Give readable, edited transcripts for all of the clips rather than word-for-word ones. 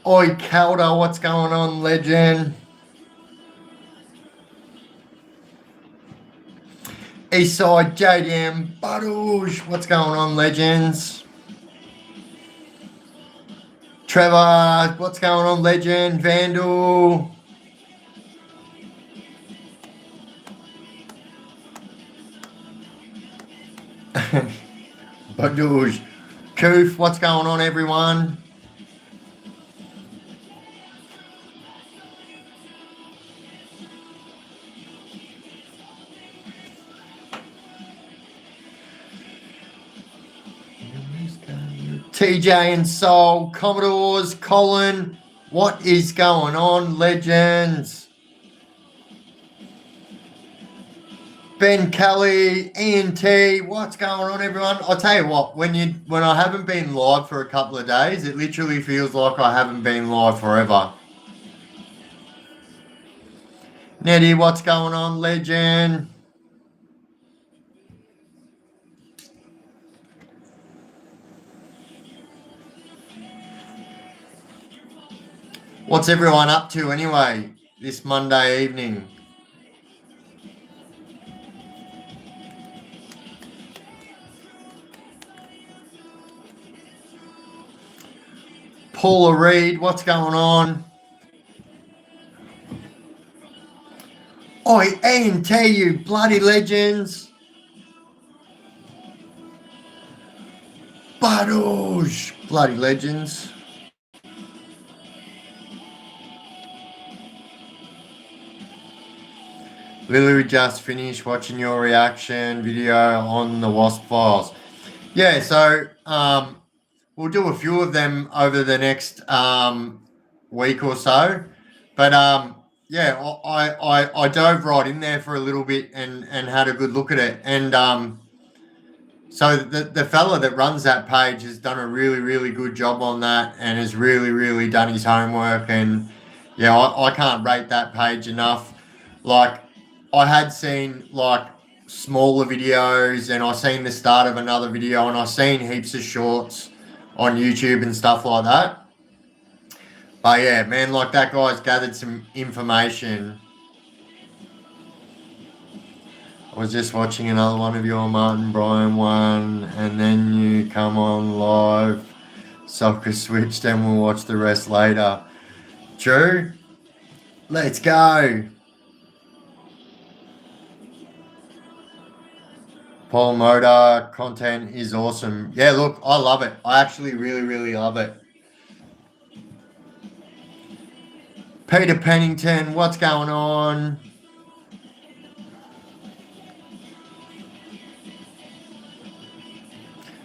Oi, Calder, what's going on, legend? Eastside, JDM, Buttles, what's going on, legends? Trevor, what's going on, legend? Vandal. Buttles. Koof, what's going on, everyone? TJ and Soul, Commodores, Colin, what is going on, legends? Ben Kelly, Ian T, what's going on, everyone? I'll tell you what, when I haven't been live for a couple of days, it literally feels like I haven't been live forever. Nettie, what's going on, legend? What's everyone up to anyway this Monday evening? Paula Reed, what's going on? Oi, Ian T, you bloody legends. Buttles, bloody legends. Lily, we just finished watching your reaction video on the Wasp Files. Yeah, so we'll do a few of them over the next week or so. But yeah, I dove right in there for a little bit and had a good look at it. And so the fella that runs that page has done a really, really good job on that and has really, really done his homework. And yeah, I can't rate that page enough. Like, I had seen like smaller videos and I seen the start of another video and I seen heaps of shorts on YouTube and stuff like that. But yeah, man, like that guy's gathered some information. I was just watching another one of your Martin Bryan one and then you come on live, soccer switched and we'll watch the rest later. True? Let's go. Paul Motor content is awesome. Yeah, look, I love it. I actually really, really love it. Peter Pennington, what's going on?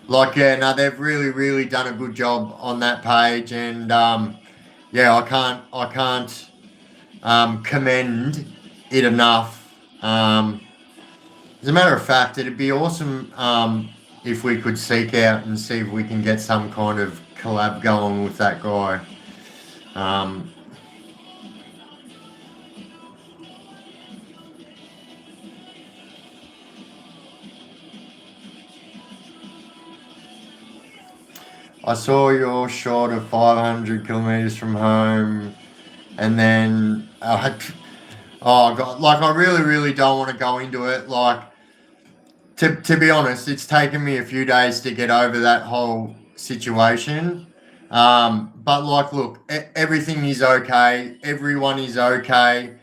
Like, yeah, no, they've really, really done a good job on that page, and yeah, I can't commend it enough. As a matter of fact, it'd be awesome if we could seek out and see if we can get some kind of collab going with that guy. I saw your shot of 500 kilometers from home, and then oh god, like I really, really don't want to go into it. Like, to be honest, it's taken me a few days to get over that whole situation. But like, look, everything is okay. Everyone is okay.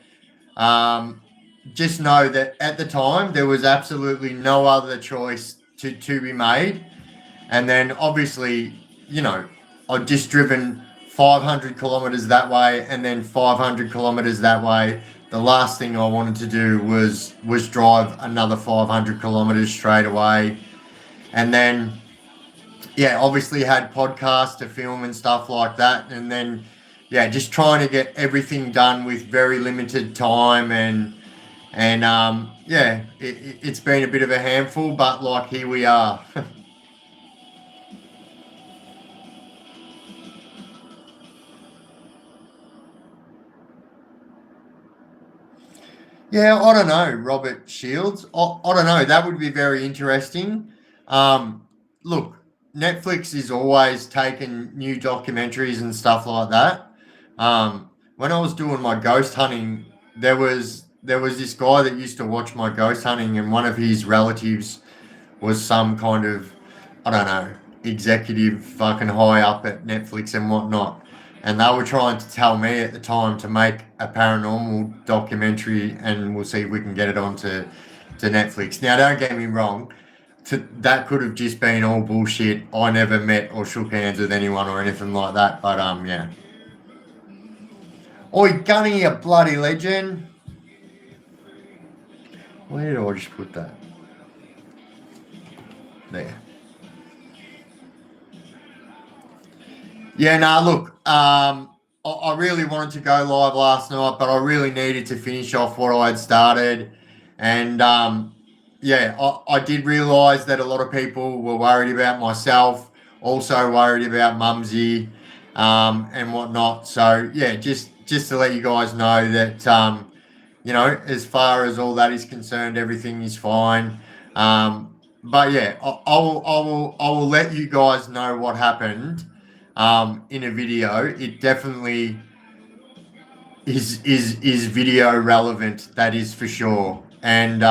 Just know that at the time there was absolutely no other choice to be made. And then obviously, you know, I'd just driven 500 kilometers that way and then 500 kilometers that way. The last thing I wanted to do was drive another 500 kilometers straight away. And then, yeah, obviously had podcasts to film and stuff like that. And then, yeah, just trying to get everything done with very limited time. And yeah, it's been a bit of a handful, but like, here we are. Yeah, I don't know, Robert Shields. I don't know. That would be very interesting. Look, Netflix is always taking new documentaries and stuff like that. When I was doing my ghost hunting, there was this guy that used to watch my ghost hunting, and one of his relatives was some kind of, I don't know, executive fucking high up at Netflix and whatnot. And they were trying to tell me at the time to make a paranormal documentary, and we'll see if we can get it onto to Netflix. Now, don't get me wrong, that could have just been all bullshit. I never met or shook hands with anyone or anything like that. But yeah. Oi, Gunny, you bloody legend. Where did I just put that? There. Yeah, nah, look, I really wanted to go live last night, but I really needed to finish off what I had started. And yeah, I did realise that a lot of people were worried about myself, also worried about Mumsy and whatnot. So yeah, just to let you guys know that as far as all that is concerned, everything is fine. But yeah, I will let you guys know what happened in a video. It definitely is video relevant. That is for sure. And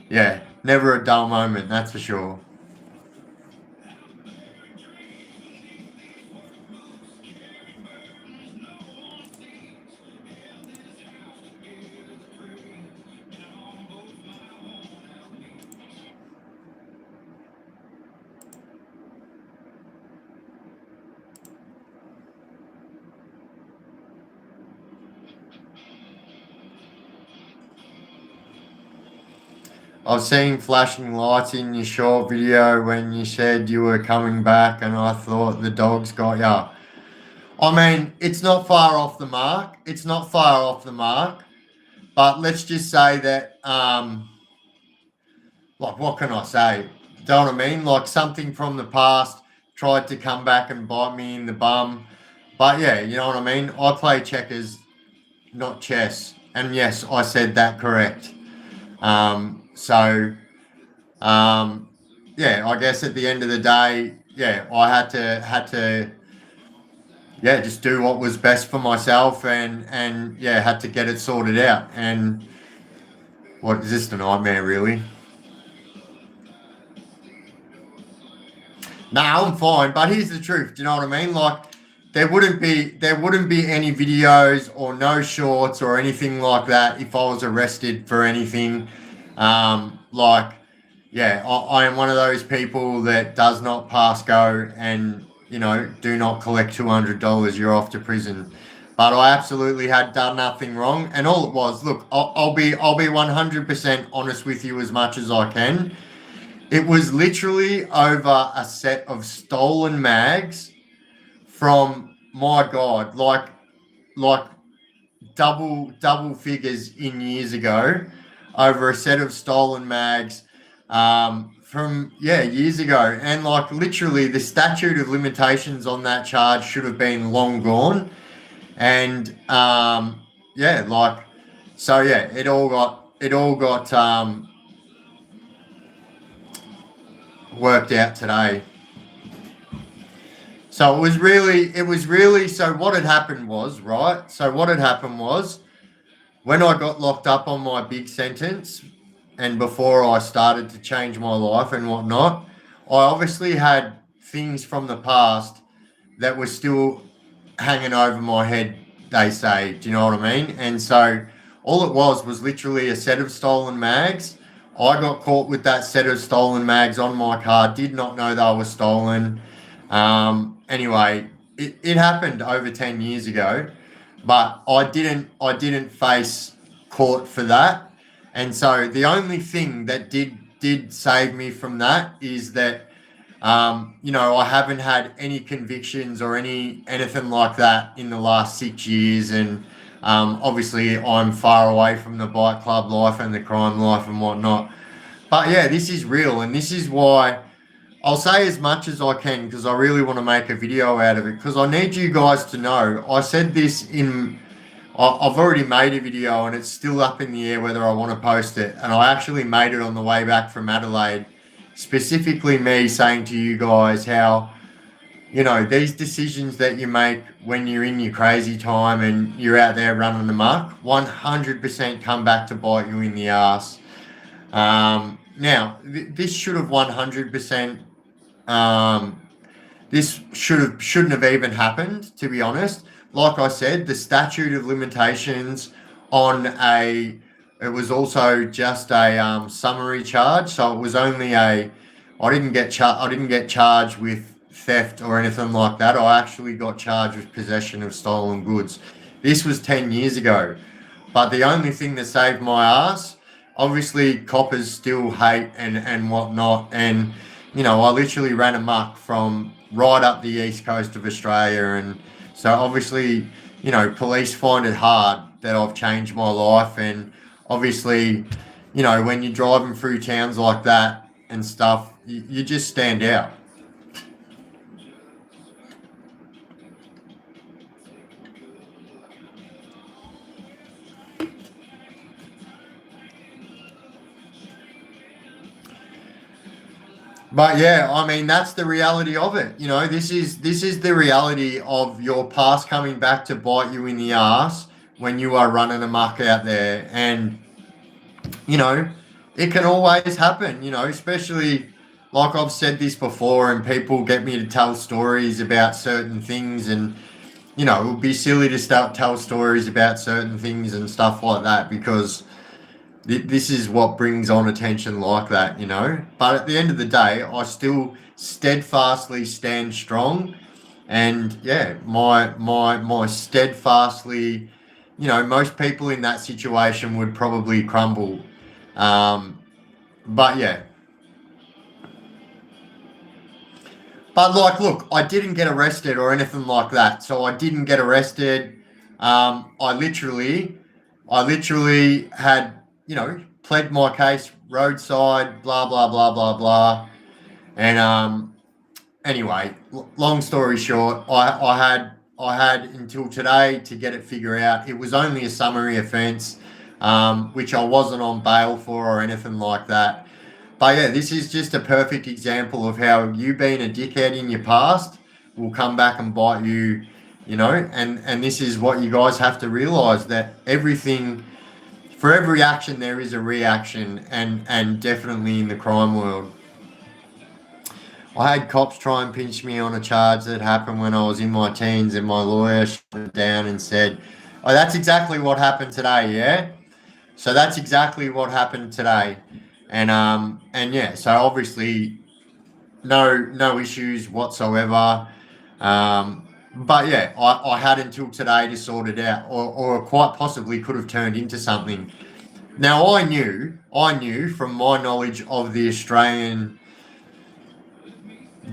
yeah, never a dull moment. That's for sure. I've seen flashing lights in your short video when you said you were coming back, and I thought the dogs got ya. I mean, it's not far off the mark. It's not far off the mark. But let's just say that, like, what can I say? Do you know what I mean? Like, something from the past tried to come back and bite me in the bum. But yeah, you know what I mean? I play checkers, not chess. And yes, I said that correct. So, yeah, I guess at the end of the day, yeah, I had to yeah, just do what was best for myself, and yeah, had to get it sorted out. And what is this, a nightmare really? Nah, I'm fine. But here's the truth. Do you know what I mean? Like, there wouldn't be any videos or no shorts or anything like that if I was arrested for anything. Like, yeah, I am one of those people that does not pass go, and do not collect $200. You're off to prison. But I absolutely had done nothing wrong, and all it was, look, I'll be 100% honest with you as much as I can. It was literally over a set of stolen mags from, my God, like double figures in years ago, over a set of stolen mags from, yeah, years ago. And like, literally, the statute of limitations on that charge should have been long gone. And yeah, like, so yeah, it all got worked out today. So it was really, so what had happened was, right? So what had happened was, when I got locked up on my big sentence, and before I started to change my life and whatnot, I obviously had things from the past that were still hanging over my head, they say. Do you know what I mean? And so all it was literally a set of stolen mags. I got caught with that set of stolen mags on my car, did not know they were stolen. Anyway, it happened over 10 years ago, but I didn't face court for that. And so the only thing that did save me from that is that I haven't had any convictions or anything like that in the last 6 years, and obviously I'm far away from the bike club life and the crime life and whatnot. But yeah, this is real, and this is why I'll say as much as I can, because I really want to make a video out of it, because I need you guys to know. I said this in. I've already made a video, and it's still up in the air whether I want to post it. And I actually made it on the way back from Adelaide, specifically me saying to you guys how these decisions that you make when you're in your crazy time and you're out there running amok, 100% come back to bite you in the ass. Now, this should have 100%. Um, this shouldn't have even happened, to be honest. Like I said, the statute of limitations on it was also just a summary charge, so it was only I didn't get charged with theft or anything like that. I actually got charged with possession of stolen goods. This was 10 years ago, but the only thing that saved my ass, obviously, coppers still hate and whatnot, and I literally ran amok from right up the east coast of Australia, and so obviously, police find it hard that I've changed my life, and obviously, when you're driving through towns like that and stuff, you just stand out. But yeah, I mean that's the reality of it. This is the reality of your past coming back to bite you in the ass when you are running amok out there, and you know it can always happen. Especially like I've said this before, and people get me to tell stories about certain things, and it would be silly to start tell stories about certain things and stuff like that because this is what brings on attention like that. But at the end of the day, I still steadfastly stand strong, and yeah, my steadfastly, most people in that situation would probably crumble. Um, but yeah, but like, look, I didn't get arrested or anything like that, so I didn't get arrested. I literally had, pled my case roadside, blah blah blah blah blah, and anyway, long story short, I had until today to get it figured out. It was only a summary offence, which I wasn't on bail for or anything like that. But yeah, this is just a perfect example of how you being a dickhead in your past will come back and bite you, and this is what you guys have to realise, that everything, for every action there is a reaction, and definitely in the crime world. I had cops try and pinch me on a charge that happened when I was in my teens, and my lawyer shut it down and said, "Oh, that's exactly what happened today, yeah." So that's exactly what happened today, and yeah, so obviously no issues whatsoever. But yeah, I had until today to sort it out, or quite possibly could have turned into something. Now I knew from my knowledge of the Australian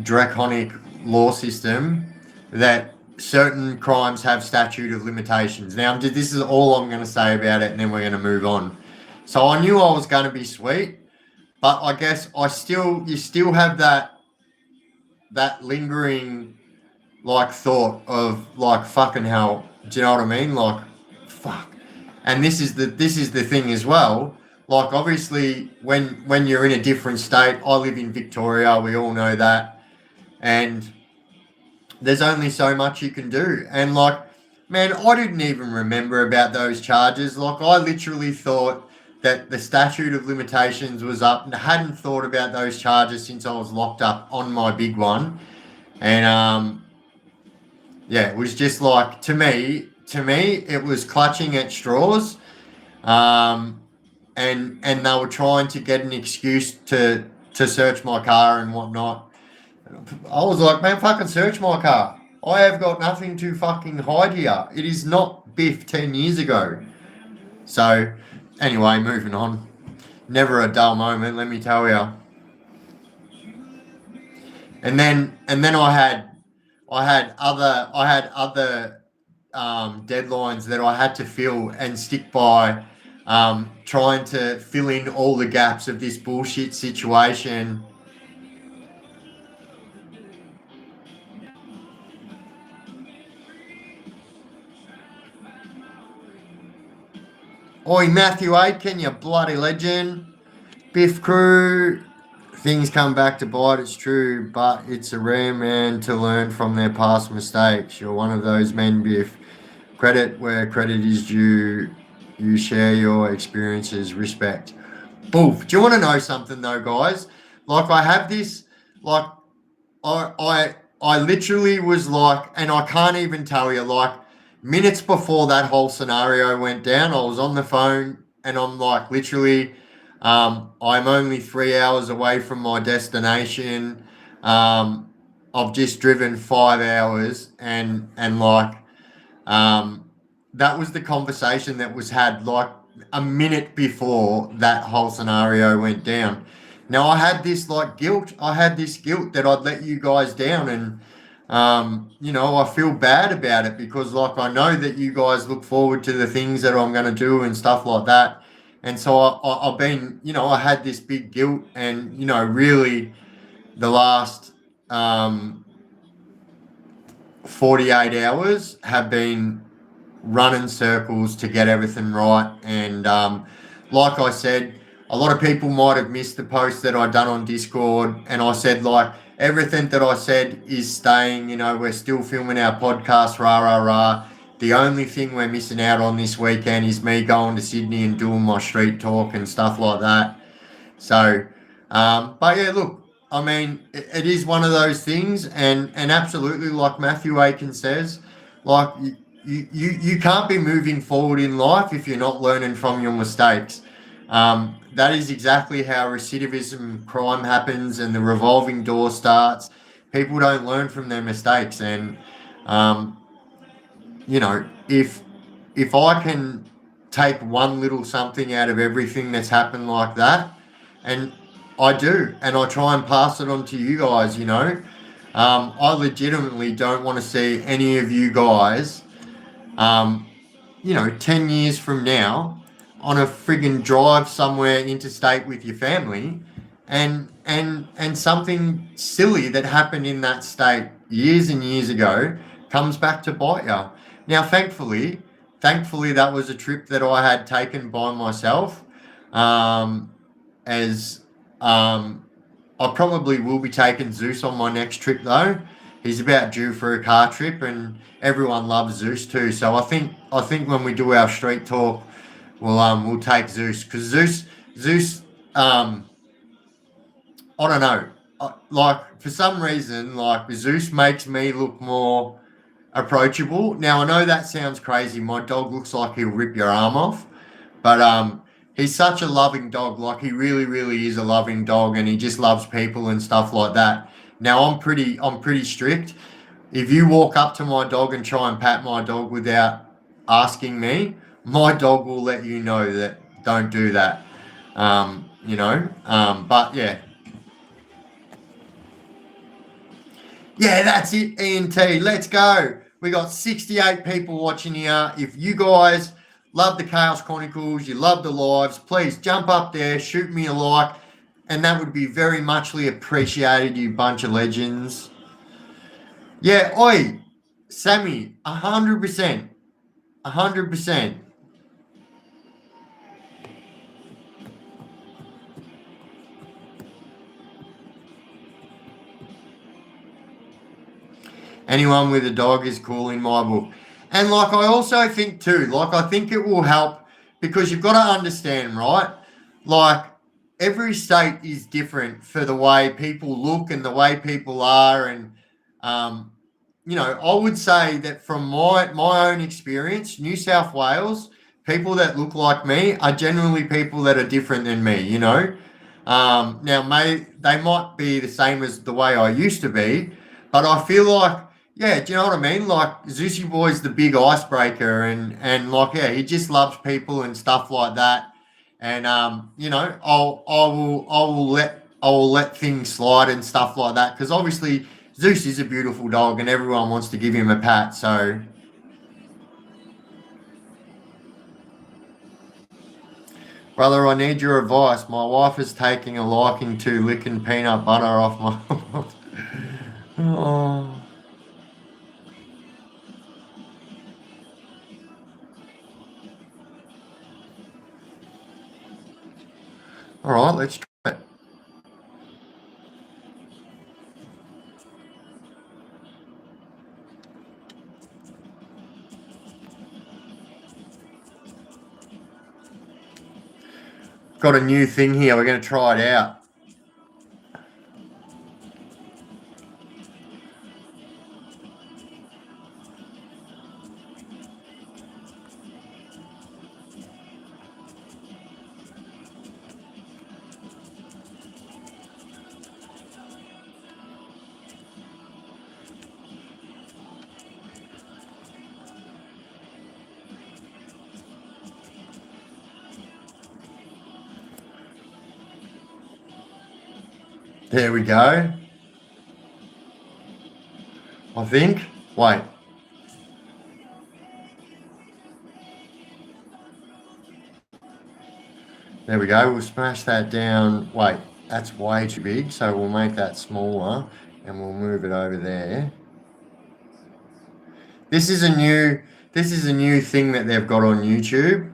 draconic law system that certain crimes have statute of limitations. Now, this is all I'm going to say about it, and then we're going to move on. So I knew I was going to be sweet, but I guess you still have that lingering like thought of like fucking hell. Do you know what I mean? Like fuck. And this is the thing as well. Like obviously, when you're in a different state, I live in Victoria. We all know that, and there's only so much you can do. And like, man, I didn't even remember about those charges. Like, I literally thought that the statute of limitations was up, and hadn't thought about those charges since I was locked up on my big one. And yeah, it was just like, to me, it was clutching at straws. Um, and they were trying to get an excuse to search my car and whatnot. I was like, man, fucking search my car. I have got nothing to fucking hide here. It is not Biff 10 years ago. So, anyway, moving on. Never a dull moment, let me tell you. And then I had other deadlines that I had to fill and stick by, trying to fill in all the gaps of this bullshit situation. Oi, Matthew Aitken, you bloody legend. Biff Crew, things come back to bite, it's true, but it's a rare man to learn from their past mistakes. You're one of those men, Biff. Credit where credit is due. You share your experiences, respect. Oof. Do you want to know something though, guys? Like I have this, like I literally was like, and I can't even tell you, like minutes before that whole scenario went down, I was on the phone and I'm like, literally, I'm only 3 hours away from my destination. I've just driven 5 hours, and like, um, that was the conversation that was had like a minute before that whole scenario went down. Now I had this like guilt. I had this guilt that I'd let you guys down, and I feel bad about it because like I know that you guys look forward to the things that I'm going to do and stuff like that. And so I've been, I had this big guilt, and really the last 48 hours have been running circles to get everything right. And like I said, a lot of people might have missed the post that I done on Discord, and I said like everything that I said is staying. We're still filming our podcast, rah rah rah. The only thing we're missing out on this weekend is me going to Sydney and doing my street talk and stuff like that. So, but yeah, look, I mean, it is one of those things, and absolutely, like Matthew Aiken says, like you can't be moving forward in life if you're not learning from your mistakes. That is exactly how recidivism crime happens and the revolving door starts. People don't learn from their mistakes, and um, if I can take one little something out of everything that's happened like that, and I do, and I try and pass it on to you guys. I legitimately don't want to see any of you guys, um, 10 years from now on a friggin' drive somewhere interstate with your family, and something silly that happened in that state years and years ago comes back to bite you. Now, thankfully that was a trip that I had taken by myself. As I probably will be taking Zeus on my next trip though. He's about due for a car trip, and everyone loves Zeus too. So I think when we do our street talk, we'll take Zeus, because Zeus um I don't know, like for some reason like Zeus makes me look more approachable. Now I know that sounds crazy. My dog looks like he'll rip your arm off, but he's such a loving dog. Like he really, really is a loving dog, and he just loves people and stuff like that. Now I'm pretty strict. If you walk up to my dog and try and pat my dog without asking me, my dog will let you know that don't do that. But yeah, yeah, that's it, ENT. Let's go. We got 68 people watching here. If you guys love the Chaos Chronicles, you love the lives, please jump up there, shoot me a like, and that would be very muchly appreciated, you bunch of legends. Yeah, oi, Sammy, 100%. 100%. Anyone with a dog is cool in my book. And like I also think too, like I think it will help because you've got to understand, right? Like every state is different for the way people look and the way people are, and um, I would say that from my own experience, New South Wales, people that look like me are generally people that are different than me. Now they might be the same as the way I used to be, but I feel like, yeah, do you know what I mean? Like Zushi Boy's the big icebreaker, and like, yeah, he just loves people and stuff like that. And I will let things slide and stuff like that, because obviously Zeus is a beautiful dog and everyone wants to give him a pat. So, brother, I need your advice. My wife is taking a liking to licking peanut butter off my. Oh. All right, let's try it. got a new thing here. We're going to try it out. There we go. I think. Wait. There we go. We'll smash that down. Wait, that's way too big. So we'll make that smaller and we'll move it over there. This is a new thing that they've got on YouTube.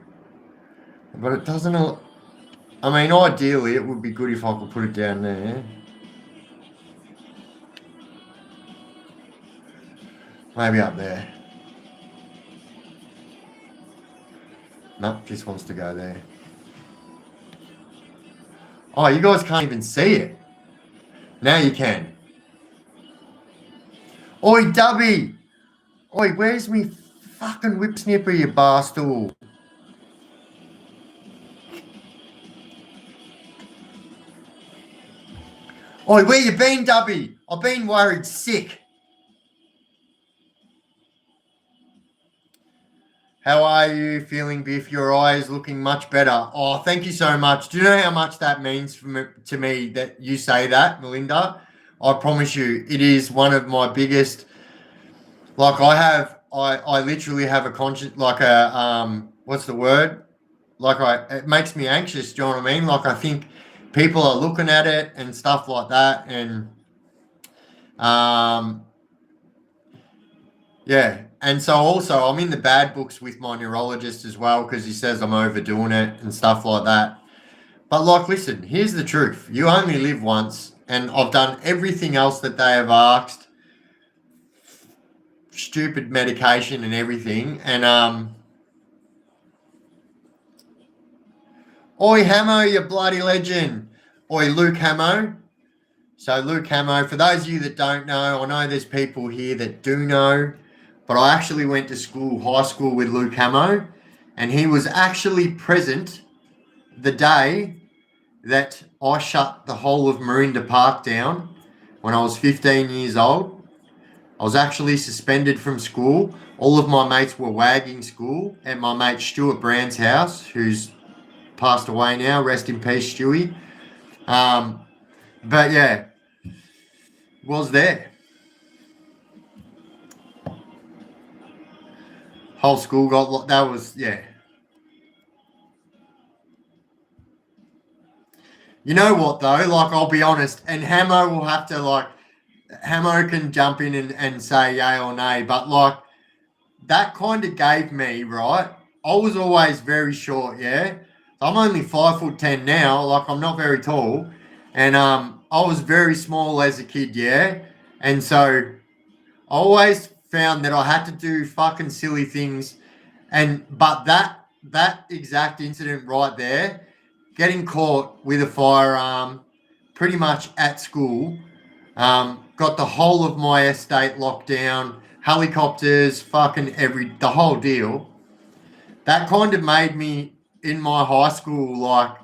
But it doesn't. I mean, ideally, it would be good if I could put it down there. Maybe up there. Nope, just wants to go there. Oh, you guys can't even see it. Now you can. Oi, Dubby! Oi, where's me fucking whip snipper, you barstool? Oi, where you been, Dubby? I've been worried sick. How are you feeling, Biff? Your eye is looking much better. Oh, thank you so much. Do you know how much that means to me that you say that, Melinda? I promise you, it is one of my biggest. Like I literally have a conscience, like a what's the word? It makes me anxious. Do you know what I mean? Like I think people are looking at it and stuff like that, and yeah. And so also I'm in the bad books with my neurologist as well because he says I'm overdoing it and stuff like that. But like, listen, here's the truth. You only live once, and I've done everything else that they have asked. Stupid medication and everything. And oi, Hamo, you bloody legend. Oi, Luke Hamo. So Luke Hamo, for those of you that don't know, I know there's people here that do know, but I actually went to high school with Luke Hamo, and he was actually present the day that I shut the whole of Marinda Park down when I was 15 years old. I was actually suspended from school. All of my mates were wagging school at my mate Stuart Brown's house, who's passed away now. Rest in peace, Stewie. But yeah, was there. Whole school got, that was, yeah. You know what though, like I'll be honest, and Hamo will have to Hamo can jump in and say yay or nay, but like that kind of gave me, right? I was always very short, yeah. I'm only 5'10" now, like I'm not very tall. And I was very small as a kid, yeah. And so I always found that I had to do fucking silly things. But that exact incident right there, getting caught with a firearm pretty much at school, got the whole of my estate locked down, helicopters, fucking the whole deal. That kind of made me in my high school like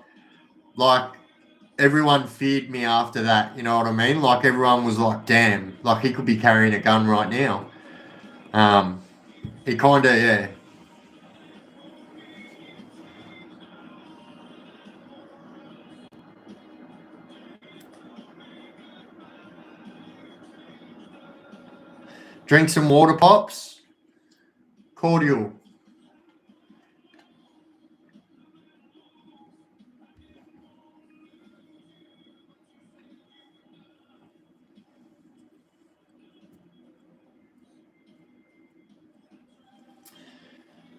everyone feared me after that, you know what I mean? Like everyone was like, damn, like he could be carrying a gun right now. It kind of, yeah. Drink some water pops. Cordial.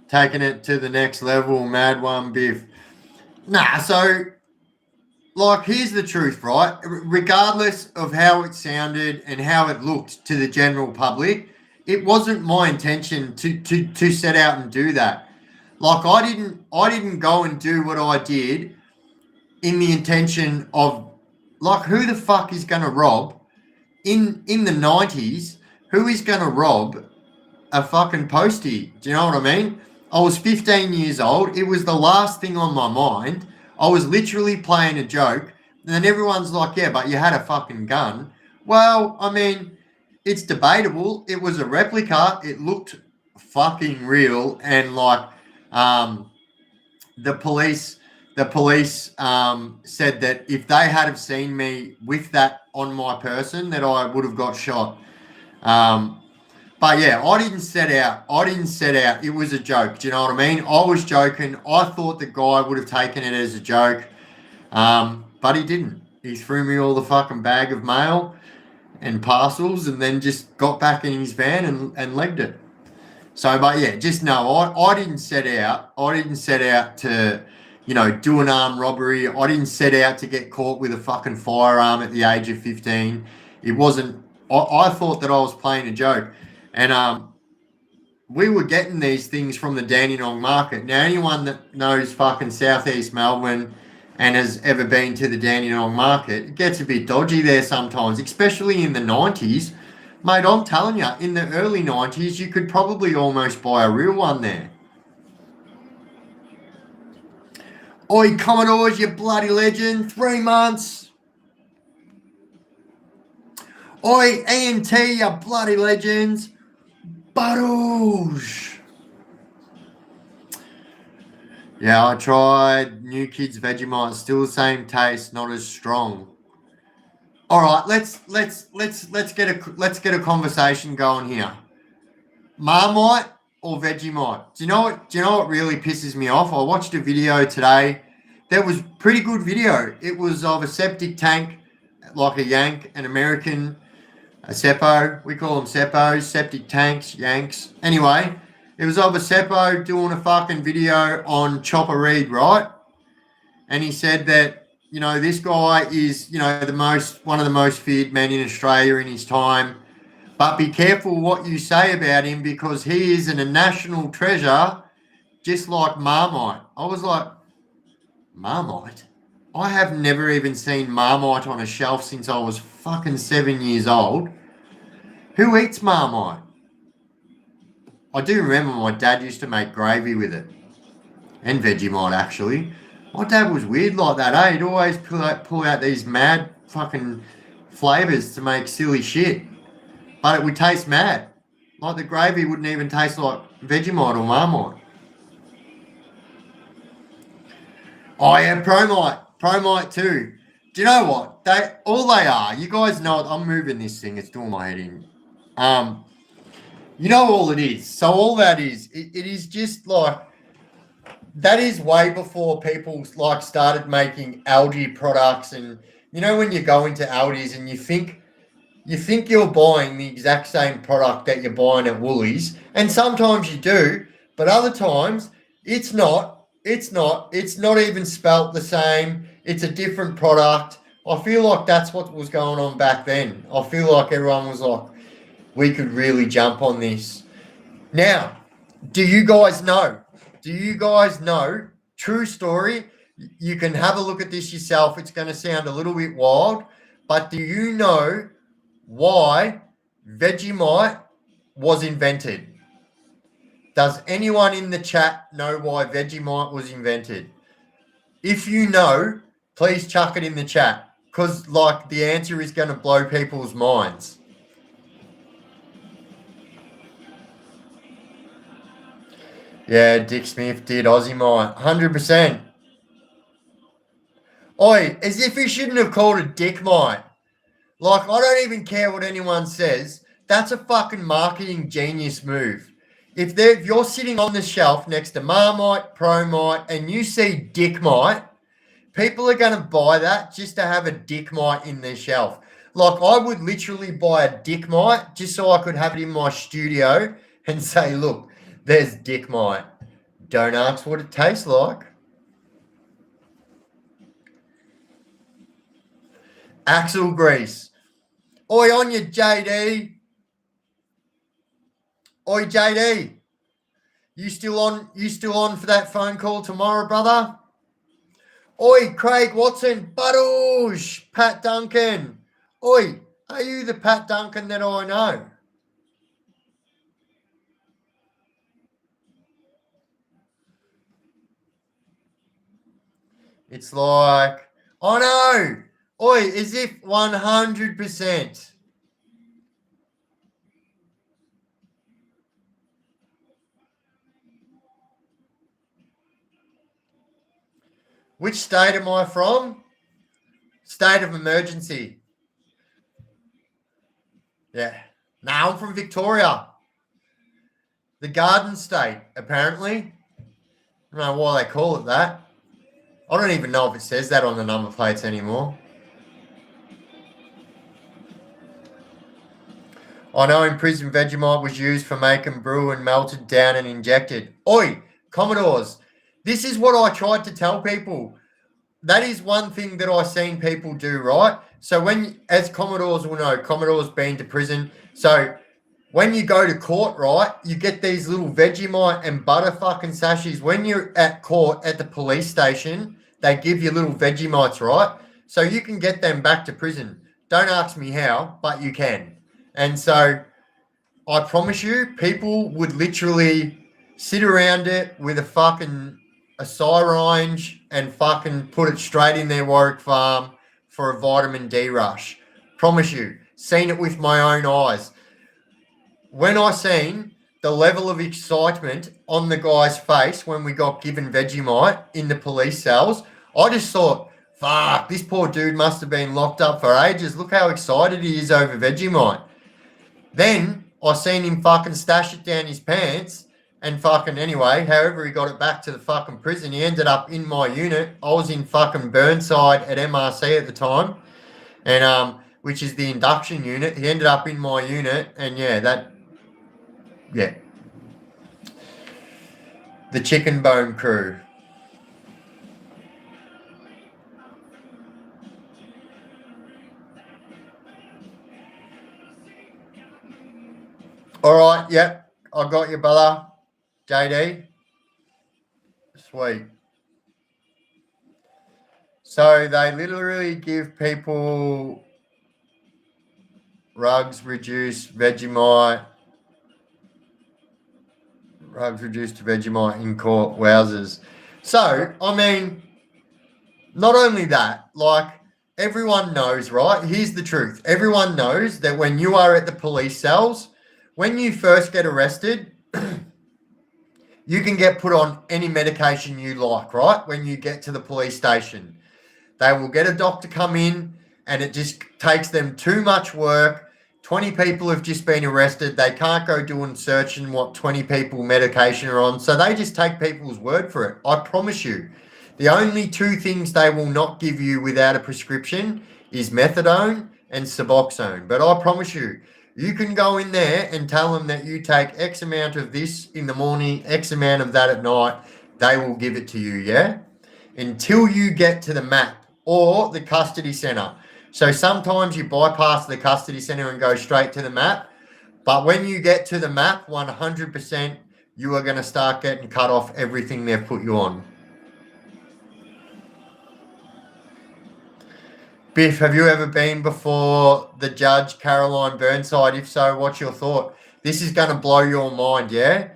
Taking it to the next level, mad one, Biff. Nah, so, like, here's the truth, right? Regardless of how it sounded and how it looked to the general public, it wasn't my intention to set out and do that. Like, I didn't go and do what I did in the intention of, like, who the fuck is going to rob in the 90s? Who is going to rob a fucking postie? Do you know what I mean? I was 15 years old. It was the last thing on my mind. I was literally playing a joke. And then everyone's like, yeah, but you had a fucking gun. Well, I mean, it's debatable. It was a replica. It looked fucking real. And like, um, the police said that if they had have seen me with that on my person, that I would have got shot. Um, but yeah, I didn't set out. It was a joke. Do you know what I mean? I was joking. I thought the guy would have taken it as a joke, but he didn't. He threw me all the fucking bag of mail and parcels, and then just got back in his van and legged it. So, but yeah, just know I didn't set out. I didn't set out to, do an armed robbery. I didn't set out to get caught with a fucking firearm at the age of 15. It wasn't. I thought that I was playing a joke, and we were getting these things from the Dandenong market. Now, anyone that knows fucking Southeast Melbourne and has ever been to the Dandenong market, it gets a bit dodgy there sometimes, especially in the 90s. Mate, I'm telling you, in the early 90s, you could probably almost buy a real one there. Oi, Commodores, you bloody legend, 3 months. Oi, E&T, you bloody legends, Buttles. Yeah, I tried New Kids Vegemite, still the same taste, not as strong. All right, let's get a conversation going here. Marmite or Vegemite? Do you know what really pisses me off? I watched a video today. That was pretty good video. It was of a septic tank, like a Yank, an American, a Seppo. We call them Seppos, septic tanks, Yanks. Anyway, it was of a Seppo doing a fucking video on Chopper Reed, right? And he said that, this guy is, one of the most feared men in Australia in his time. But be careful what you say about him, because he is a national treasure, just like Marmite. I was like, Marmite? I have never even seen Marmite on a shelf since I was fucking 7 years old. Who eats Marmite? I do remember my dad used to make gravy with it. And Vegemite, actually. My dad was weird like that, eh? He'd always pull out these mad fucking flavours to make silly shit. But it would taste mad. Like the gravy wouldn't even taste like Vegemite or Marmite. Oh yeah, Promite too. Do you know what? All they are, you guys know it. I'm moving this thing, it's doing my head in. You know all it is. So all that is, it is just like, that is way before people like started making algae products. And when you go into Aldi's and you think you're buying the exact same product that you're buying at Woolies, and sometimes you do, but other times it's not. It's not even spelt the same. It's a different product. I feel like that's what was going on back then. I feel like everyone was like, we could really jump on this. Now, do you guys know? True story. You can have a look at this yourself. It's going to sound a little bit wild, but do you know why Vegemite was invented? Does anyone in the chat know why Vegemite was invented? If you know, please chuck it in the chat, because the answer is going to blow people's minds. Yeah, Dick Smith did Aussie Mite, 100%. Oi, as if he shouldn't have called it Dick Mite. I don't even care what anyone says. That's a fucking marketing genius move. If you're sitting on the shelf next to Marmite, Promite, and you see Dick Mite, people are going to buy that just to have a Dick Mite in their shelf. I would literally buy a Dick Mite just so I could have it in my studio and say, look, there's Dick Mite. Don't ask what it tastes like. Axle grease. Oi, on you, JD. Oi, JD. You still on for that phone call tomorrow, brother? Oi, Craig Watson, Buttles, Pat Duncan. Oi, are you the Pat Duncan that I know? It's like, oh no, oi, as if 100%. Which state am I from? State of emergency. Yeah. Now I'm from Victoria. The Garden State, apparently. I don't know why they call it that. I don't even know if it says that on the number plates anymore. I know in prison Vegemite was used for making brew and melted down and injected. Oi, Commodores, this is what I tried to tell people. That is one thing that I've seen people do, right? So when, as Commodores will know, Commodores been to prison. So when you go to court, right, you get these little Vegemite and butter fucking sachets. When you're at court at the police station, they give you little Vegemites, right? So you can get them back to prison. Don't ask me how, but you can. And so I promise you, people would literally sit around it with a syringe and fucking put it straight in their Warwick Farm for a vitamin D rush. Promise you, seen it with my own eyes. When I seen the level of excitement on the guy's face when we got given Vegemite in the police cells, I just thought, fuck, this poor dude must have been locked up for ages. Look how excited he is over Vegemite. Then I seen him fucking stash it down his pants and fucking anyway, however he got it back to the fucking prison, he ended up in my unit. I was in fucking Burnside at MRC at the time, and which is the induction unit. He ended up in my unit, and the chicken bone crew. All right, yep, I got you, brother. JD. Sweet. So they literally give people rugs reduced Vegemite, rugs reduced to Vegemite in court. Wowzers. So, I mean, not only that, like everyone knows, right? Here's the truth. Everyone knows that when you are at the police cells, when you first get arrested, you can get put on any medication you like, right? When you get to the police station, they will get a doctor come in and it just takes them too much work. 20 people have just been arrested. They can't go doing searching what 20 people medication are on. So they just take people's word for it. I promise you, the only two things they will not give you without a prescription is methadone and Suboxone. But I promise you, you can go in there and tell them that you take X amount of this in the morning, X amount of that at night. They will give it to you, yeah? Until you get to the MAP or the custody centre. So sometimes you bypass the custody centre and go straight to the MAP. But when you get to the MAP, 100%, you are going to start getting cut off everything they've put you on. Biff, have you ever been before the judge, Caroline Burnside? If so, what's your thought? This is going to blow your mind, yeah?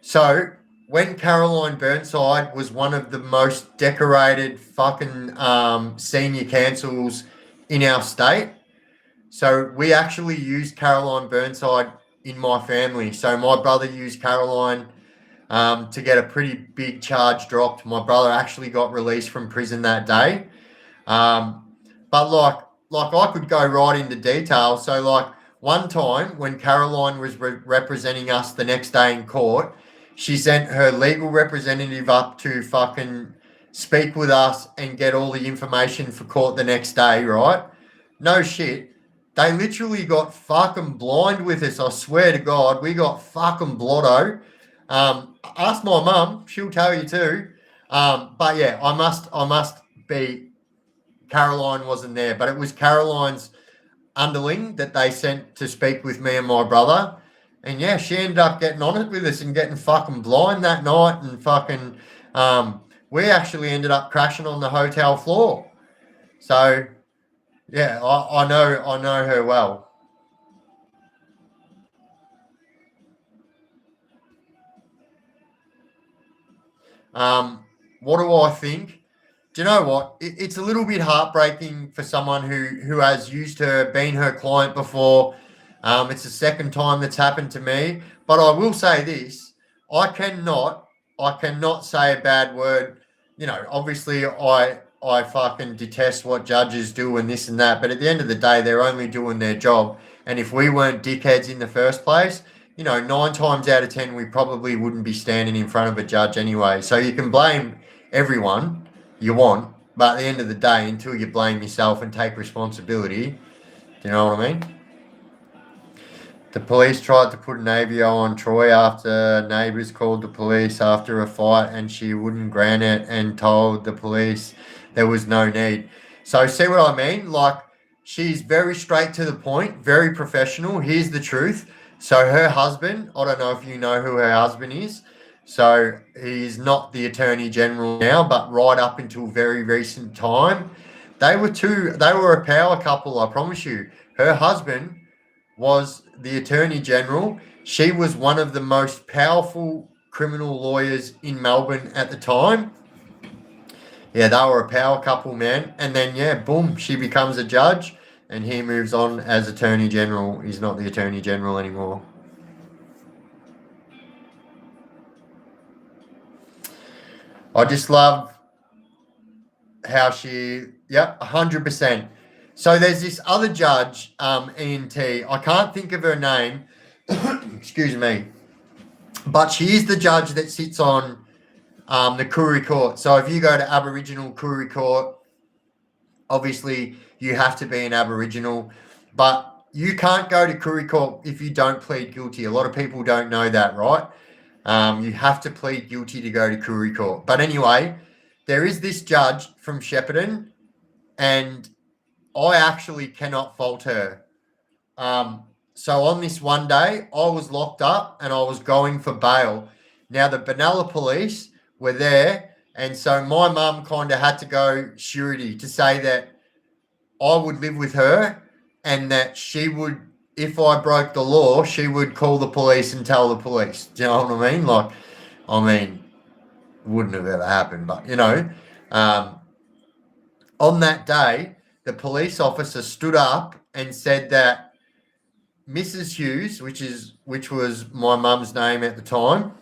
So, when Caroline Burnside was one of the most decorated fucking senior councils in our state, so we actually used Caroline Burnside in my family. So my brother used Caroline to get a pretty big charge dropped. My brother actually got released from prison that day. But like I could go right into detail. So like one time when Caroline was representing us the next day in court, she sent her legal representative up to fucking speak with us and get all the information for court the next day, right? No shit. They literally got fucking blind with us. I swear to God, we got fucking blotto. Ask my mum, she'll tell you too. But yeah, I must be. Caroline wasn't there, but it was Caroline's underling that they sent to speak with me and my brother. And yeah, she ended up getting on it with us and getting fucking blind that night and fucking we actually ended up crashing on the hotel floor. So yeah, I know her well. What do I think? Do you know what? It's a little bit heartbreaking for someone who has used her, been her client before. It's the second time that's happened to me. But I will say this: I cannot, I cannot say a bad word. You know, obviously, I fucking detest what judges do and this and that. But at the end of the day, they're only doing their job. And if we weren't dickheads in the first place, you know, 9 times out of 10, we probably wouldn't be standing in front of a judge anyway. So you can blame everyone you want, but at the end of the day, until you blame yourself and take responsibility, do you know what I mean? The police tried to put an AVO on Troy after neighbours called the police after a fight and she wouldn't grant it and told the police there was no need. So see what I mean? Like, she's very straight to the point, very professional. Here's the truth. So her husband, I don't know if you know who her husband is. So he's not the Attorney General now, but right up until very recent time, they were a power couple, I promise you. Her husband was the Attorney General. She was one of the most powerful criminal lawyers in Melbourne at the time. Yeah, they were a power couple, man. And then, yeah, boom, she becomes a judge and he moves on as Attorney General. He's not the Attorney General anymore. I just love how yep, 100%. So there's this other judge, ENT. I can't think of her name. Excuse me. But she is the judge that sits on the Koori Court. So if you go to Aboriginal Koori Court, obviously you have to be an Aboriginal. But you can't go to Koori Court if you don't plead guilty. A lot of people don't know that, right? You have to plead guilty to go to Koori Court. But anyway, there is this judge from Shepparton, and I actually cannot fault her. So on this one day, I was locked up and I was going for bail. Now, the Benalla police were there, and so my mum kind of had to go surety to say that I would live with her and that she would, if I broke the law, she would call the police and tell the police. Do you know what I mean? Like, I mean, wouldn't have ever happened, but, you know, on that day, the police officer stood up and said that Mrs. Hughes, which was my mum's name at the time,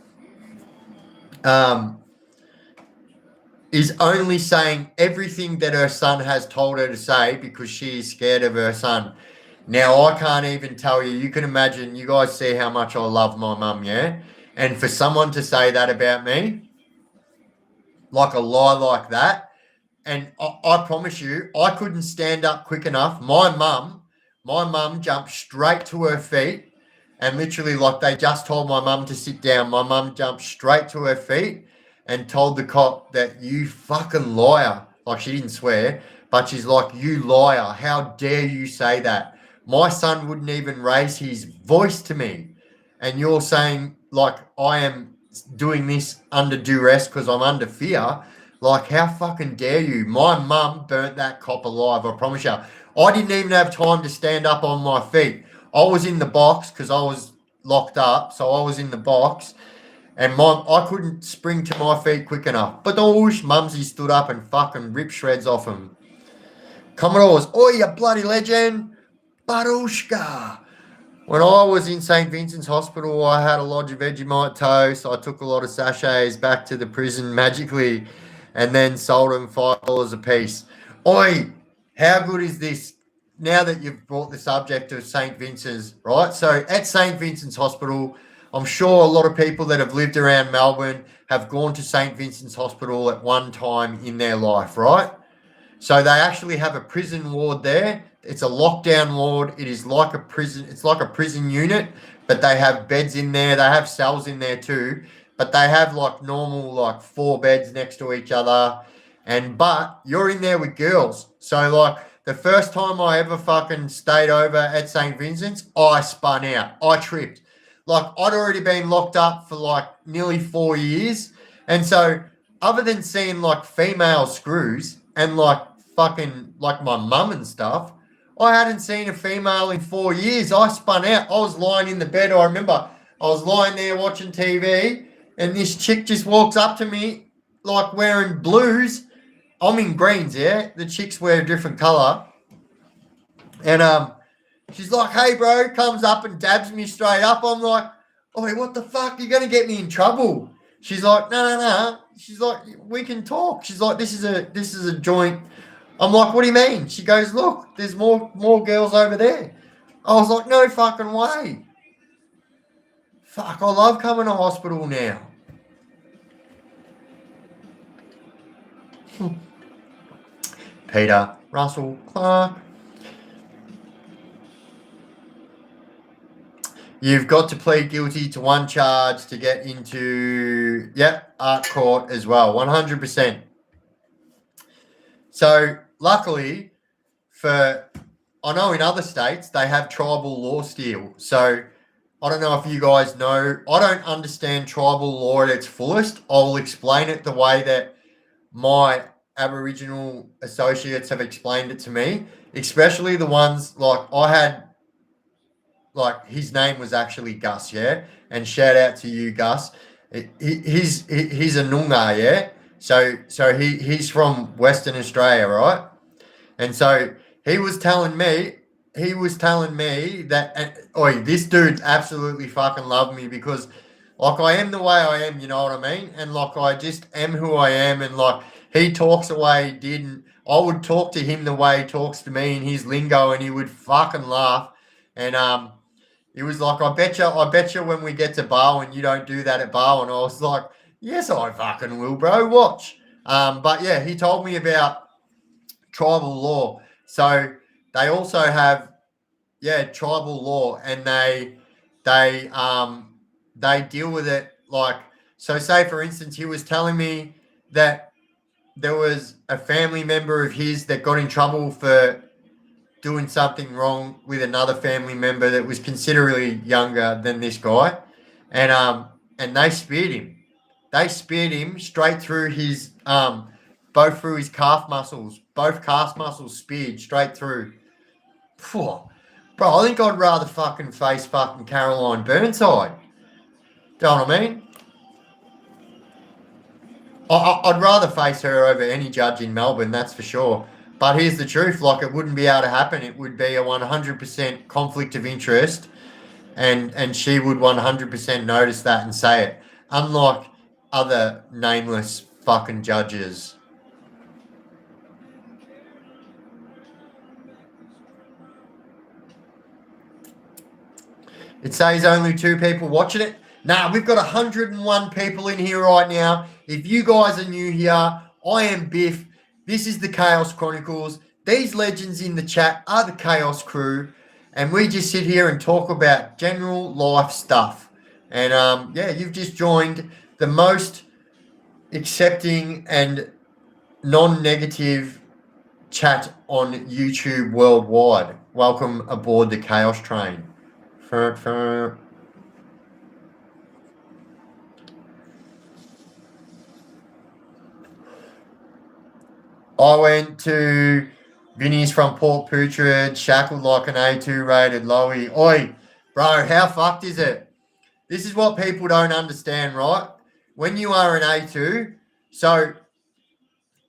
is only saying everything that her son has told her to say because she is scared of her son. Now, I can't even tell you. You can imagine, you guys see how much I love my mum, yeah? And for someone to say that about me, like a lie like that, and I promise you, I couldn't stand up quick enough. My mum jumped straight to her feet and literally, like, they just told my mum to sit down. My mum jumped straight to her feet and told the cop that, you fucking liar. Like, she didn't swear, but she's like, you liar. How dare you say that? My son wouldn't even raise his voice to me. And you're saying, like, I am doing this under duress because I'm under fear. Like, how fucking dare you? My mum burnt that cop alive, I promise you. I didn't even have time to stand up on my feet. I was in the box because I was locked up, so I was in the box, and I couldn't spring to my feet quick enough. But Mumsy stood up and fucking ripped shreds off him. Commodores, oi, you bloody legend! Barushka! When I was in St. Vincent's Hospital, I had a lodge of Vegemite toast. I took a lot of sachets back to the prison magically and then sold them $5 a piece. Oi, how good is this? Now that you've brought the subject of St. Vincent's, right? So at St. Vincent's Hospital, I'm sure a lot of people that have lived around Melbourne have gone to St. Vincent's Hospital at one time in their life, right? So they actually have a prison ward there. It's a lockdown ward. It is like a prison. It's like a prison unit, but they have beds in there. They have cells in there too, but they have like normal, like 4 beds next to each other. But you're in there with girls. So like the first time I ever fucking stayed over at St. Vincent's, I spun out. I tripped. Like, I'd already been locked up for like nearly 4 years. And so other than seeing like female screws and like fucking like my mum and stuff, I hadn't seen a female in 4 years. I spun out. I was lying in the bed. I remember I was lying there watching TV, and this chick just walks up to me like wearing blues. I'm in greens, yeah. The chicks wear a different color, and she's like, "Hey, bro," comes up and dabs me straight up. I'm like, "Oh, what the fuck? You're gonna get me in trouble." She's like, "No." She's like, "We can talk." She's like, "This is a joint." I'm like, "What do you mean?" She goes, "Look, there's more girls over there." I was like, "No fucking way." Fuck, I love coming to hospital now. Peter Russell Clark. You've got to plead guilty to one charge to get into, art court as well, 100%. So luckily I know in other states they have tribal law still. So I don't know if you guys know, I don't understand tribal law at its fullest. I'll explain it the way that my Aboriginal associates have explained it to me, especially the ones like I had. Like his name was actually Gus, yeah. And shout out to you, Gus. He's a Noongar, yeah. So he's from Western Australia, right? And so he was telling me that, this dude absolutely fucking loved me because, like, I am the way I am, you know what I mean? And like, I just am who I am, and like, he talks the way he did, and I would talk to him the way he talks to me in his lingo, and he would fucking laugh, and he was like, I bet you when we get to Barwon, you don't do that at Barwon. I was like, yes, I fucking will, bro. Watch. But yeah, he told me about tribal law. So they also have, tribal law, and they deal with it like, so say for instance, he was telling me that there was a family member of his that got in trouble for doing something wrong with another family member that was considerably younger than this guy, and they speared him. They speared him straight through his both through his calf muscles. Both calf muscles speared straight through. Phew. Bro, I think I'd rather fucking face fucking Caroline Burnside. Do you know what I mean? I'd rather face her over any judge in Melbourne, that's for sure. But here's the truth, like, it wouldn't be able to happen. It would be a 100% conflict of interest, and she would 100% notice that and say it. Unlike other nameless fucking judges. It says only 2 people watching it. Nah, we've got 101 people in here right now. If you guys are new here, I am Biff. This is the Chaos Chronicles. These legends in the chat are the Chaos crew. And we just sit here and talk about general life stuff. And you've just joined the most accepting and non-negative chat on YouTube worldwide. Welcome aboard the Chaos train. I went to Vinny's from Port Putrud, shackled like an A2 rated Lowy. Oi, bro, how fucked is it? This is what people don't understand, right? When you are an A2, so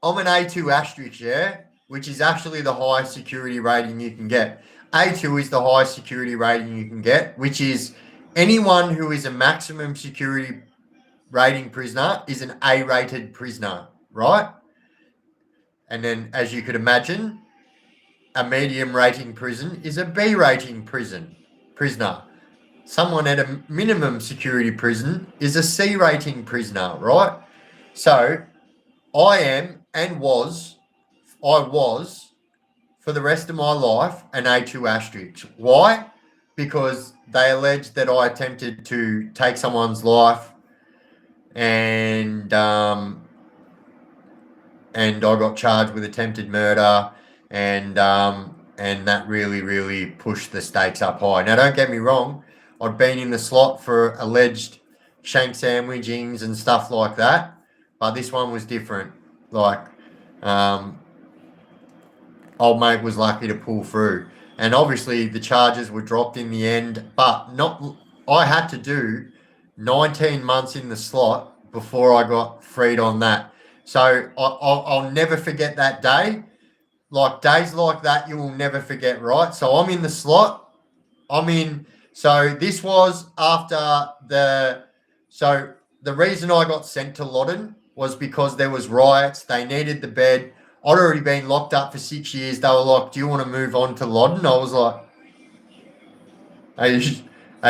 I'm an A2 asterisk, yeah, which is actually the highest security rating you can get. A2 is the highest security rating you can get, which is anyone who is a maximum security rating prisoner is an A-rated prisoner, right? And then, as you could imagine, a medium rating prison is a B rating prisoner. Someone at a minimum security prison is a C rating prisoner, right? So I am and I was for the rest of my life an A2 asterisk. Why? Because they alleged that I attempted to take someone's life, and I got charged with attempted murder, and that really, really pushed the stakes up high. Now, don't get me wrong, I'd been in the slot for alleged shank sandwichings and stuff like that, but this one was different. Like, old mate was lucky to pull through. And obviously the charges were dropped in the end, but not. I had to do 19 months in the slot before I got freed on that. So I'll never forget that day. Like days like that, you will never forget, right? So I'm in the slot. So this was after the reason I got sent to Loddon was because there was riots. They needed the bed. I'd already been locked up for 6 years. They were like, "Do you want to move on to Loddon?" I was like, Are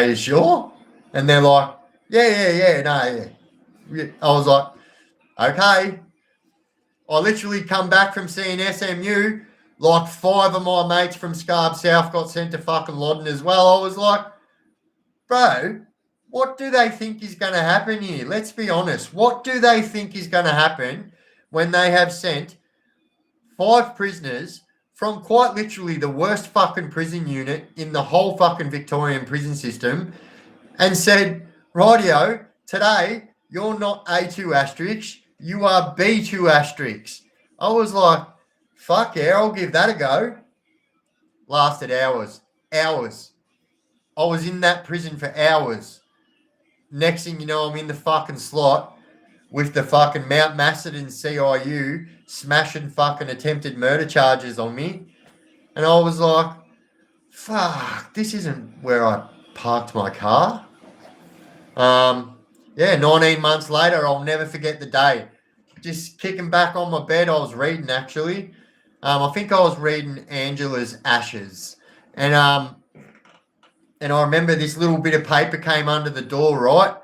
you sure?" And they're like, "Yeah, no, yeah." I was like, "Okay." I literally come back from seeing SMU. Like 5 of my mates from Scarborough South got sent to fucking Loddon as well. I was like, bro, what do they think is going to happen here? Let's be honest. What do they think is going to happen when they have sent 5 prisoners from quite literally the worst fucking prison unit in the whole fucking Victorian prison system and said, rightio, today you're not A2 asterisk, you are B2 asterisk. I was like, fuck yeah, I'll give that a go. Lasted hours. Hours. I was in that prison for hours. Next thing you know, I'm in the fucking slot with the fucking Mount Macedon CIU smashing fucking attempted murder charges on me. And I was like, fuck, this isn't where I parked my car. 19 months later, I'll never forget the day. Just kicking back on my bed, I was reading actually. I think I was reading Angela's Ashes. And I remember this little bit of paper came under the door, right?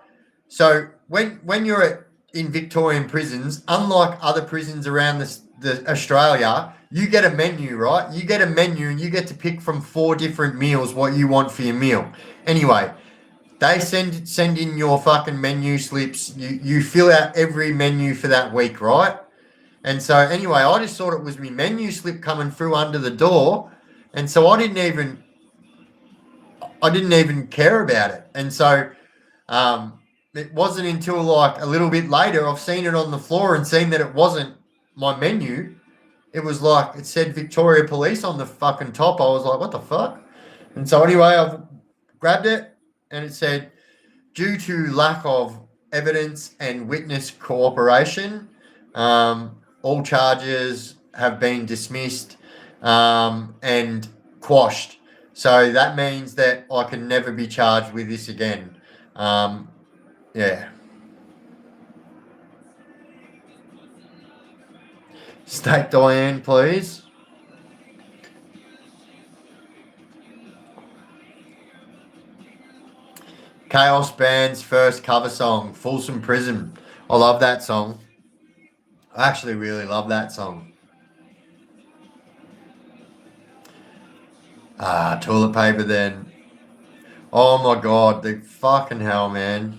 So when you're in Victorian prisons, unlike other prisons around the Australia, you get a menu, right? You get a menu and you get to pick from 4 different meals what you want for your meal. Anyway, they send in your fucking menu slips. You fill out every menu for that week, right? And so anyway, I just thought it was my menu slip coming through under the door, and so I didn't even care about it. And so it wasn't until like a little bit later I've seen it on the floor and seen that it wasn't my menu. It was like it said Victoria Police on the fucking top. I was like, what the fuck? And so anyway, I've grabbed it and it said, due to lack of evidence and witness cooperation, all charges have been dismissed and quashed. So that means that I can never be charged with this again. Yeah. State Diane, please. Chaos Band's first cover song, Folsom Prison. I love that song. I actually really love that song. Toilet paper then. Oh my god, the fucking hell, man.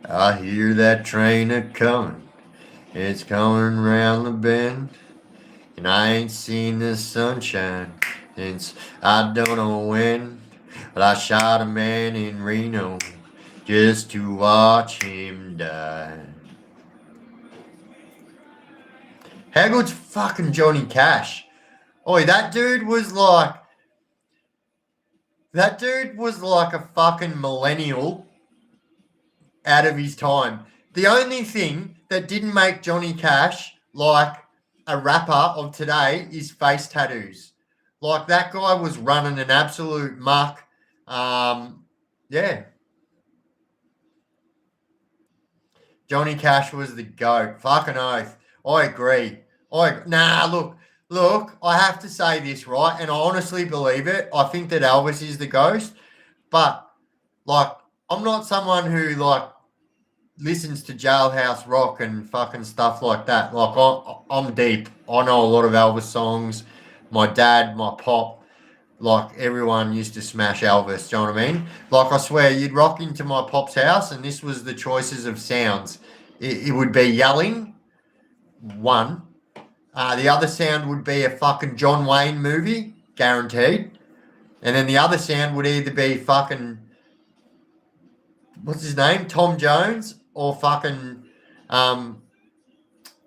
I hear that train a-coming. It's coming round the bend. And I ain't seen the sunshine since I don't know when. But I shot a man in Reno just to watch him die. How good's fucking Johnny Cash? Oi, that dude was like a fucking millennial out of his time. The only thing that didn't make Johnny Cash like a rapper of today is face tattoos. Like that guy was running an absolute muck. Yeah. Johnny Cash was the GOAT. Fucking oath. I agree. Look, I have to say this, right? And I honestly believe it. I think that Elvis is the ghost. But, like, I'm not someone who, like, listens to Jailhouse Rock and fucking stuff like that. Like, I'm deep. I know a lot of Elvis songs. My dad, my pop, like, everyone used to smash Elvis. Do you know what I mean? Like, I swear, you'd rock into my pop's house and this was the choices of sounds. It would be yelling, one. The other sound would be a fucking John Wayne movie, guaranteed. And then the other sound would either be fucking what's his name? Tom Jones or fucking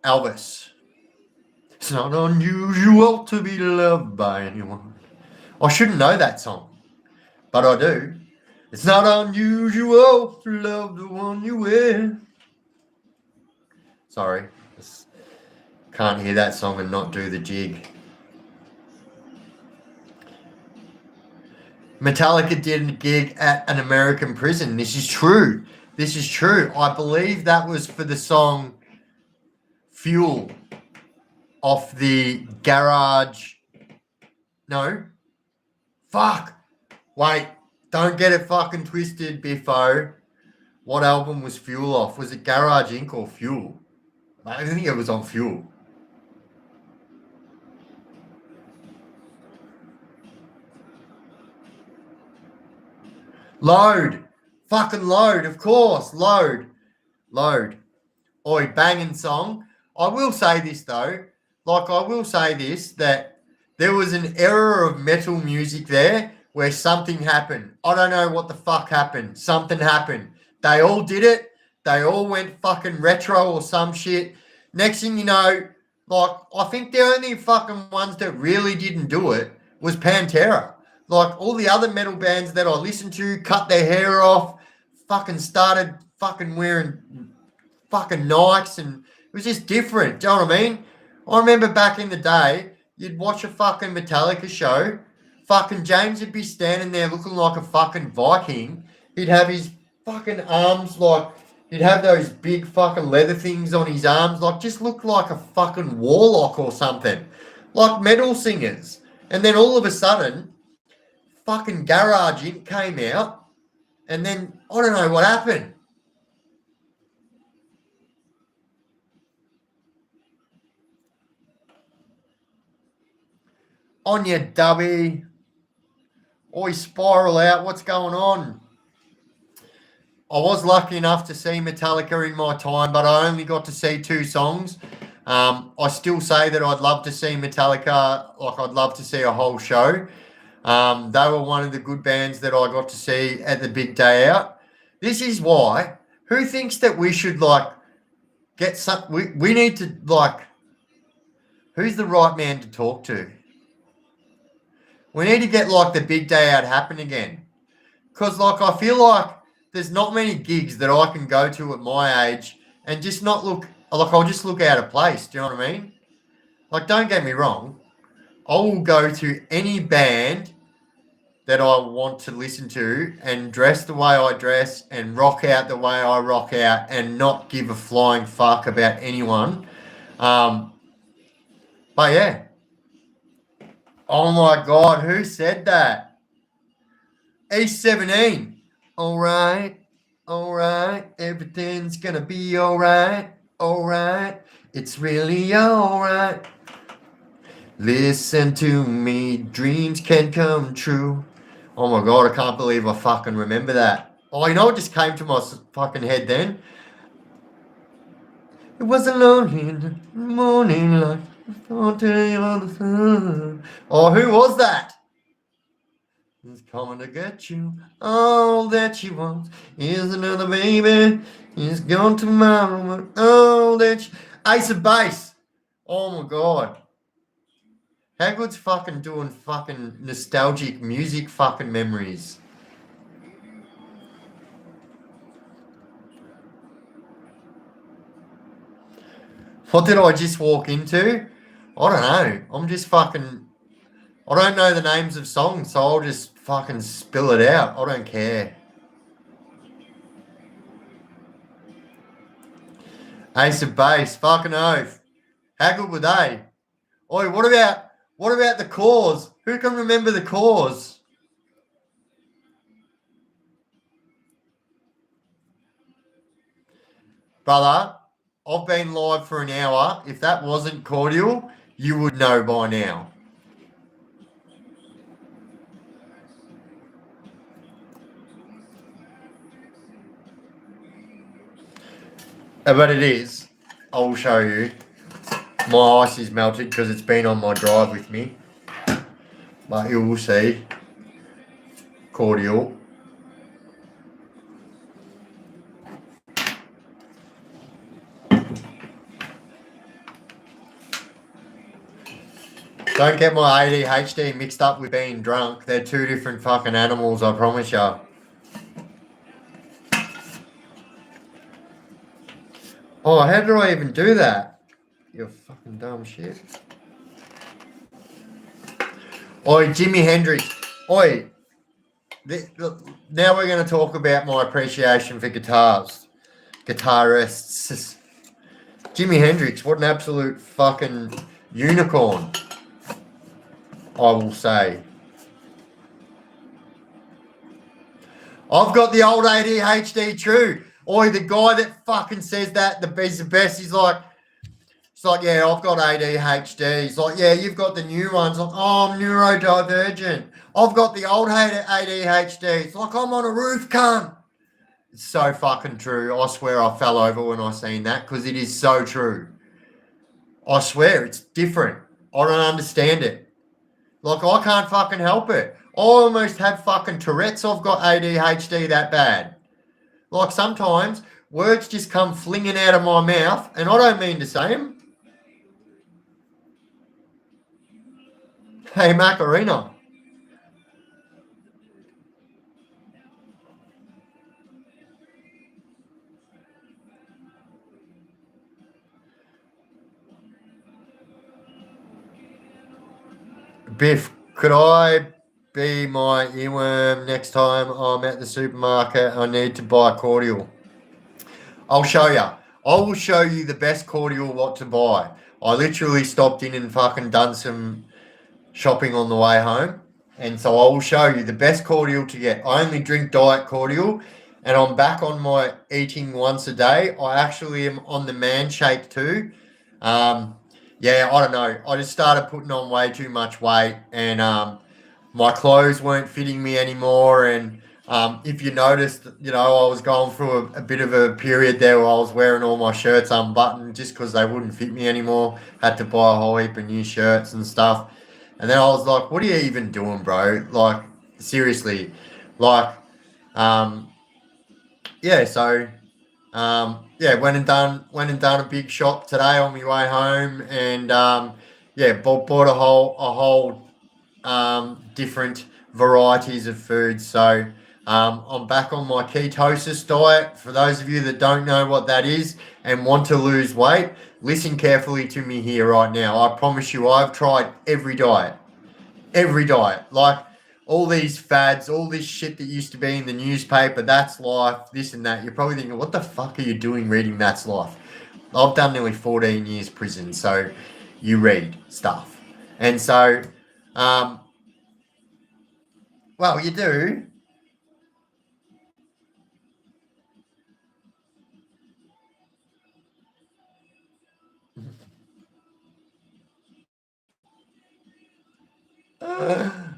Elvis. It's not unusual to be loved by anyone. I shouldn't know that song, but I do. It's not unusual to love the one you wear. Sorry, just can't hear that song and not do the jig. Metallica did a gig at an American prison. This is true. This is true. I believe that was for the song Fuel off the Garage. No. Fuck. Wait. Don't get it fucking twisted, Biffo. What album was Fuel off? Was it Garage Inc. or Fuel? I think it was on Fuel. Load. Fucking Load, of course. Load. Oi, banging song. I will say this though. That there was an era of metal music there where something happened. I don't know what the fuck happened. Something happened. They all did it. They all went fucking retro or some shit. Next thing you know, like, I think the only fucking ones that really didn't do it was Pantera. Like, all the other metal bands that I listened to cut their hair off, fucking started fucking wearing fucking Nikes, and it was just different. Do you know what I mean? I remember back in the day, you'd watch a fucking Metallica show, fucking James would be standing there looking like a fucking Viking. He'd have his fucking arms like, he'd have those big fucking leather things on his arms, like just looked like a fucking warlock or something. Like metal singers. And then all of a sudden, fucking Garage Inc. came out, and then I don't know what happened. On your dubby. Oi, Spiral Out. What's going on? I was lucky enough to see Metallica in my time, but I only got to see 2 songs. I still say that I'd love to see Metallica, like I'd love to see a whole show. They were one of the good bands that I got to see at the big day out. This is why. Who thinks that we should like get some? We need to like. Who's the right man to talk to? We need to get like the big day out happen again. Because like I feel like there's not many gigs that I can go to at my age and just not look like I'll just look out of place. Do you know what I mean? Like, don't get me wrong. I will go to any band that I want to listen to and dress the way I dress and rock out the way I rock out and not give a flying fuck about anyone. But yeah. Oh my God, who said that? East 17. All right, everything's gonna be all right, it's really all right. Listen to me, dreams can come true. Oh my God, I can't believe I fucking remember that. Oh, you know what just came to my fucking head then? It was alone in the morning light. Oh, who was that? He's coming to get you. All that she wants is another baby. He's gone tomorrow. All that she... Ace of Base. Oh my God. How good's fucking doing fucking nostalgic music fucking memories? What did I just walk into? I don't know. I'm just fucking... I don't know the names of songs, so I'll just fucking spill it out. I don't care. Ace of Base, fucking oath. How good were they? Oi, what about the Cause? Who can remember the Cause? Brother, I've been live for an hour. If that wasn't cordial, you would know by now. But it is. I'll show you. My ice is melted because it's been on my drive with me. But you will see. Cordial. Don't get my ADHD mixed up with being drunk. They're two different fucking animals, I promise ya. Oh, how did I even do that? You fucking dumb shit. Oi, Jimi Hendrix. Oi. Now we're going to talk about my appreciation for guitarists. Jimi Hendrix, what an absolute fucking unicorn, I will say. I've got the old ADHD too. Oi, the guy that fucking says that, he's the best, he's like, it's like, yeah, I've got ADHD. He's like, yeah, you've got the new ones. Like, oh, I'm neurodivergent. I've got the old ADHD. It's like, I'm on a roof, cunt. It's so fucking true. I swear I fell over when I seen that because it is so true. I swear it's different. I don't understand it. Like, I can't fucking help it. I almost have fucking Tourette's. I've got ADHD that bad. Like, sometimes words just come flinging out of my mouth and I don't mean to say them. Hey, Macarena. Biff, could I be my earworm next time I'm at the supermarket? I need to buy cordial. I'll show you. I will show you the best cordial what to buy. I literally stopped in and fucking done some shopping on the way home. And so I will show you the best cordial to get. I only drink diet cordial and I'm back on my eating once a day. I actually am on the man shake too. Yeah, I don't know. I just started putting on way too much weight and my clothes weren't fitting me anymore. And if you noticed, you know, I was going through a bit of a period there where I was wearing all my shirts unbuttoned just because they wouldn't fit me anymore. Had to buy a whole heap of new shirts and stuff. And then I was like, what are you even doing, bro? Like, seriously. Like, yeah, so yeah, went and done a big shop today on my way home, and yeah, bought a whole different varieties of food. So I'm back on my ketosis diet. For those of you that don't know what that is and want to lose weight, listen carefully to me here right now. I promise you, I've tried every diet. Every diet. Like all these fads, all this shit that used to be in the newspaper, that's life, this and that. You're probably thinking, what the fuck are you doing reading That's Life? I've done nearly 14 years prison, so you read stuff. And so, well, you do.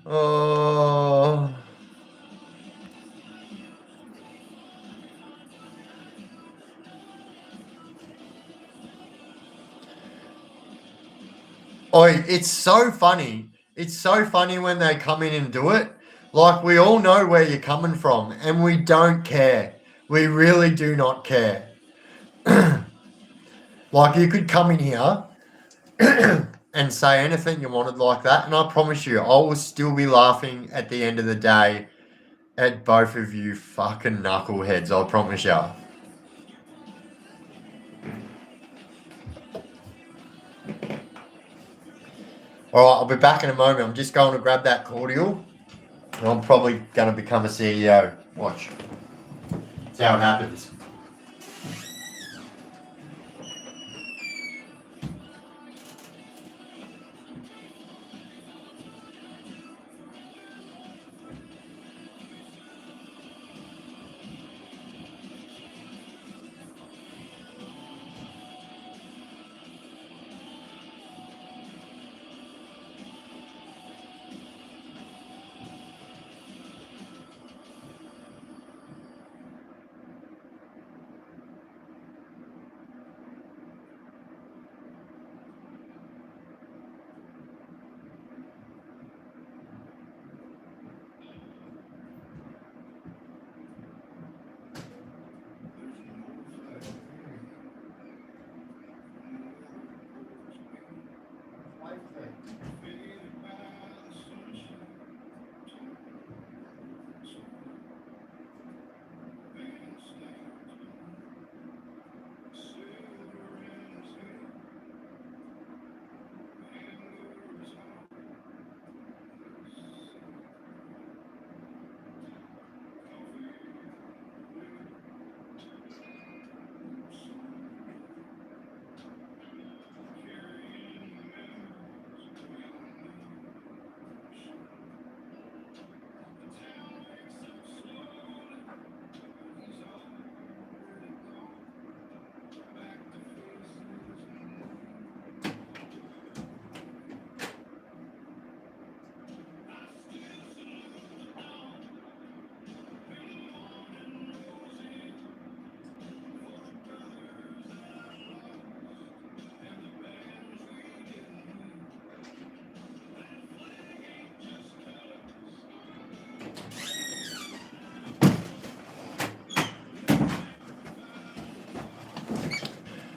Oh. Oi, it's so funny. It's so funny when they come in and do it. Like, we all know where you're coming from, and we don't care. We really do not care. Like, you could come in here and say anything you wanted like that, and I promise you, I will still be laughing at the end of the day at both of you fucking knuckleheads, I promise you. Alright, I'll be back in a moment. I'm just going to grab that cordial, and I'm probably going to become a CEO. Watch. See how it happens.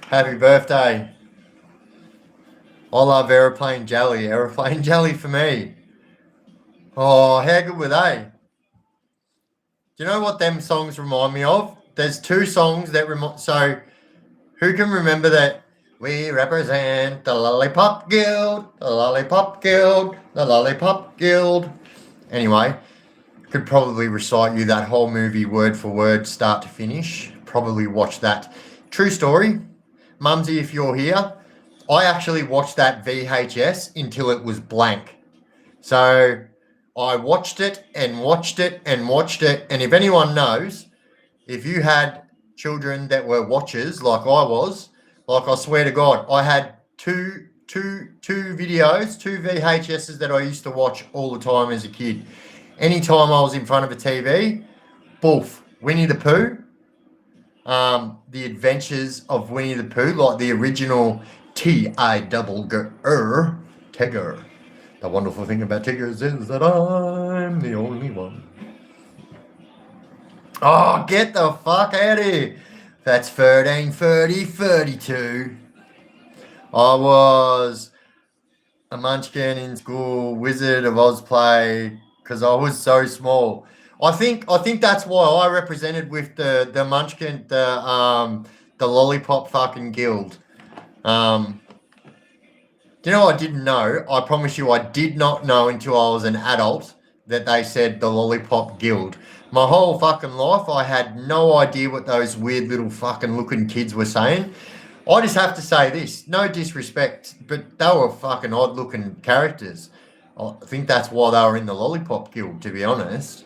Happy birthday. I love aeroplane jelly. Aeroplane jelly for me. Oh, how good were they? Do you know what them songs remind me of? There's two songs that remind. So, who can remember that? We represent the Lollipop Guild, the Lollipop Guild, the Lollipop Guild. Anyway, could probably recite you that whole movie word for word, start to finish. Probably watch that. True story. Mumsy, if you're here, I actually watched that VHS until it was blank. So I watched it and watched it and watched it. And if anyone knows, if you had children that were watchers like I was, like I swear to God, I had two videos, two VHSs that I used to watch all the time as a kid. Anytime I was in front of a TV, boof, Winnie the Pooh, the Adventures of Winnie the Pooh, like the original T-I-double-G-R, Tigger. The wonderful thing about Tiggers is that I'm the only one. Oh, get the fuck out of here. That's 13, 30, 32. I was a munchkin in school, Wizard of Oz play, because I was so small. I think that's why I represented with the munchkin, the lollipop fucking guild. Do you know what I didn't know? I promise you I did not know until I was an adult that they said the Lollipop Guild. My whole fucking life I had no idea what those weird little fucking looking kids were saying. I just have to say this, no disrespect, but they were fucking odd looking characters. I think that's why they were in the Lollipop Guild, to be honest.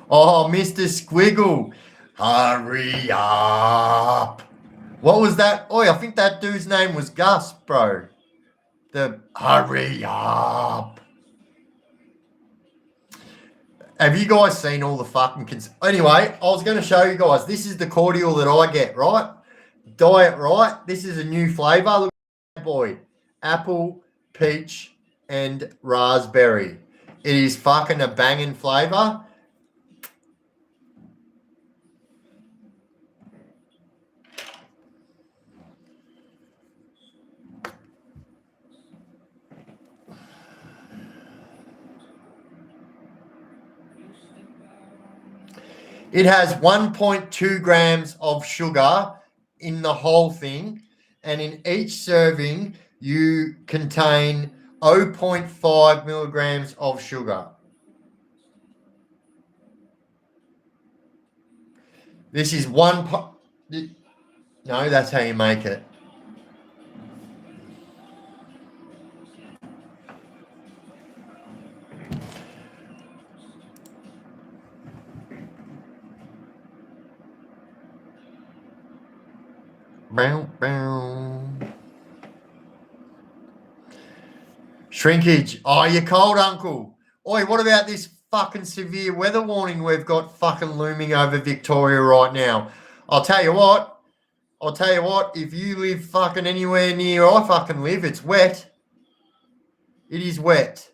Oh, Mr. Squiggle, hurry up. What was that? Oh, I think that dude's name was Gus, bro. The hurry up. Have you guys seen all the fucking anyway, I was going to show you guys. This is the cordial that I get, right? Diet Right. This is a new flavour. Look at that boy. Apple, peach, and raspberry. It is fucking a banging flavour. It has 1.2 grams of sugar in the whole thing, and in each serving, you contain 0.5 milligrams of sugar. This is one. No, that's how you make it. Bow, bow. Shrinkage. Oh, you're cold, Uncle. Oi, what about this fucking severe weather warning we've got fucking looming over Victoria right now? I'll tell you what. If you live fucking anywhere near I fucking live, it's wet. It is wet.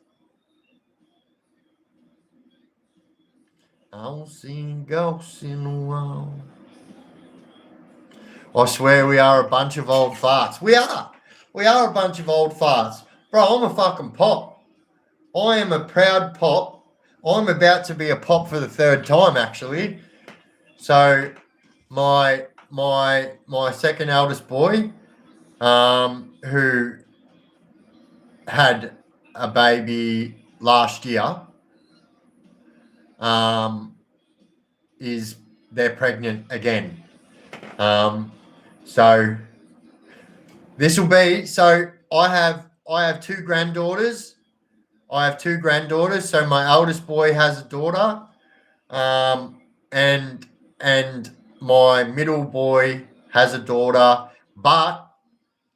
I'll see ghosts in a while. I swear we are a bunch of old farts. We are. We are a bunch of old farts. Bro, I'm a fucking pop. I am a proud pop. I'm about to be a pop for the third time, actually. So my second eldest boy, who had a baby last year, they're pregnant again. So this will be, so I have two granddaughters. So my eldest boy has a daughter, and my middle boy has a daughter, but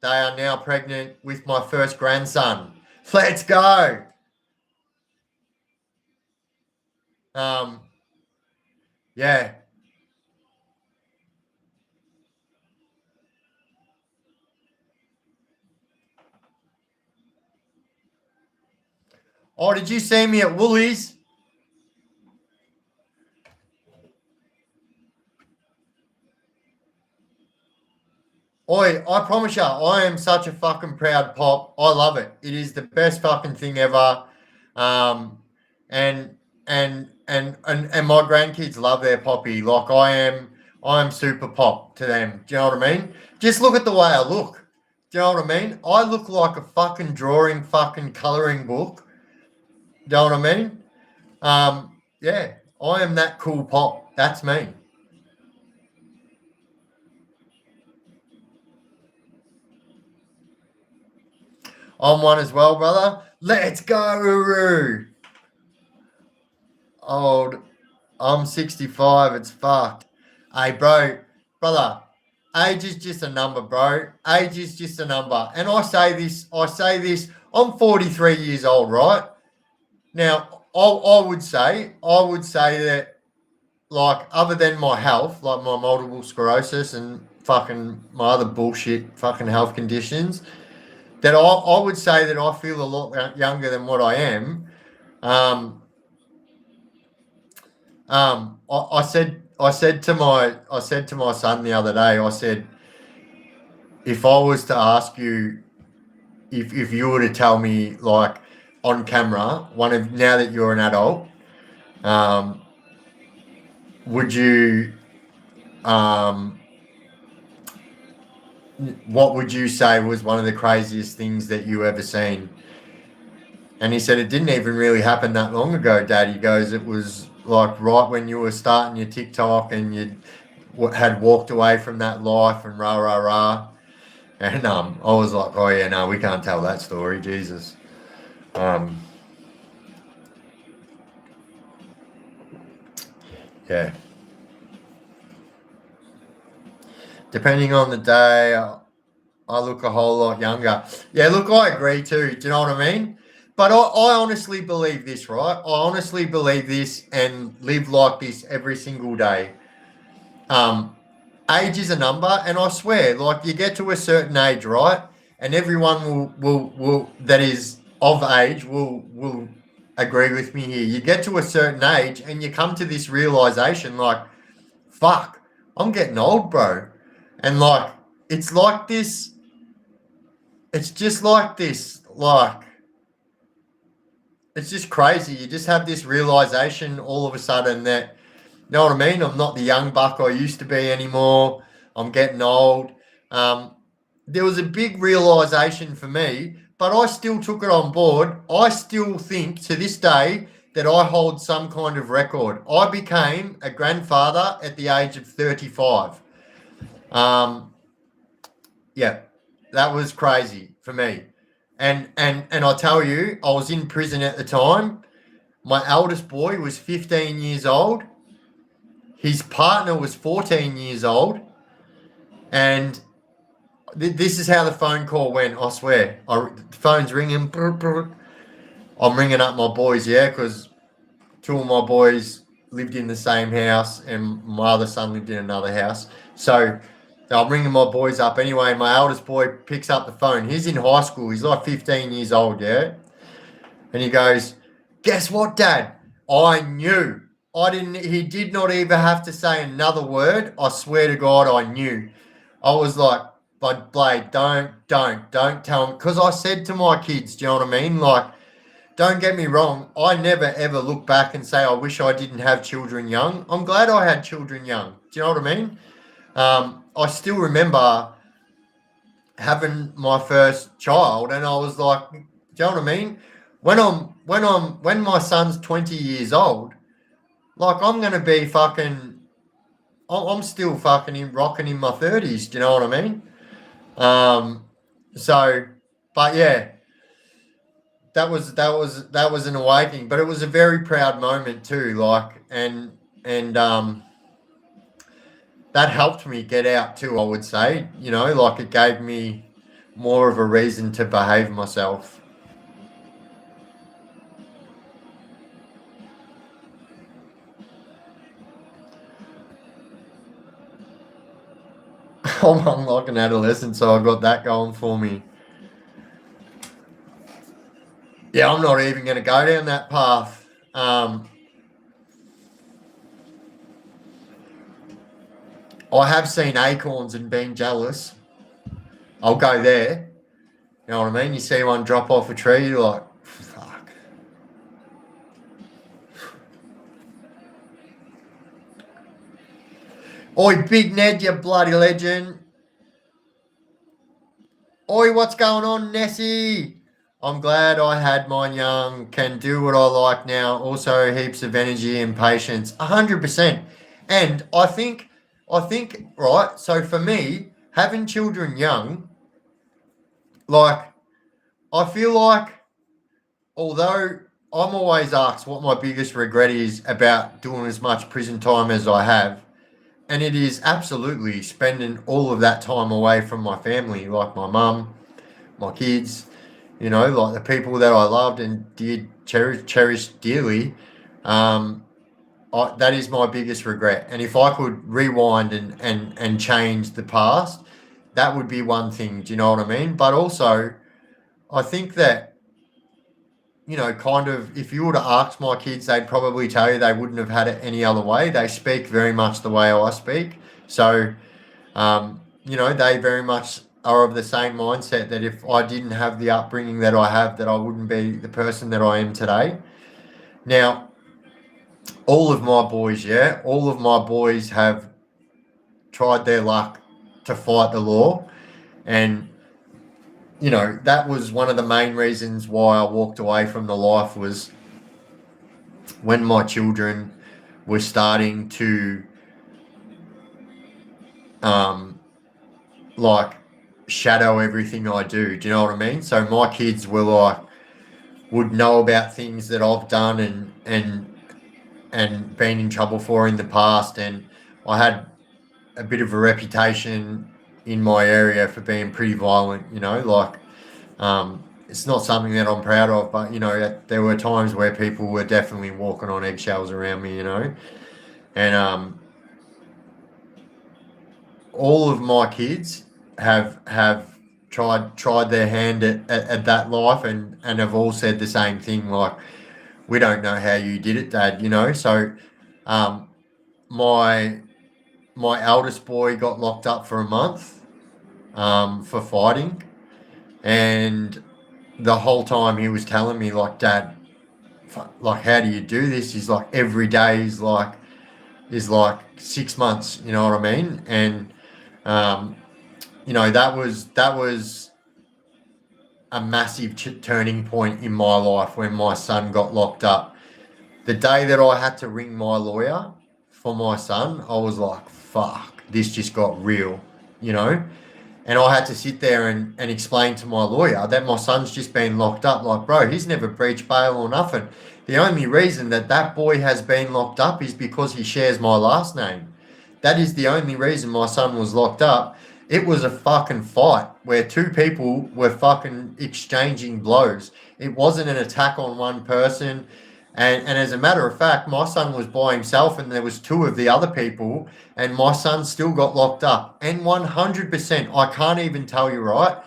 they are now pregnant with my first grandson. Let's go. Yeah. Oh, did you see me at Woolies? Oi, I promise you, I am such a fucking proud pop. I love it. It is the best fucking thing ever. Um, and and my grandkids love their poppy. Like I am super pop to them. Do you know what I mean? Just look at the way I look. Do you know what I mean? I look like a fucking drawing, fucking coloring book. Do you know what I mean? Yeah, I am that cool pop. That's me. I'm one as well, brother. Let's go, Uru. Old. I'm 65. It's fucked. Hey, bro, brother. Age is just a number, bro. Age is just a number. And I say this. I say this. I'm 43 years old, right? Now, I would say that, like, other than my health, like my multiple sclerosis and fucking my other bullshit fucking health conditions, that I would say that I feel a lot younger than what I am. Um, I said to my son the other day, I said, if I was to ask you, if you were to tell me, like, on camera, now that you're an adult, um, would you, um, what would you say was one of the craziest things that you ever seen? And he said, it didn't even really happen that long ago, Dad. He goes, it was like right when you were starting your TikTok and you had walked away from that life and rah, rah, rah. And I was like, oh, yeah, no, we can't tell that story. Jesus. Um, yeah. Depending on the day, I look a whole lot younger. Yeah, look, I agree too. Do you know what I mean? But I honestly believe this, right? I honestly believe this and live like this every single day. Um, Age is a number, and I swear, like, you get to a certain age, right? And everyone will that is of age will agree with me here. You get to a certain age, and you come to this realization, like, fuck, I'm getting old, bro, and like, it's like this. It's just like this, like, it's just crazy. You just have this realization all of a sudden that, you know what I mean? I'm not the young buck I used to be anymore. I'm getting old. Um, there was a big realization for me, but I still took it on board. I still think to this day that I hold some kind of record. I became a grandfather at the age of 35. Um, yeah, that was crazy for me. And I tell you, I was in prison at the time. My eldest boy was 15 years old. His partner was 14 years old. And this is how the phone call went, I swear. The phone's ringing. I'm ringing up my boys, yeah, because two of my boys lived in the same house and my other son lived in another house. So I'm ringing my boys up anyway. My eldest boy picks up the phone. He's in high school. He's like 15 years old, yeah? And he goes, guess what, Dad? I knew. He did not even have to say another word. I swear to God, I knew. I was like, but Blade, don't tell me. Because I said to my kids, do you know what I mean? Like, don't get me wrong. I never ever look back and say, I wish I didn't have children young. I'm glad I had children young. Do you know what I mean? I still remember having my first child, and I was like, do you know what I mean? When my son's 20 years old, like, I'm gonna be fucking. I'm still fucking rocking in my 30s. Do you know what I mean? Um, so, but yeah, that was an awakening, but it was a very proud moment too. Like, and that helped me get out too. I would say, like, it gave me more of a reason to behave myself. I'm like an adolescent, so I got that going for me. Yeah, I'm not even going to go down that path. I have seen acorns and been jealous. I'll go there. You know what I mean? You see one drop off a tree, you're like, fuck. Oi, Big Ned, you bloody legend. Oi, what's going on, Nessie? I'm glad I had mine young, can do what I like now. Also, heaps of energy and patience. 100%. And I think, right, so for me, having children young, like, I feel like, although I'm always asked what my biggest regret is about doing as much prison time as I have, and it is absolutely spending all of that time away from my family, like my mum, my kids, like the people that I loved and did cherish dearly. Um, that is my biggest regret. And if I could rewind and change the past, that would be one thing. Do you know what I mean? But also, I think that, kind of, if you were to ask my kids, they'd probably tell you they wouldn't have had it any other way. They speak very much the way I speak. So, they very much are of the same mindset that if I didn't have the upbringing that I have, that I wouldn't be the person that I am today. Now, all of my boys have tried their luck to fight the law. And, that was one of the main reasons why I walked away from the life, was when my children were starting to, like, shadow everything I do. Do you know what I mean? So my kids were like, would know about things that I've done and been in trouble for in the past, and I had a bit of a reputation in my area for being pretty violent. It's not something that I'm proud of, but there were times where people were definitely walking on eggshells around me. And all of my kids have tried their hand at that life, and have all said the same thing, like, we don't know how you did it, Dad. So um, my my eldest boy got locked up for a month, for fighting, and the whole time he was telling me, like, Dad, like, how do you do this? He's like, every day is like 6 months. You know what I mean? And um, that was a massive turning point in my life when my son got locked up. The day that I had to ring my lawyer for my son, I was like, fuck, this just got real, you know? And I had to sit there and explain to my lawyer that my son's just been locked up. Like, bro, he's never breached bail or nothing. The only reason that boy has been locked up is because he shares my last name. That is the only reason my son was locked up. It was a fucking fight where two people were fucking exchanging blows. It wasn't an attack on one person. And as a matter of fact, my son was by himself and there was two of the other people, and my son still got locked up. And 100%, I can't even tell you, right?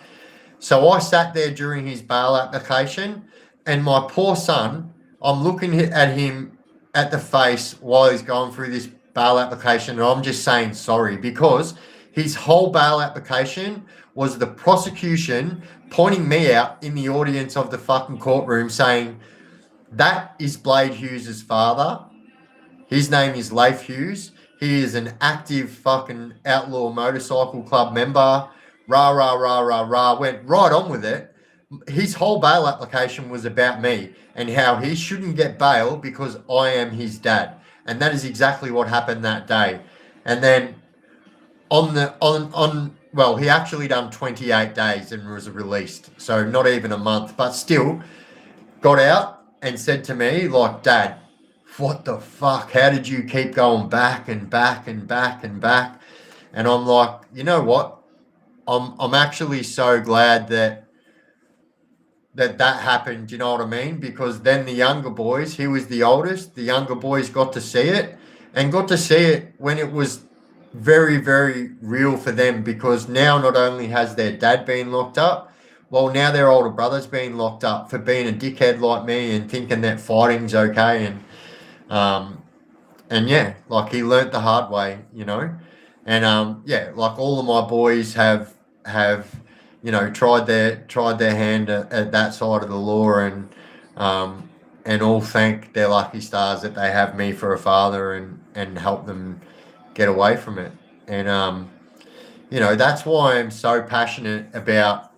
So I sat there during his bail application, and my poor son, I'm looking at him at the face while he's going through this bail application, and I'm just saying sorry, because his whole bail application was the prosecution pointing me out in the audience of the fucking courtroom saying, that is Blade Hughes' father. His name is Leif Hughes. He is an active fucking outlaw motorcycle club member. Rah, rah, rah, rah, rah. Went right on with it. His whole bail application was about me and how he shouldn't get bail because I am his dad. And that is exactly what happened that day. And then well, he actually done 28 days and was released. So not even a month, but still got out and said to me, like, Dad, what the fuck? How did you keep going back and back and back and back? And I'm like, you know what? I'm actually so glad that happened. You know what I mean? Because then the younger boys, he was the oldest, the younger boys got to see it, and got to see it when it was very, very real for them, because now not only has their dad been locked up, well, now their older brother's been locked up for being a dickhead like me and thinking that fighting's okay. And yeah, like, he learnt the hard way, And yeah, like, all of my boys have tried their hand at that side of the law, and all thank their lucky stars that they have me for a father, and help them get away from it. And that's why I'm so passionate about,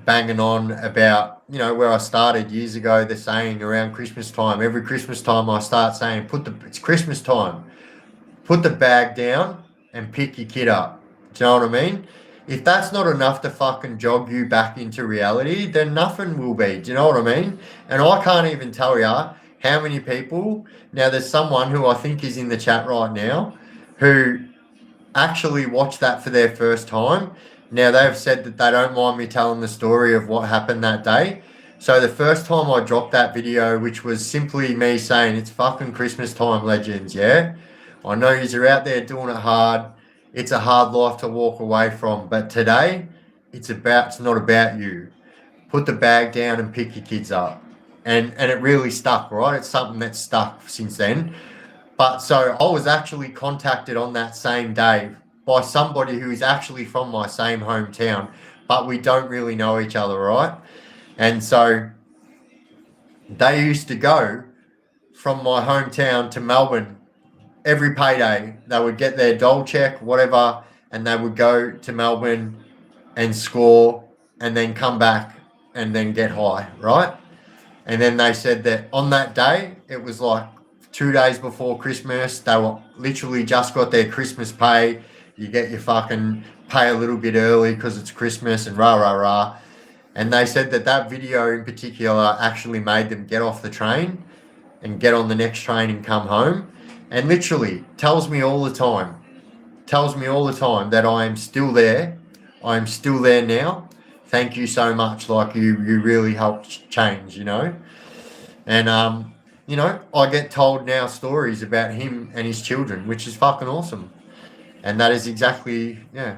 banging on about, where I started years ago. The saying around Christmas time, every Christmas time I start saying, it's Christmas time, put the bag down and pick your kid up. Do you know what I mean? If that's not enough to fucking jog you back into reality, then nothing will be. Do you know what I mean? And I can't even tell you how many people. Now, there's someone who I think is in the chat right now who actually watched that for their first time. Now, they've said that they don't mind me telling the story of what happened that day. So the first time I dropped that video, which was simply me saying, it's fucking Christmas time, legends, yeah? I know you're out there doing it hard. It's a hard life to walk away from. But today, it's not about you. Put the bag down and pick your kids up. And it really stuck, right? It's something that's stuck since then. But so I was actually contacted on that same day by somebody who is actually from my same hometown, but we don't really know each other, right? And so they used to go from my hometown to Melbourne every payday. They would get their dole check, whatever, and they would go to Melbourne and score and then come back and then get high, right? And then they said that on that day, it was like 2 days before Christmas. They were literally just got their Christmas pay. You get your fucking pay a little bit early because it's Christmas and rah, rah, rah. And they said that video in particular actually made them get off the train and get on the next train and come home. And literally tells me all the time that I am still there. I am still there now. Thank you so much. Like you really helped change, And, I get told now stories about him and his children, which is fucking awesome. And that is exactly, yeah.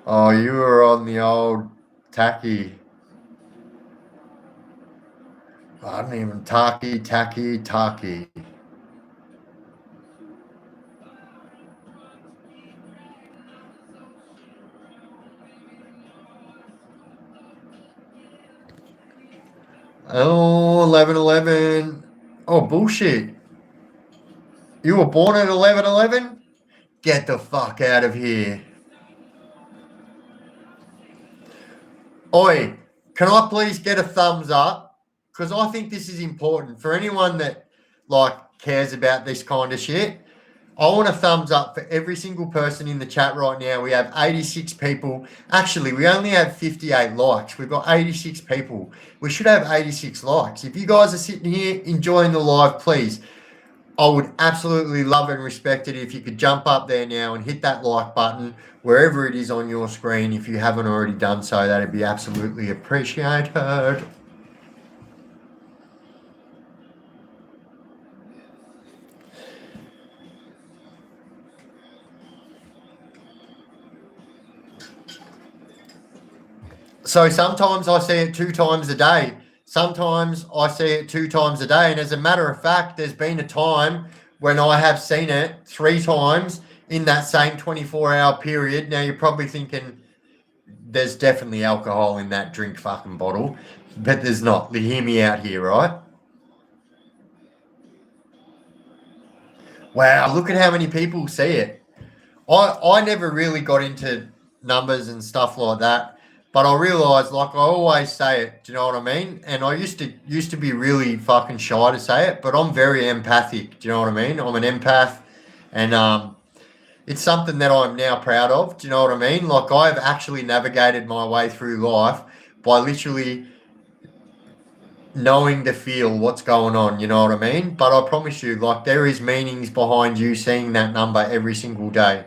Oh, you were on the old tacky. I don't even tacky. Oh, 11/11. Oh, bullshit. You were born at 11/11? Get the fuck out of here. Oi, can I please get a thumbs up? Because I think this is important for anyone that cares about this kind of shit. I want a thumbs up for every single person in the chat right now. We have 86 people. Actually, we only have 58 likes. We've got 86 people. We should have 86 likes. If you guys are sitting here enjoying the live, please, I would absolutely love and respect it if you could jump up there now and hit that like button wherever it is on your screen. If you haven't already done so, that'd be absolutely appreciated. So sometimes I see it 2 times a day. Sometimes I see it 2 times a day. And as a matter of fact, there's been a time when I have seen it 3 times in that same 24-hour period. Now, you're probably thinking there's definitely alcohol in that drink fucking bottle, but there's not. Hear me out here, right? Wow, look at how many people see it. I never really got into numbers and stuff like that. But I realised, I always say it, do you know what I mean? And I used to be really fucking shy to say it, but I'm very empathic, do you know what I mean? I'm an empath, and it's something that I'm now proud of, do you know what I mean? I've actually navigated my way through life by literally knowing to feel what's going on, you know what I mean? But I promise you, there is meanings behind you seeing that number every single day.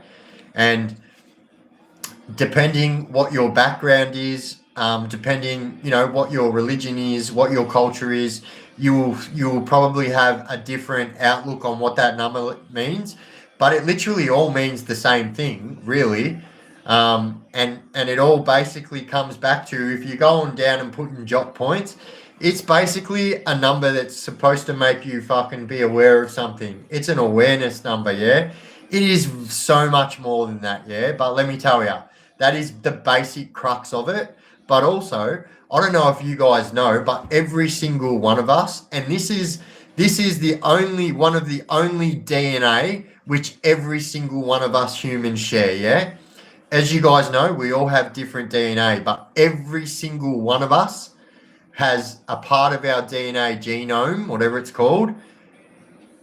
And depending what your background is, depending, what your religion is, what your culture is, you will probably have a different outlook on what that number means. But it literally all means the same thing, really. And it all basically comes back to, if you're going down and putting jot points, It's basically a number that's supposed to make you fucking be aware of something. It's an awareness number, yeah? It is so much more than that, yeah? But let me tell you, that is the basic crux of it. But also, I don't know if you guys know, but every single one of us, and this is the only one of the only DNA which every single one of us humans share, yeah? As you guys know, we all have different DNA, but every single one of us has a part of our DNA genome, whatever it's called.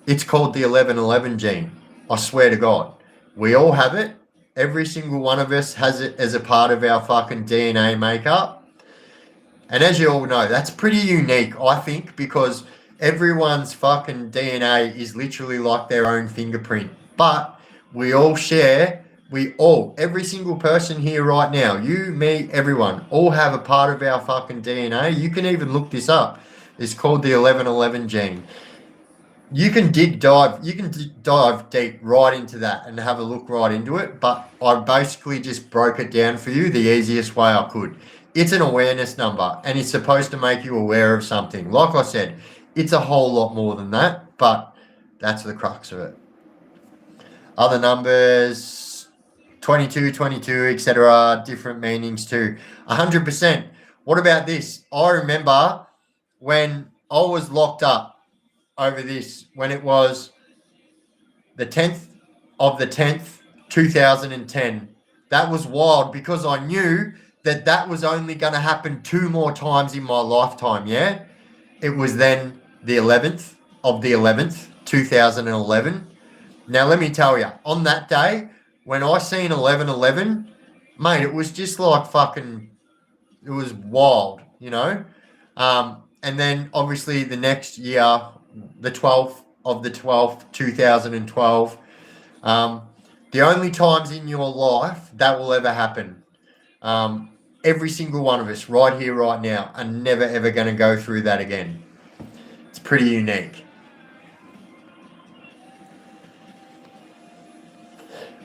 It's called the 1111 gene. I swear to God. We all have it. Every single one of us has it as a part of our fucking DNA makeup. And as you all know, that's pretty unique, I think, because everyone's fucking DNA is literally like their own fingerprint. But we all share, every single person here right now, you, me, everyone, all have a part of our fucking DNA. You can even look this up. It's called the 1111 gene. You can dive deep right into that and have a look right into it, but I basically just broke it down for you the easiest way I could. It's an awareness number and it's supposed to make you aware of something. Like I said, it's a whole lot more than that, but that's the crux of it. Other numbers, 22, 22, etc., different meanings too. 100%. What about this? I remember when I was locked up over this, when it was the 10th of the 10th, 2010. That was wild because I knew that that was only going to happen 2 more times in my lifetime, yeah? It was then the 11th of the 11th, 2011. Now, let me tell you, on that day, when I seen 1111, mate, it was just like fucking, it was wild, you know? And then obviously the next year, the 12th of the 12th, 2012, the only times in your life that will ever happen. Every single one of us right here, right now, are never ever going to go through that again. It's pretty unique.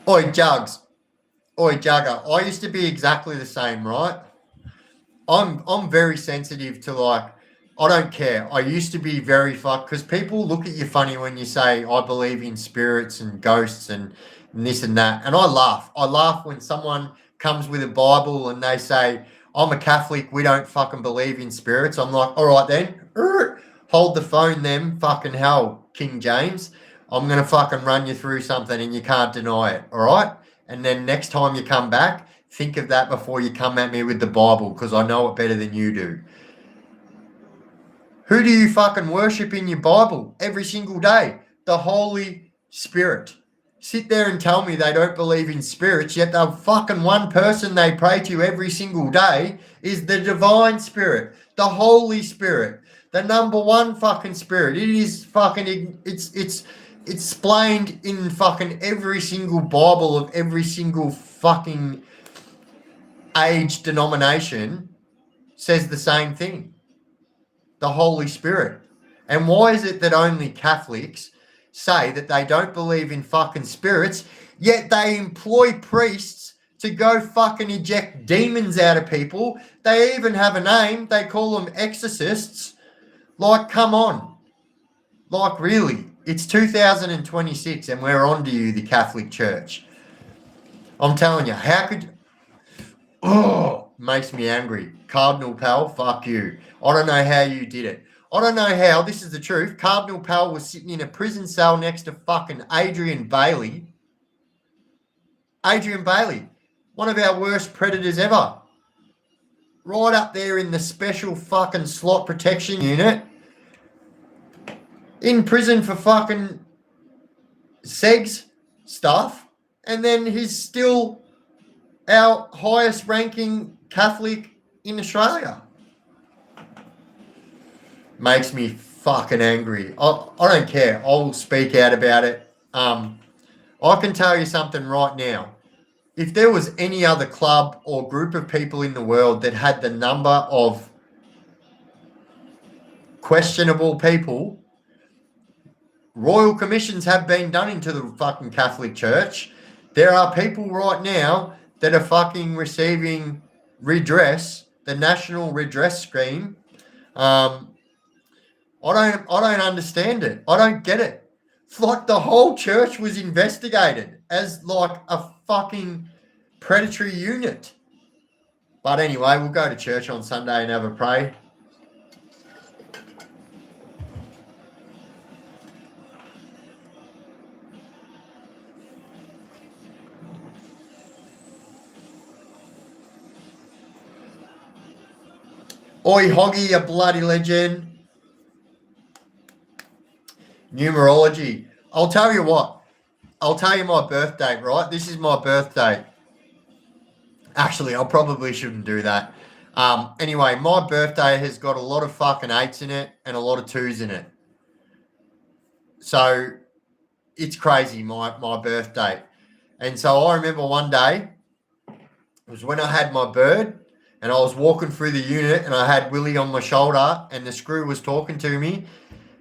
Oi, Jugs. Oi, Jugger. I used to be exactly the same, right? I'm very sensitive to, like, I don't care. I used to be very fucked because people look at you funny when you say I believe in spirits and ghosts and this and that. And I laugh. I laugh when someone comes with a Bible and they say, I'm a Catholic, we don't fucking believe in spirits. I'm like, all right then, hold the phone then, fucking hell, King James. I'm going to fucking run you through something and you can't deny it, all right? And then next time you come back, think of that before you come at me with the Bible because I know it better than you do. Who do you fucking worship in your Bible every single day? The Holy Spirit. Sit there and tell me they don't believe in spirits, yet the fucking one person they pray to every single day is the Divine Spirit, the Holy Spirit, the number one fucking spirit. It is fucking, it's explained in fucking every single Bible of every single fucking age denomination says the same thing. The Holy Spirit. And why is it that only Catholics say that they don't believe in fucking spirits, yet they employ priests to go fucking eject demons out of people? They even have a name. They call them exorcists. Like, come on. Like, really? It's 2026 and we're on to you, the Catholic Church. I'm telling you, how could... Oh, makes me angry. Cardinal Pell, fuck you. I don't know how you did it. I don't know how, this is the truth. Cardinal Pell was sitting in a prison cell next to fucking Adrian Bailey. Adrian Bailey, one of our worst predators ever. Right up there in the special fucking slot protection unit. In prison for fucking sex stuff. And then he's still our highest ranking Catholic in Australia. Makes me fucking angry. I don't care. I'll speak out about it. I can tell you something right now. If there was any other club or group of people in the world that had the number of questionable people, royal commissions have been done into the fucking Catholic Church. There are people right now that are fucking receiving redress, the National Redress Scheme, I don't understand it. I don't get it. It's like the whole church was investigated as like a fucking predatory unit. But anyway, we'll go to church on Sunday and have a pray. Oi, Hoggy, you bloody legend. Numerology. I'll tell you what. I'll tell you my birth date, right? This is my birthday. Actually, I probably shouldn't do that. Anyway, my birthday has got a lot of fucking 8s in it and a lot of 2s in it. So it's crazy, my birthday. And so I remember one day, it was when I had my bird and I was walking through the unit and I had Willie on my shoulder and the screw was talking to me.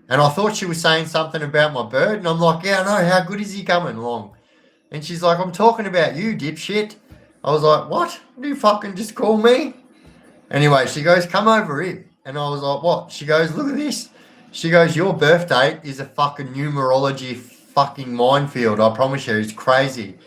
And I thought she was saying something about my bird. And I'm like, yeah, I know. How good is he coming along? And she's like, I'm talking about you, dipshit. I was like, what? Do you fucking just call me? Anyway, she goes, come over here. And I was like, what? She goes, look at this. She goes, your birth date is a fucking numerology fucking minefield. I promise you, it's crazy.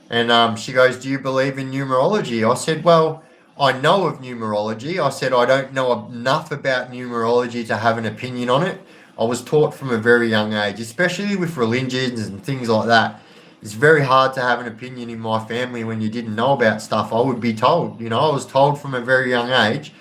And she goes, do you believe in numerology? I said, well, I know of numerology. I said, I don't know enough about numerology to have an opinion on it. I was taught from a very young age, especially with religions and things like that. It's very hard to have an opinion in my family when you didn't know about stuff. I would be told, I was told from a very young age.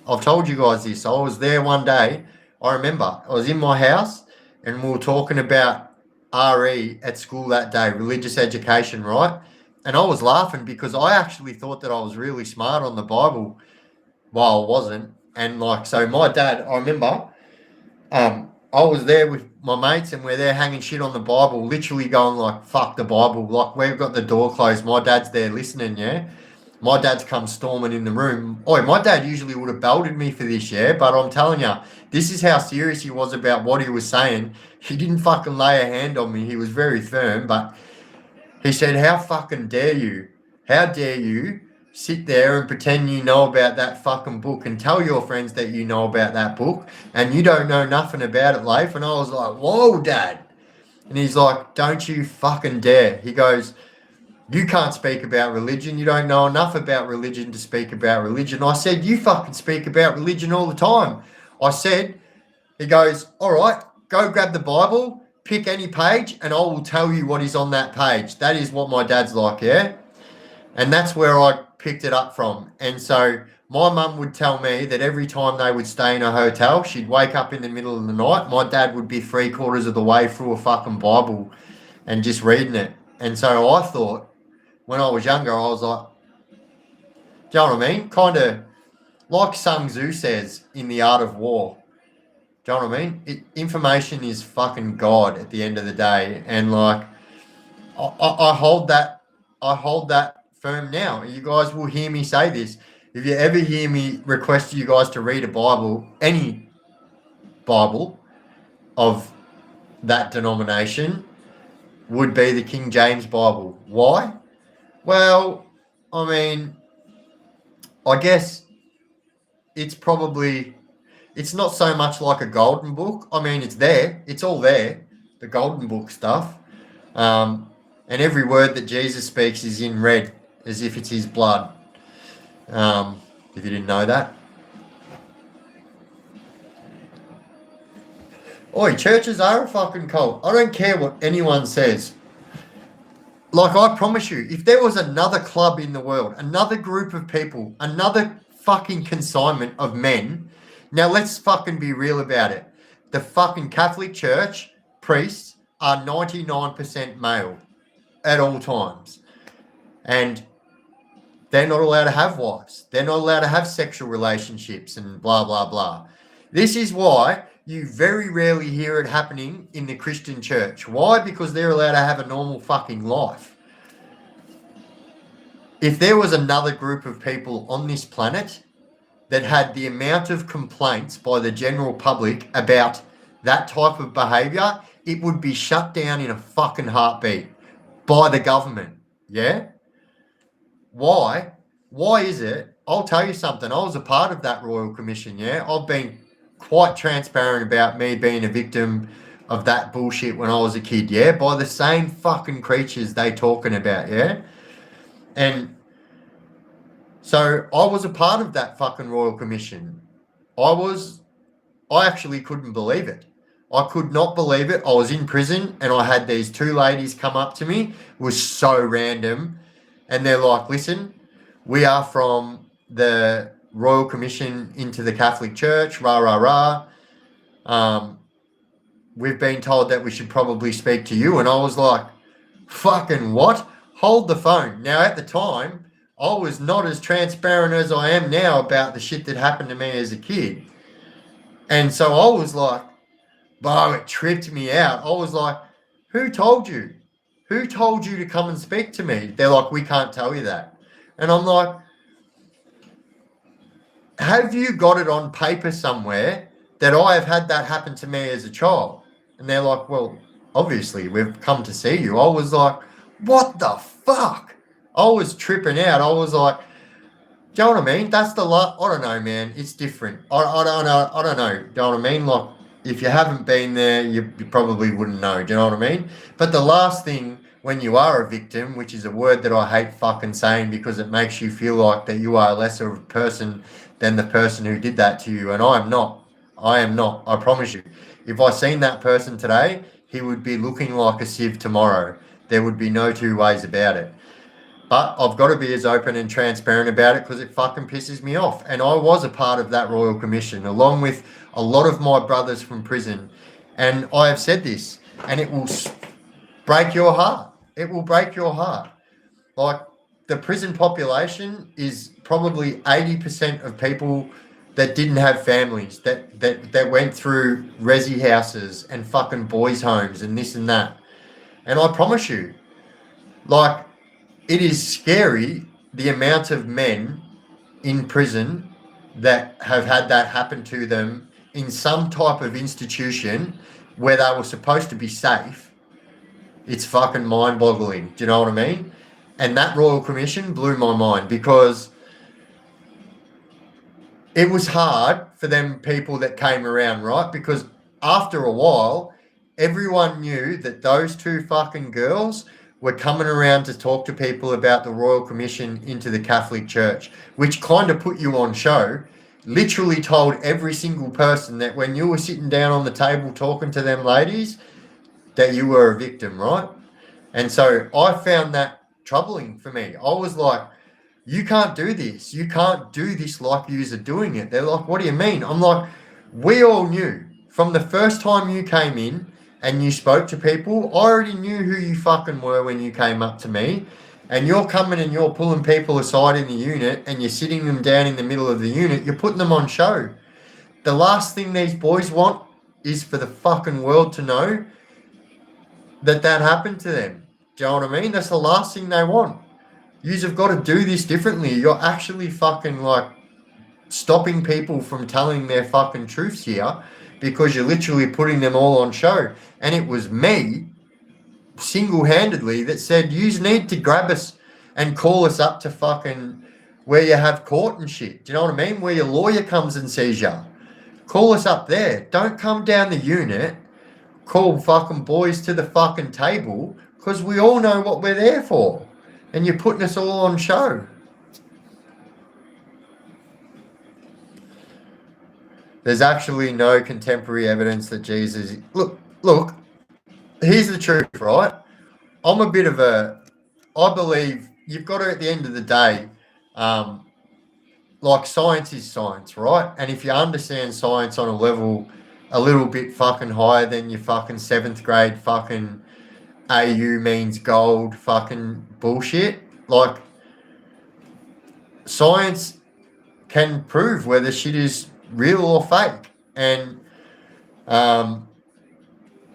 I've told you guys this. I was there one day. I remember I was in my house and we were talking about RE at school that day, religious education, right? And I was laughing because I actually thought that I was really smart on the Bible while I wasn't. And so my dad, I remember, I was there with my mates and we're there hanging shit on the Bible, literally going like, fuck the Bible. Like we've got the door closed. My dad's there listening, yeah? My dad's come storming in the room. Oi, my dad usually would have belted me for this, yeah? But I'm telling you, this is how serious he was about what he was saying. He didn't fucking lay a hand on me. He was very firm, but he said, how fucking dare you? How dare you sit there and pretend you know about that fucking book and tell your friends that you know about that book and you don't know nothing about it, Leif? And I was like, whoa, Dad. And he's like, don't you fucking dare. He goes, you can't speak about religion. You don't know enough about religion to speak about religion. I said, you fucking speak about religion all the time. I said, he goes, all right, go grab the Bible, pick any page, and I will tell you what is on that page. That is what my dad's like, yeah? And that's where I picked it up from. And so my mum would tell me that every time they would stay in a hotel, she'd wake up in the middle of the night. My dad would be 3/4 of the way through a fucking Bible and just reading it. And so I thought, when I was younger, I was like, do you know what I mean? Kind of like Sun Tzu says in The Art of War. Do you know what I mean? Information is fucking God at the end of the day. And I hold that firm now. You guys will hear me say this. If you ever hear me request you guys to read a Bible, any Bible of that denomination would be the King James Bible. Why? Well, I mean, I guess it's not so much like a golden book. I mean, it's there. It's all there, the golden book stuff. And every word that Jesus speaks is in red, as if it's his blood. If you didn't know that. Oi, churches are a fucking cult. I don't care what anyone says. I promise you, if there was another club in the world, another group of people, another fucking consignment of men, now let's fucking be real about it. The fucking Catholic Church priests are 99% male at all times. And they're not allowed to have wives. They're not allowed to have sexual relationships and blah, blah, blah. This is why you very rarely hear it happening in the Christian church. Why? Because they're allowed to have a normal fucking life. If there was another group of people on this planet that had the amount of complaints by the general public about that type of behavior, it would be shut down in a fucking heartbeat by the government. Yeah? Why? Why is it? I'll tell you something. I was a part of that Royal Commission, yeah? I've been quite transparent about me being a victim of that bullshit when I was a kid, yeah? By the same fucking creatures they talking about, yeah? And so I was a part of that fucking Royal Commission. I actually couldn't believe it. I could not believe it. I was in prison and I had these two ladies come up to me. It was so random. And they're like, listen, we are from the Royal Commission into the Catholic Church, rah, rah, rah. We've been told that we should probably speak to you. And I was like, fucking what? Hold the phone. Now, at the time, I was not as transparent as I am now about the shit that happened to me as a kid. And so I was like, bro, it tripped me out. I was like, who told you? Who told you to come and speak to me? They're like, we can't tell you that. And I'm like, have you got it on paper somewhere that I have had that happen to me as a child? And they're like, well, obviously, we've come to see you. I was like, what the fuck? I was tripping out. I was like, do you know what I mean? That's the I don't know, man. It's different. I don't know. I don't know. Do you know what I mean? Like, if you haven't been there, you probably wouldn't know. Do you know what I mean? But the last thing when you are a victim, which is a word that I hate fucking saying because it makes you feel like that you are lesser of a person than the person who did that to you. And I am not. I am not. I promise you. If I seen that person today, he would be looking like a sieve tomorrow. There would be no two ways about it. But I've got to be as open and transparent about it because it fucking pisses me off. And I was a part of that Royal Commission along with a lot of my brothers from prison. And I have said this, and it will break your heart. It will break your heart. Like, the prison population is probably 80% of people that didn't have families, that went through resi houses and fucking boys' homes and this and that. And I promise you, like, it is scary the amount of men in prison that have had that happen to them in some type of institution where they were supposed to be safe. It's fucking mind-boggling. Do you know what I mean? And that Royal Commission blew my mind because it was hard for them people that came around, right? Because after a while, everyone knew that those two fucking girls were coming around to talk to people about the Royal Commission into the Catholic Church, which kind of put you on show. Literally told every single person that when you were sitting down on the table talking to them ladies, that you were a victim, right? And so I found that troubling for me. I was like, you can't do this. You can't do this like yous are doing it. They're like, what do you mean? I'm like, we all knew from the first time you came in and you spoke to people, I already knew who you fucking were when you came up to me. And you're coming and you're pulling people aside in the unit and you're sitting them down in the middle of the unit. You're putting them on show. The last thing these boys want is for the fucking world to know that happened to them. Do you know what I mean? That's the last thing they want. Yous have got to do this differently. You're actually fucking like stopping people from telling their fucking truths here because you're literally putting them all on show. And it was me single-handedly that said, yous need to grab us and call us up to fucking where you have court and shit. Do you know what I mean? Where your lawyer comes and sees you. Call us up there. Don't come down the unit. Call fucking boys to the fucking table because we all know what we're there for. And you're putting us all on show. There's actually no contemporary evidence that Jesus... Look, here's the truth, right? I'm a bit of a... I believe you've got to, at the end of the day, like science is science, right? And if you understand science on a level a little bit fucking higher than your fucking 7th grade fucking AU means gold fucking bullshit, like science can prove whether shit is real or fake. And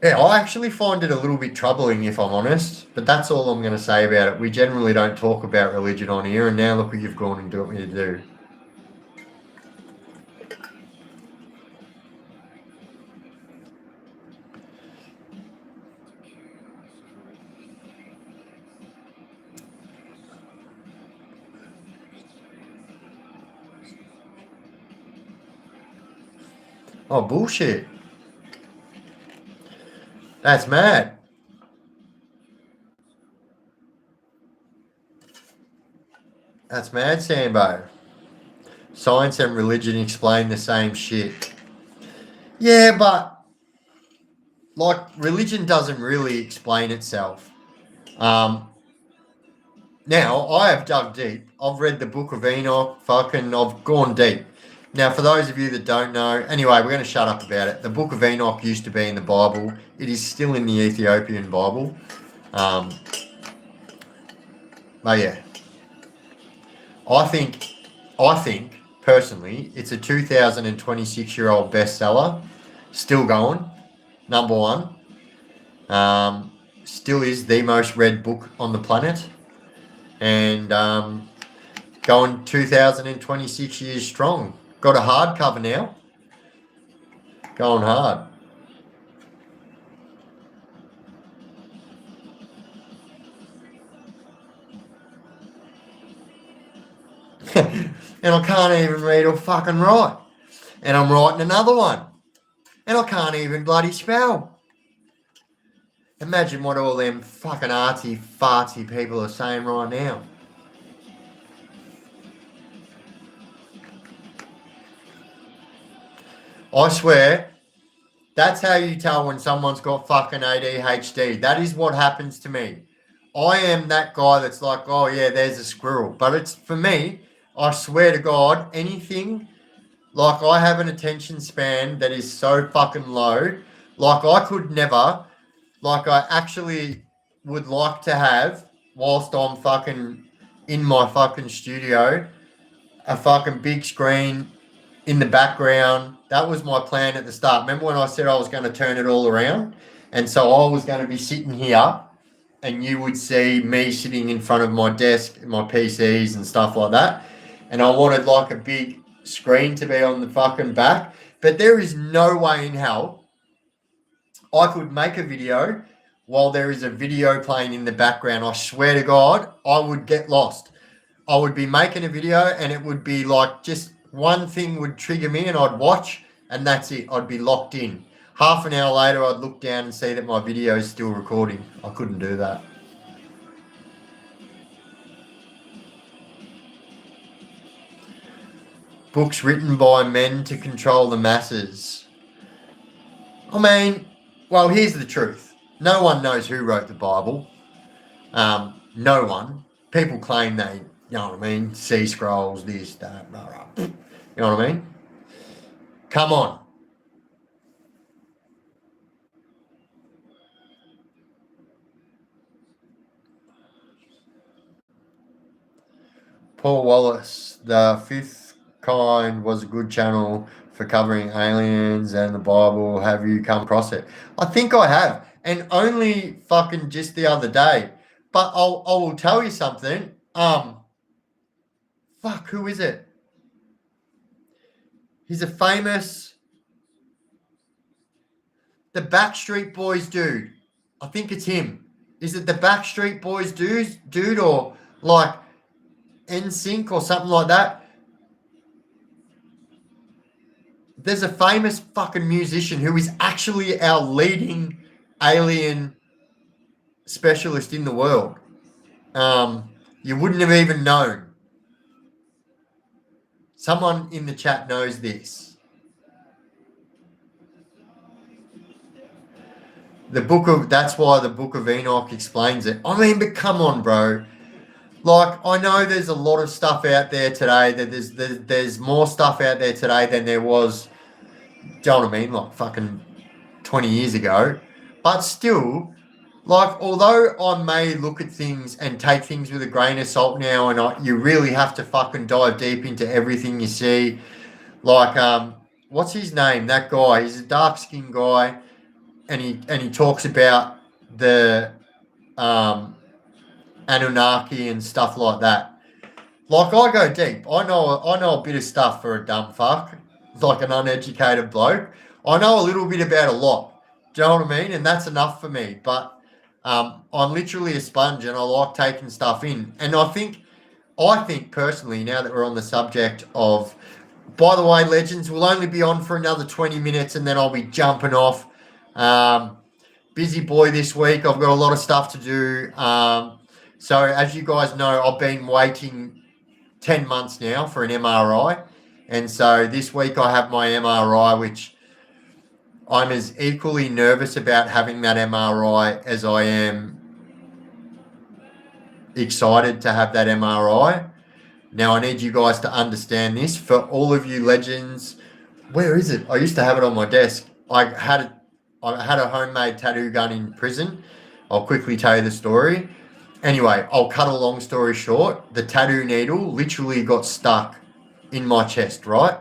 yeah, I actually find it a little bit troubling, if I'm honest, but that's all I'm going to say about it. We generally don't talk about religion on here, and now look what you've gone and got me to do. Oh, bullshit. That's mad. That's mad, Sambo. Science and religion explain the same shit. Yeah, but like religion doesn't really explain itself. Um, Now, I have dug deep. I've read the Book of Enoch. I've gone deep. Now, for those of you that don't know, anyway, we're going to shut up about it. The Book of Enoch used to be in the Bible. It is still in the Ethiopian Bible. Um, but yeah, I think, I think personally, it's a 2026-year-old bestseller, still going, number one. Still is the most read book on the planet, and going 2026 years strong. Got a hardcover now. Going hard. And I can't even read or fucking write. And I'm writing another one. And I can't even bloody spell. Imagine what all them fucking artsy fartsy people are saying right now. I swear, that's how you tell when someone's got fucking ADHD. That is what happens to me. I am that guy that's like, oh yeah, there's a squirrel. But it's for me, I swear to God, anything, like I have an attention span that is so fucking low. Like I could never, like I actually would like to have, whilst I'm fucking in my fucking studio, a fucking big screen in the background. That was my plan at the start. Remember when I said I was going to turn it all around? And so I was going to be sitting here and you would see me sitting in front of my desk, my PCs and stuff like that. And I wanted like a big screen to be on the fucking back. But there is no way in hell I could make a video while there is a video playing in the background. I swear to God, I would get lost. I would be making a video and it would be like just one thing would trigger me and I'd watch and that's it. I'd be locked in. Half an hour later, I'd look down and see that my video is still recording. I couldn't do that. Books written by men to control the masses. I mean, well, here's the truth. No one knows who wrote the Bible. No one. People claim they, you know what I mean, see scrolls, this, that, blah, blah. You know what I mean? Come on. Paul Wallace, the fifth kind was a good channel for covering aliens and the Bible. Have you come across it? I think I have, and only fucking just the other day. But I will tell you something. Fuck, who is it? He's a famous, the Backstreet Boys dude. I think it's him. Is it the Backstreet Boys dude or like NSYNC or something like that? There's a famous fucking musician who is actually our leading alien specialist in the world. You wouldn't have even known. Someone in the chat knows this. That's why the Book of Enoch explains it. I mean, but come on, bro. Like, I know there's a lot of stuff out there today. That there's more stuff out there today than there was, do you know what I mean? Like fucking 20 years ago. But still, like, although I may look at things and take things with a grain of salt now, and you really have to fucking dive deep into everything you see. Like, what's his name? That guy. He's a dark-skinned guy, and he talks about the Anunnaki and stuff like that. Like, I go deep. I know a bit of stuff for a dumb fuck, like an uneducated bloke. I know a little bit about a lot. Do you know what I mean? And that's enough for me. But I'm literally a sponge, and I like taking stuff in. And I think personally, now that we're on the subject of By the way, legends, we'll only be on for another 20 minutes and then I'll be jumping off. Busy boy this week. I've got a lot of stuff to do. So as you guys know, I've been waiting 10 months now for an MRI. And so this week I have my MRI, which I'm as equally nervous about having that MRI as I am excited to have that MRI. Now I need you guys to understand this. For all of you legends, where is it? I used to have it on my desk. I had a homemade tattoo gun in prison. I'll quickly tell you the story. Anyway, I'll cut a long story short. The tattoo needle literally got stuck in my chest, right?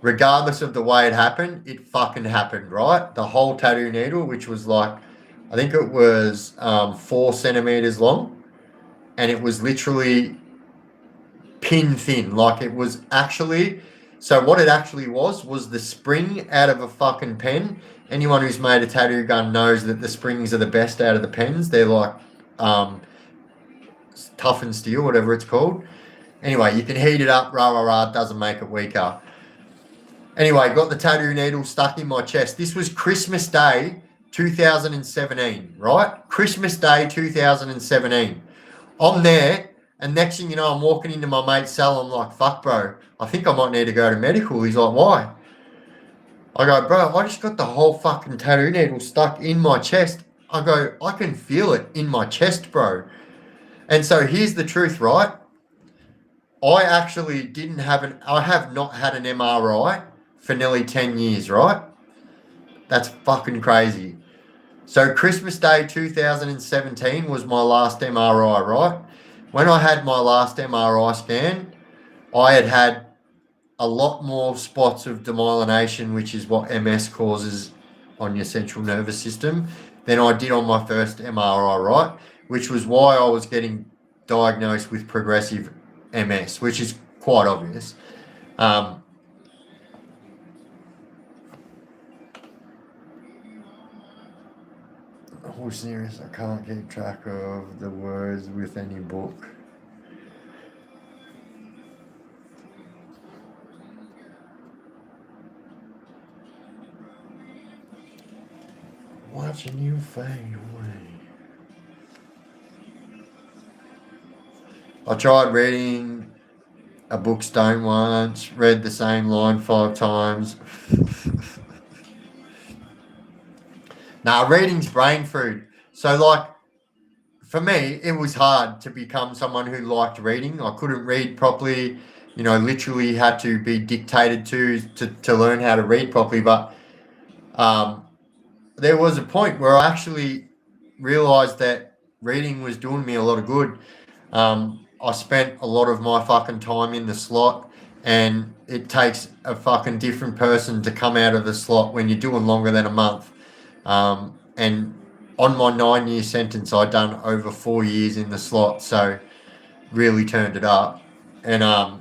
Regardless of the way it happened, it fucking happened, right? The whole tattoo needle, which was like, I think it was 4 centimeters long, and it was literally pin thin. Like it was actually, so what it actually was the spring out of a fucking pen. Anyone who's made a tattoo gun knows that the springs are the best out of the pens. They're like toughened steel, whatever it's called. Anyway, you can heat it up, it doesn't make it weaker. Anyway, got the tattoo needle stuck in my chest. This was Christmas Day 2017, right? Christmas Day 2017. I'm there, and next thing you know, I'm walking into my mate's cell. I'm like, fuck, bro, I think I might need to go to medical. He's like, why? I go, bro, I just got the whole fucking tattoo needle stuck in my chest. I go, I can feel it in my chest, bro. And so here's the truth, right? I actually I have not had an MRI for nearly 10 years, right? That's fucking crazy. So Christmas Day 2017 was my last MRI, right? When I had my last MRI scan, I had a lot more spots of demyelination, which is what MS causes on your central nervous system, than I did on my first MRI, right? Which was why I was getting diagnosed with progressive MS, which is quite obvious. Oh, serious, I can't keep track of the words with any book. Watching you fade away. I tried reading a book stone once, read the same line 5 times. Nah, reading's brain food. So, like, for me, it was hard to become someone who liked reading. I couldn't read properly, literally had to be dictated to learn how to read properly. But there was a point where I actually realised that reading was doing me a lot of good. I spent a lot of my fucking time in the slot, and it takes a fucking different person to come out of the slot when you're doing longer than a month. And on my 9-year sentence, I'd done over 4 years in the slot, so really turned it up. And I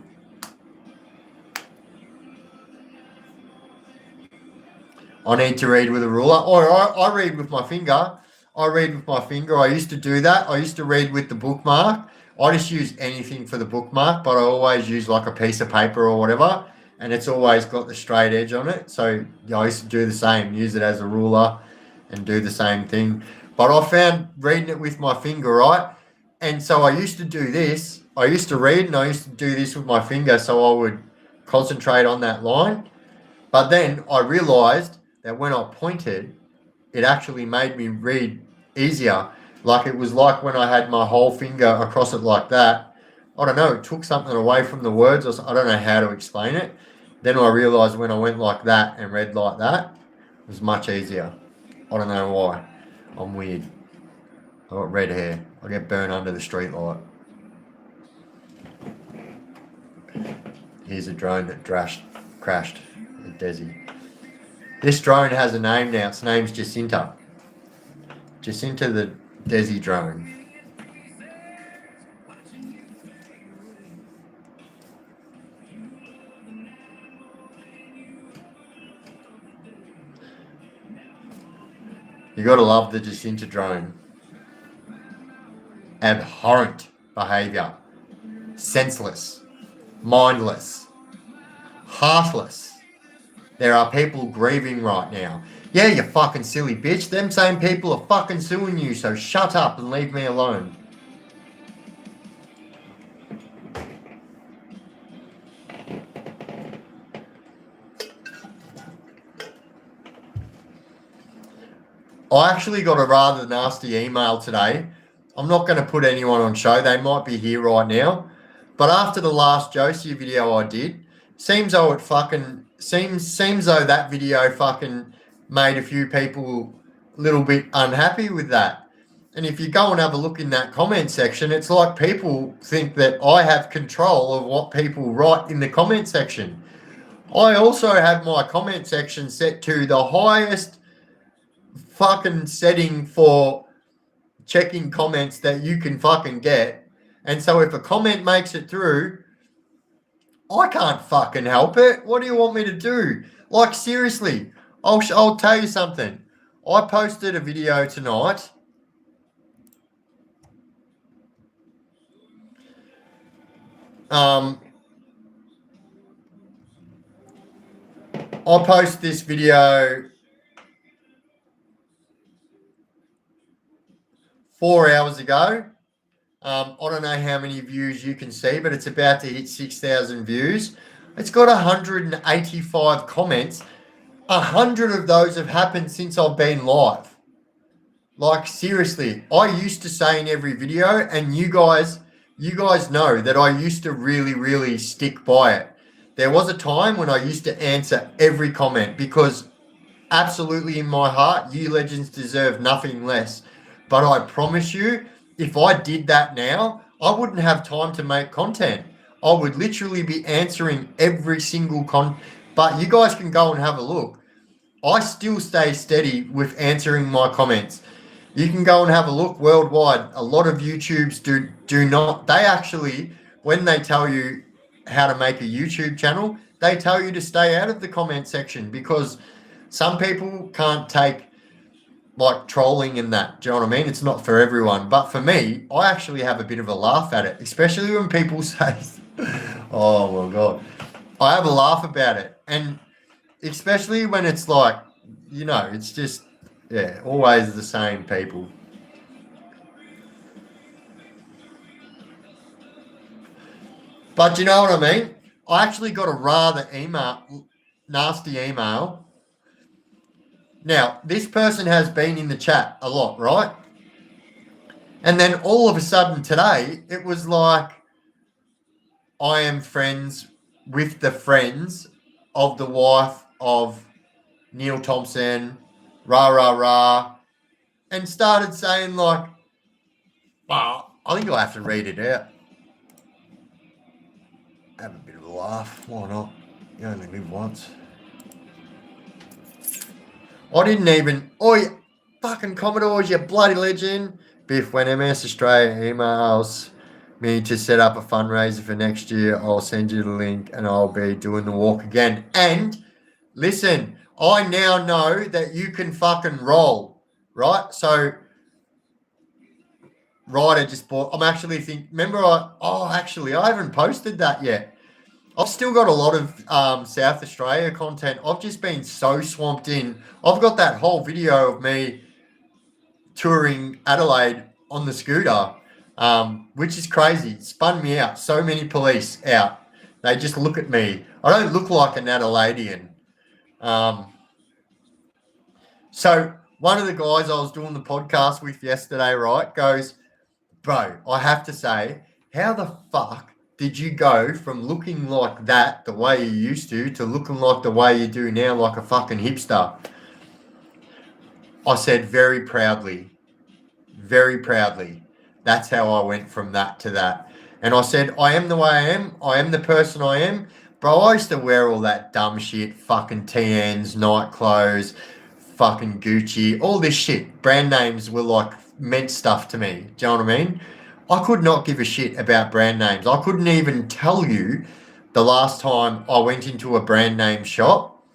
need to read with a ruler, or I read with my finger. I used to do that. I used to read with the bookmark. I just use anything for the bookmark, but I always use like a piece of paper or whatever, and it's always got the straight edge on it. So I used to do the same, use it as a ruler and do the same thing. But I found reading it with my finger, right? And so I used to do this. I used to read and I used to do this with my finger, so I would concentrate on that line. But then I realised that when I pointed, it actually made me read easier. Like it was like when I had my whole finger across it like that. I don't know, it took something away from the words. I don't know how to explain it. Then I realised when I went like that and read like that, it was much easier. I don't know why. I'm weird. I got red hair. I get burned under the street light. Here's a drone that crashed at Desi. This drone has a name now. Its name's Jacinta. Jacinta the Desi drone. You gotta love the Jacinta drone. Abhorrent behaviour. Senseless. Mindless. heartless. There are people grieving right now. Yeah, you fucking silly bitch. Them same people are fucking suing you, so shut up and leave me alone. I actually got a rather nasty email today. I'm not going to put anyone on show. They might be here right now. But after the last Josie video I did, seems though that video fucking made a few people a little bit unhappy with that. And if you go and have a look in that comment section, it's like people think that I have control of what people write in the comment section. I also have my comment section set to the highest fucking setting for checking comments that you can fucking get. And so if a comment makes it through, I can't fucking help it. What do you want me to do? Like, seriously, I'll tell you something. I posted a video tonight. I post this video 4 hours ago. I don't know how many views you can see, but it's about to hit 6,000 views. It's got 185 comments. 100 of those have happened since I've been live. Like, seriously, I used to say in every video, and you guys know that I used to really, really stick by it. There was a time when I used to answer every comment because absolutely in my heart, you legends deserve nothing less. But I promise you, if I did that now, I wouldn't have time to make content. I would literally be answering every single But you guys can go and have a look. I still stay steady with answering my comments. You can go and have a look worldwide. A lot of YouTubes do not. They actually, when they tell you how to make a YouTube channel, they tell you to stay out of the comment section because some people can't take like trolling and that. Do you know what I mean? It's not for everyone. But for me, I actually have a bit of a laugh at it, especially when people say, oh my God. I have a laugh about it. And especially when it's like, you know, it's just, yeah, always the same people. But you know what I mean? I actually got a rather nasty email. Now, this person has been in the chat a lot, right? And then all of a sudden today, it was like, I am friends with the friends of the wife of Neil Thompson, rah, rah, rah, and started saying like, well, I think I'll have to read it out. Have a bit of a laugh. Why not? You only live once. I didn't even... Oi, fucking Commodores, you bloody legend. Biff, when MS Australia emails me to set up a fundraiser for next year, I'll send you the link and I'll be doing the walk again. And listen, I now know that you can fucking roll, right? So, Ryder just bought... I'm actually thinking... Remember, I haven't posted that yet. I've still got a lot of South Australia content. I've just been so swamped in. I've got that whole video of me touring Adelaide on the scooter, which is crazy. It spun me out. So many police out. They just look at me. I don't look like an Adelaidean. So one of the guys I was doing the podcast with yesterday, right, goes, bro, I have to say, how the fuck did you go from looking like that, the way you used to looking like the way you do now, like a fucking hipster? I said very proudly. That's how I went from that to that. And I said, I am the way I am. I am the person I am. Bro, I used to wear all that dumb shit, fucking TNs, night clothes, fucking Gucci, all this shit. Brand names were like meant stuff to me. Do you know what I mean? I could not give a shit about brand names. I couldn't even tell you the last time I went into a brand name shop.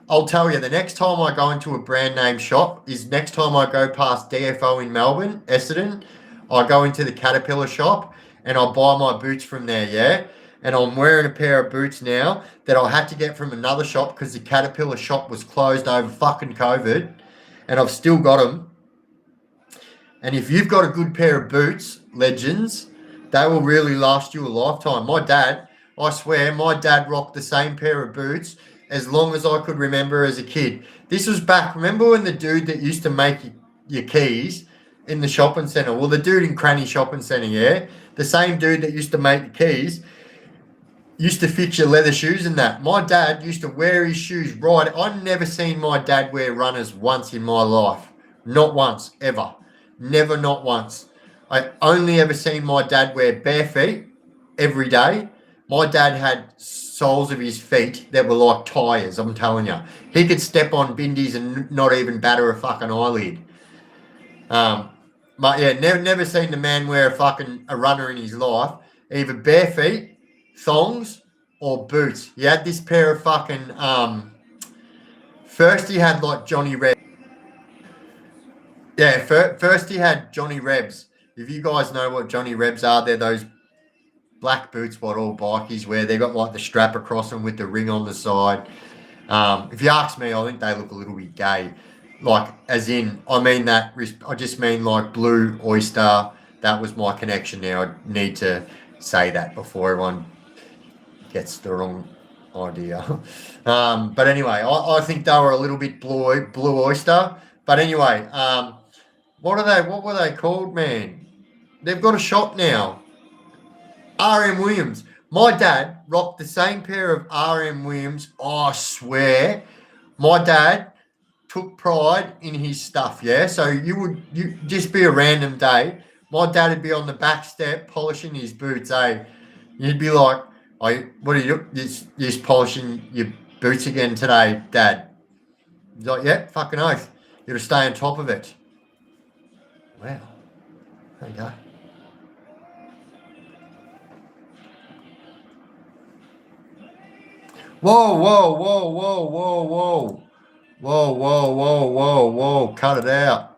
I'll tell you, the next time I go into a brand name shop is next time I go past DFO in Melbourne, Essendon. I go into the Caterpillar shop and I buy my boots from there, yeah? and I'm wearing a pair of boots now that I had to get from another shop because the Caterpillar shop was closed over fucking COVID, and I've still got them. And if you've got a good pair of boots, legends, they will really last you a lifetime. My dad, I swear, my dad rocked the same pair of boots as long as I could remember as a kid. This was back, remember when the dude that used to make your keys in the shopping centre, well, the dude in Cranny Shopping Centre, yeah, the same dude that used to make the keys, used to fix your leather shoes and that. My dad used to wear his shoes right. I've never seen my dad wear runners once in my life. Not once, ever. Never, not once. I only ever seen my dad wear bare feet every day. My dad had soles of his feet that were like tyres, I'm telling you. He could step on bindies and not even batter a fucking eyelid. But yeah, never seen the man wear a runner in his life. Either bare feet, thongs, or boots. He had this pair of fucking first he had like Johnny Rebs. Yeah, first he had Johnny Rebs. If you guys know what Johnny Rebs are, they're those black boots what all bikies wear. They got like the strap across them with the ring on the side. If you ask me, I think they look a little bit gay. Like, as in, I just mean like blue oyster. That was my connection there. I need to say that before everyone gets the wrong idea. But anyway, I think they were a little bit blue oyster. But anyway, what were they called, man? They've got a shop now. RM Williams. My dad rocked the same pair of RM Williams. I swear, my dad took pride in his stuff. Yeah, so you just be a random day. My dad would be on the back step polishing his boots. You'd be like, what are you just polishing your boots again today, Dad? He's like, yeah, fucking oath. You got to stay on top of it. Wow. There you go. Whoa, whoa, whoa, whoa, whoa, whoa. Whoa, whoa, whoa, whoa, whoa. Cut it out.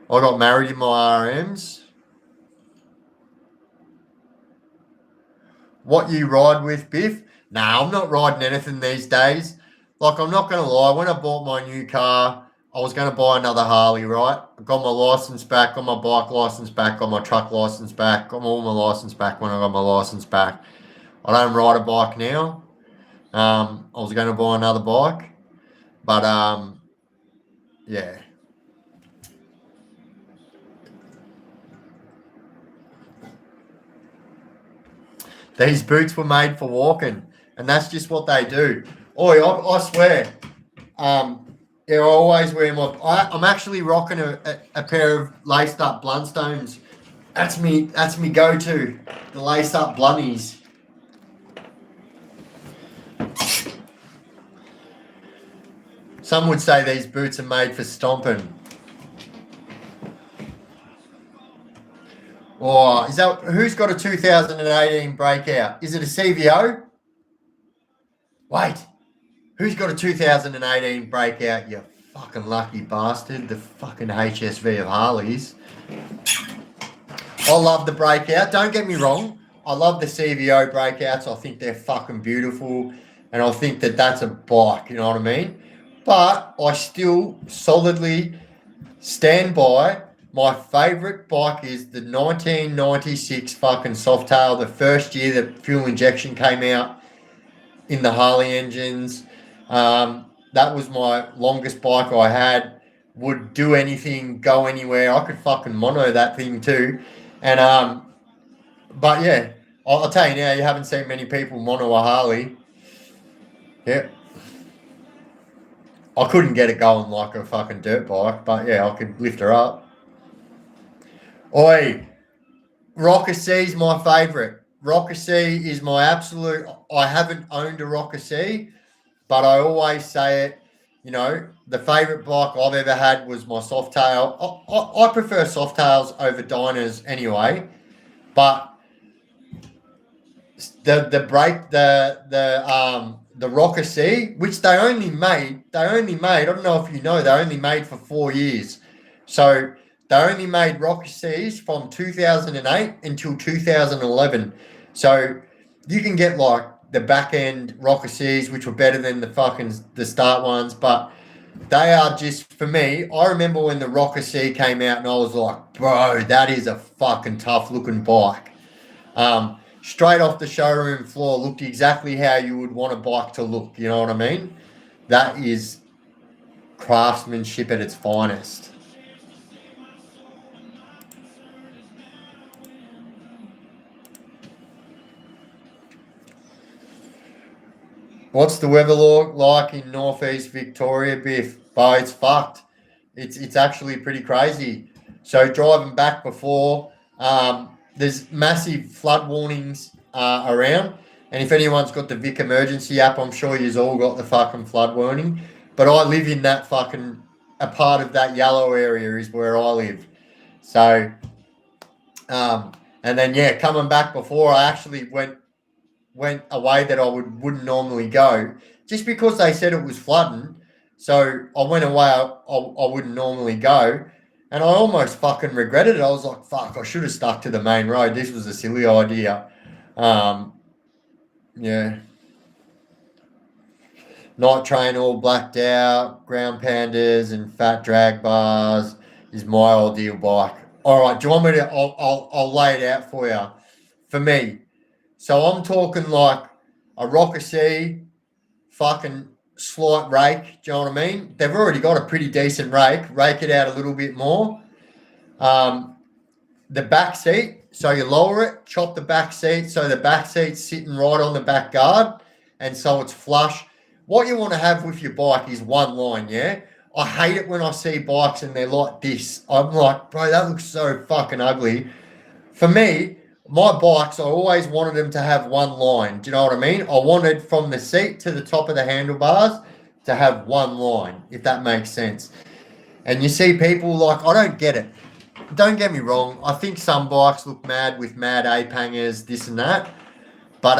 I got married in my RMs. What you ride with, Biff? Nah, I'm not riding anything these days. Like, I'm not going to lie. When I bought my new car, I was going to buy another Harley, right? I got my license back, got my bike license back, got my truck license back, got all my license back when I got my license back. I don't ride a bike now. I was going to buy another bike, but yeah. These boots were made for walking, and that's just what they do. Oi, I swear. Yeah, I always wear I'm actually rocking a pair of laced up Blundstones. That's me go-to. The laced up Blunnies. Some would say these boots are made for stomping. Or who's got a 2018 breakout? Is it a CVO? Wait, who's got a 2018 breakout? You fucking lucky bastard. The fucking HSV of Harleys. I love the breakout. Don't get me wrong. I love the CVO breakouts. I think they're fucking beautiful. And I think that that's a bike, you know what I mean? But I still solidly stand by my favourite bike is the 1996 fucking Softail, the first year that fuel injection came out in the Harley engines. That was my longest bike I had. Would do anything, go anywhere. I could fucking mono that thing too. And but yeah, I'll tell you now, you haven't seen many people mono a Harley. Yeah. I couldn't get it going like a fucking dirt bike, but yeah, I could lift her up. Oi, Rocker C's my favourite. Rocker C is my absolute. I haven't owned a Rocker C, but I always say it. You know, the favourite bike I've ever had was my Softail. I prefer Softails over Dyners anyway, but the Rocker C, which they only made. I don't know if you know, they only made for 4 years. So they only made Rocky Seas from 2008 until 2011. So you can get like the back end Rocky Seas, which were better than the start ones, but they are just, for me, I remember when the Rocker C came out and I was like, bro, that is a fucking tough looking bike. Straight off the showroom floor, looked exactly how you would want a bike to look, you know what I mean? That is craftsmanship at its finest. What's the weather like in northeast Victoria, Biff? But it's fucked. It's actually pretty crazy. So driving back before, there's massive flood warnings around, and if anyone's got the Vic Emergency app, I'm sure you've all got the fucking flood warning. But I live in that fucking a part of that yellow area is where I live. So, and then yeah, coming back before I actually went a way that I wouldn't normally go, just because they said it was flooding. So I went away I wouldn't normally go, and I almost fucking regretted it. I was like, fuck, I should have stuck to the main road. This was a silly idea. Yeah. Night train all blacked out, ground pandas and fat drag bars is my ideal bike. All right, do you want me to? I'll lay it out for you. For me, so I'm talking like a Rocker C, fucking slight rake. Do you know what I mean? They've already got a pretty decent rake. Rake it out a little bit more. The back seat, so you lower it, chop the back seat, so the back seat's sitting right on the back guard, and so it's flush. What you want to have with your bike is one line, yeah? I hate it when I see bikes and they're like this. I'm like, bro, that looks so fucking ugly. For me, my bikes, I always wanted them to have one line. Do you know what I mean? I wanted from the seat to the top of the handlebars to have one line, if that makes sense. And you see people like, I don't get it. Don't get me wrong. I think some bikes look mad with mad ape hangers, this and that. But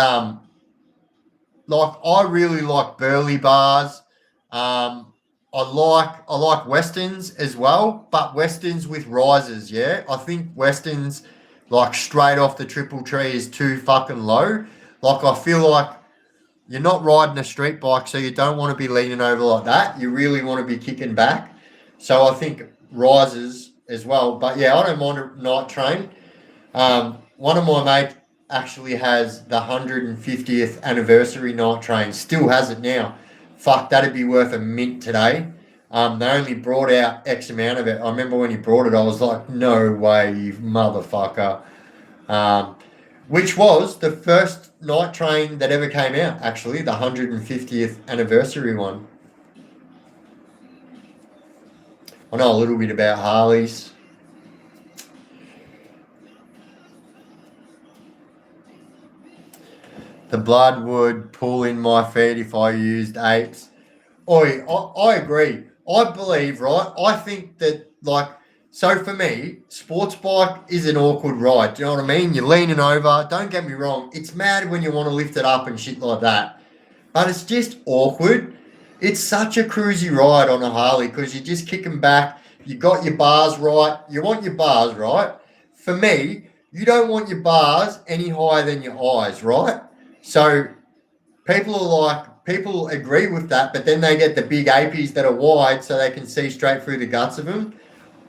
like I really like burly bars. I like Westerns as well, but Westerns with risers, yeah. I think Westerns like straight off the triple tree is too fucking low. Like I feel like you're not riding a street bike, so you don't want to be leaning over like that. You really want to be kicking back. So I think risers as well. But yeah, I don't mind a night train. One of my mates actually has the 150th anniversary night train. Still has it now. Fuck, that'd be worth a mint today. They only brought out X amount of it. I remember when he brought it, I was like, no way, you motherfucker. Which was the first night train that ever came out, actually, the 150th anniversary one. I know a little bit about Harleys. The blood would pull in my feet if I used apes. I agree. I believe, right? I think that, like, so for me, sports bike is an awkward ride. Do you know what I mean? You're leaning over. Don't get me wrong. It's mad when you want to lift it up and shit like that. But it's just awkward. It's such a cruisy ride on a Harley because you're just kicking back. You got your bars right. You want your bars right. For me, you don't want your bars any higher than your eyes, right? So people agree with that, but then they get the big APs that are wide so they can see straight through the guts of them.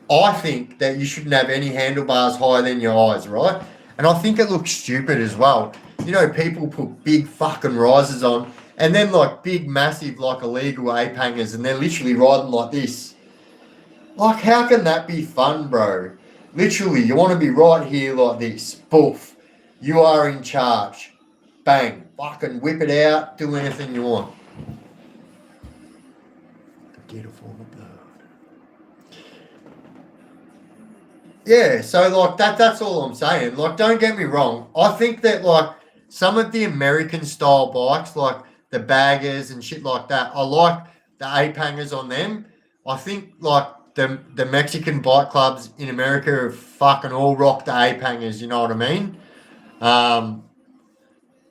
I think that you shouldn't have any handlebars higher than your eyes, right? And I think it looks stupid as well. You know, people put big fucking risers on and then like big, massive, like illegal ape hangers and they're literally riding like this. Like, how can that be fun, bro? Literally, you want to be right here like this. Boof. You are in charge. Bang. Fucking whip it out. Do anything you want. Get a form of blood. Yeah, so like that's all I'm saying. Like, don't get me wrong. I think that like some of the American style bikes, like the baggers and shit like that, I like the ape hangers on them. I think like the Mexican bike clubs in America have fucking all rocked the ape hangers, you know what I mean?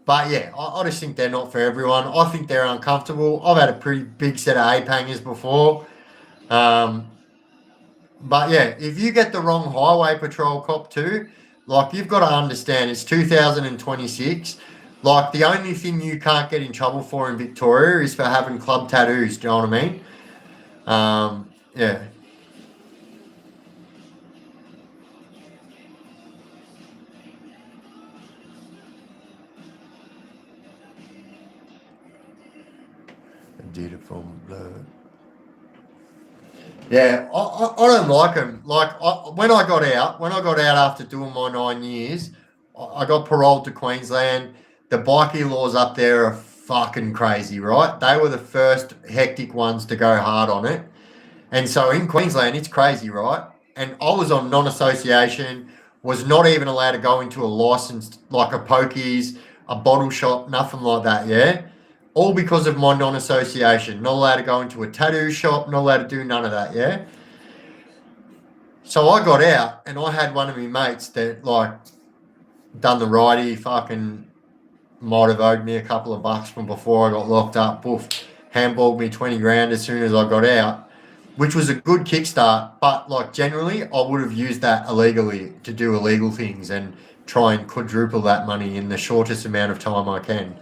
But yeah, I just think they're not for everyone. I think they're uncomfortable. I've had a pretty big set of ape hangers before. But yeah, if you get the wrong highway patrol cop too, like you've got to understand it's 2026. Like the only thing you can't get in trouble for in Victoria is for having club tattoos. Do you know what I mean? Yeah, I did it from the. Yeah, I don't like them. Like when I got out after doing my 9 years, I got paroled to Queensland. The bikie laws up there are fucking crazy, right? They were the first hectic ones to go hard on it. And so in Queensland, it's crazy, right? And I was on non-association, was not even allowed to go into a licensed, like a pokies, a bottle shop, nothing like that, yeah? All because of my non-association. Not allowed to go into a tattoo shop, not allowed to do none of that, yeah? So I got out and I had one of my mates that like done the righty, fucking might have owed me a couple of bucks from before I got locked up. Poof, handballed me 20 grand as soon as I got out, which was a good kickstart. But like generally, I would have used that illegally to do illegal things and try and quadruple that money in the shortest amount of time I can.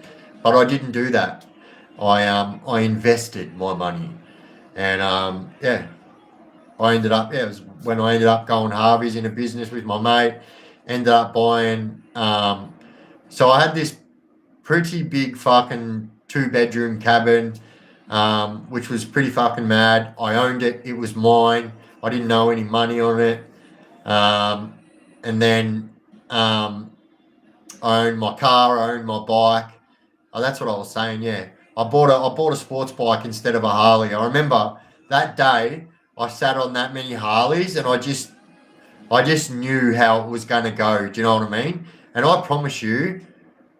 But I didn't do that. I invested my money, and yeah, I ended up yeah it was when I ended up going Harvey's in a business with my mate. Ended up buying. So I had this pretty big fucking 2 bedroom cabin, which was pretty fucking mad. I owned it. It was mine. I didn't know any money on it. Um, and then I owned my car. I owned my bike. Oh, that's what I was saying. Yeah, I bought a sports bike instead of a Harley. I remember that day I sat on that many Harleys and I just knew how it was going to go. Do you know what I mean? And I promise you,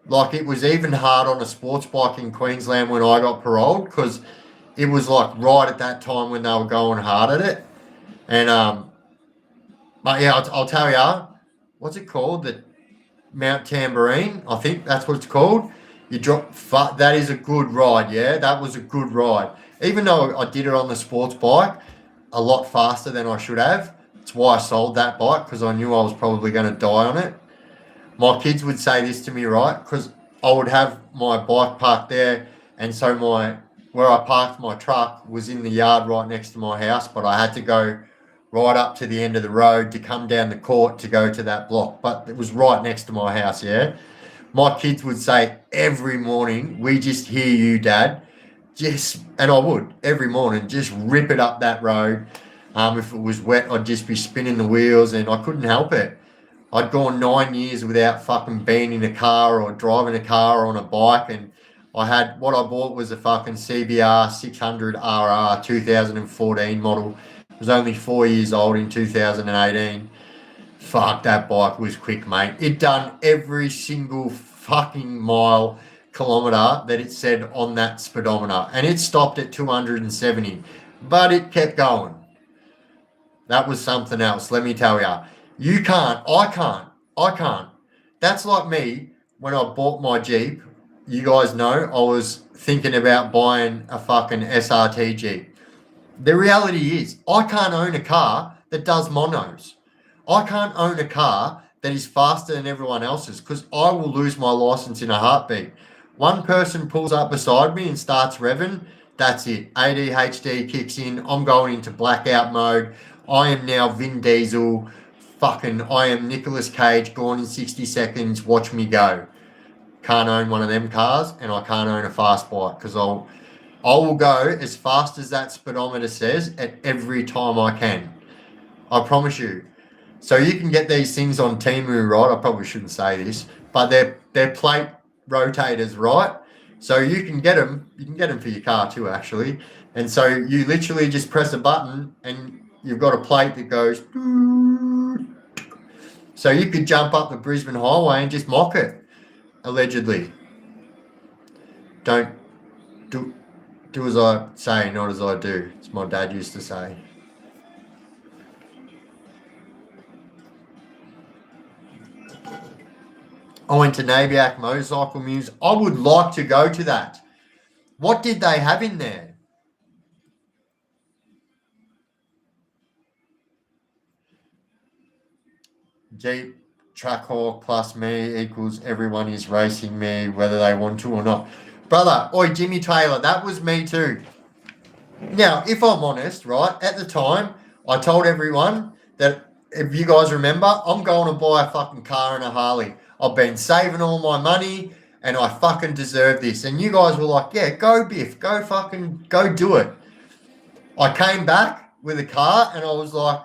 like it was even hard on a sports bike in Queensland when I got paroled because it was like right at that time when they were going hard at it. And but yeah, I'll tell you, what's it called? The Mount Tambourine, I think that's what it's called. You drop, that is a good ride. Yeah, that was a good ride. Even though I did it on the sports bike a lot faster than I should have. That's why I sold that bike because I knew I was probably going to die on it. My kids would say this to me, right? Because I would have my bike parked there, and so my where I parked my truck was in the yard right next to my house, but I had to go right up to the end of the road to come down the court to go to that block. But it was right next to my house, yeah. My kids would say every morning, "We just hear you, Dad." Just and I would every morning just rip it up that road. If it was wet, I'd just be spinning the wheels, and I couldn't help it. I'd gone 9 years without fucking being in a car or driving a car or on a bike, and I had what I bought was a fucking CBR 600RR 2014 model. It was only 4 years old in 2018. Fuck, that bike was quick, mate. It done every single fucking mile kilometer that it said on that speedometer, and it stopped at 270, but it kept going. That was something else, let me tell you. You can't, I can't. That's like me when I bought my Jeep. You guys know I was thinking about buying a fucking SRT Jeep. The reality is, I can't own a car that does monos. I can't own a car that is faster than everyone else's because I will lose my license in a heartbeat. One person pulls up beside me and starts revving, that's it. ADHD kicks in. I'm going into blackout mode. I am now Vin Diesel. Fucking, I am Nicolas Cage, gone in 60 seconds. Watch me go. Can't own one of them cars, and I can't own a fast bike because I will go as fast as that speedometer says at every time I can. I promise you. So you can get these things on Temu, right? I probably shouldn't say this, but they're plate rotators, right? So you can get them. You can get them for your car too, actually. And so you literally just press a button, and you've got a plate that goes. So you could jump up the Brisbane Highway and just mock it, allegedly. Don't do as I say, not as I do. It's my dad used to say. I went to Nabiac Motorcycle Muse. I would like to go to that. What did they have in there? Jeep Trackhawk plus me equals everyone is racing me, whether they want to or not. Brother, oi, Jimmy Taylor, that was me too. Now, if I'm honest, right, at the time, I told everyone that, if you guys remember, I'm going to buy a fucking car and a Harley. I've been saving all my money and I fucking deserve this. And you guys were like, yeah, go Biff, go do it. I came back with a car and I was like,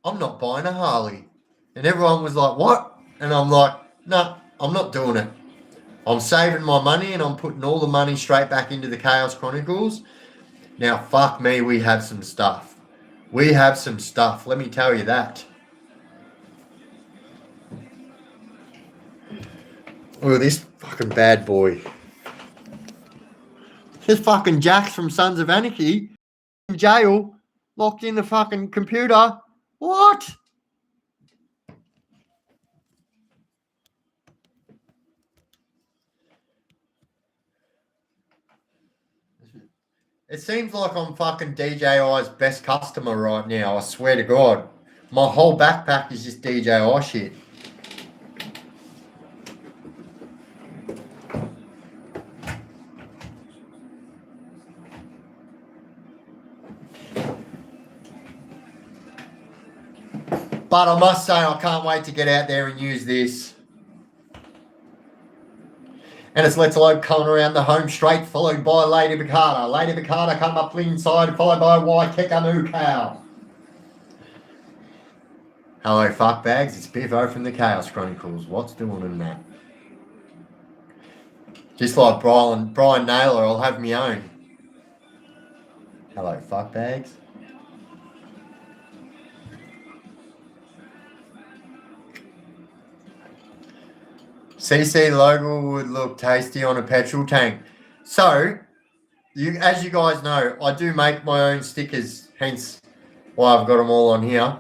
I'm not buying a Harley. And everyone was like, what? And I'm like, no, I'm not doing it. I'm saving my money and I'm putting all the money straight back into the Chaos Chronicles. Now, fuck me, we have some stuff. We have some stuff, let me tell you that. Look at this fucking bad boy. This fucking Jax from Sons of Anarchy in jail, locked in the fucking computer. What? It seems like I'm fucking DJI's best customer right now, I swear to God. My whole backpack is just DJI shit. But I must say, I can't wait to get out there and use this. And it's Let's Lope coming around the home straight, followed by Lady Bacata. Lady Bacata come up the inside, followed by Waikikamu Cow. Hello, fuckbags. It's Biffo from the Chaos Chronicles. What's doing in that? Just like Brian Naylor, I'll have my own. Hello, fuckbags. CC logo would look tasty on a petrol tank. So, as you guys know, I do make my own stickers, hence why I've got them all on here.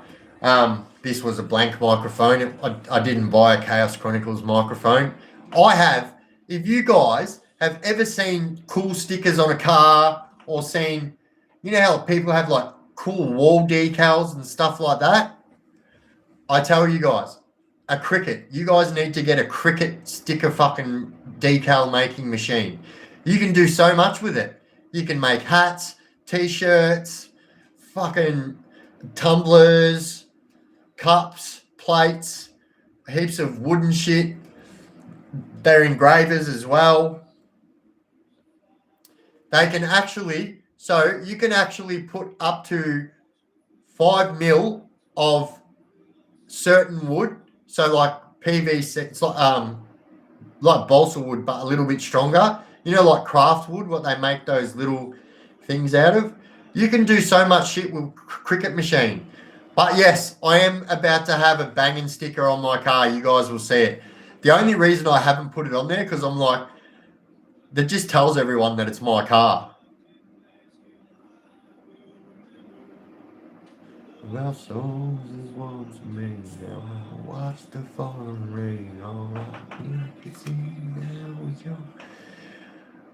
This was a blank microphone. I didn't buy a Chaos Chronicles microphone. I have. If you guys have ever seen cool stickers on a car or seen, you know how people have like cool wall decals and stuff like that? I tell you guys, a Cricut. You guys need to get a Cricut sticker fucking decal making machine. You can do so much with it. You can make hats, t-shirts, fucking tumblers, cups, plates, heaps of wooden shit. They're engravers as well. They can actually, so you can actually put up to 5 mil of certain wood. So like PVC, it's like balsa wood, but a little bit stronger. You know, like craft wood, what they make those little things out of. You can do so much shit with Cricut machine. But yes, I am about to have a banging sticker on my car. You guys will see it. The only reason I haven't put it on there because I'm like, that just tells everyone that it's my car. Well, souls is once me now. Watch the falling rain. All I can see now is your.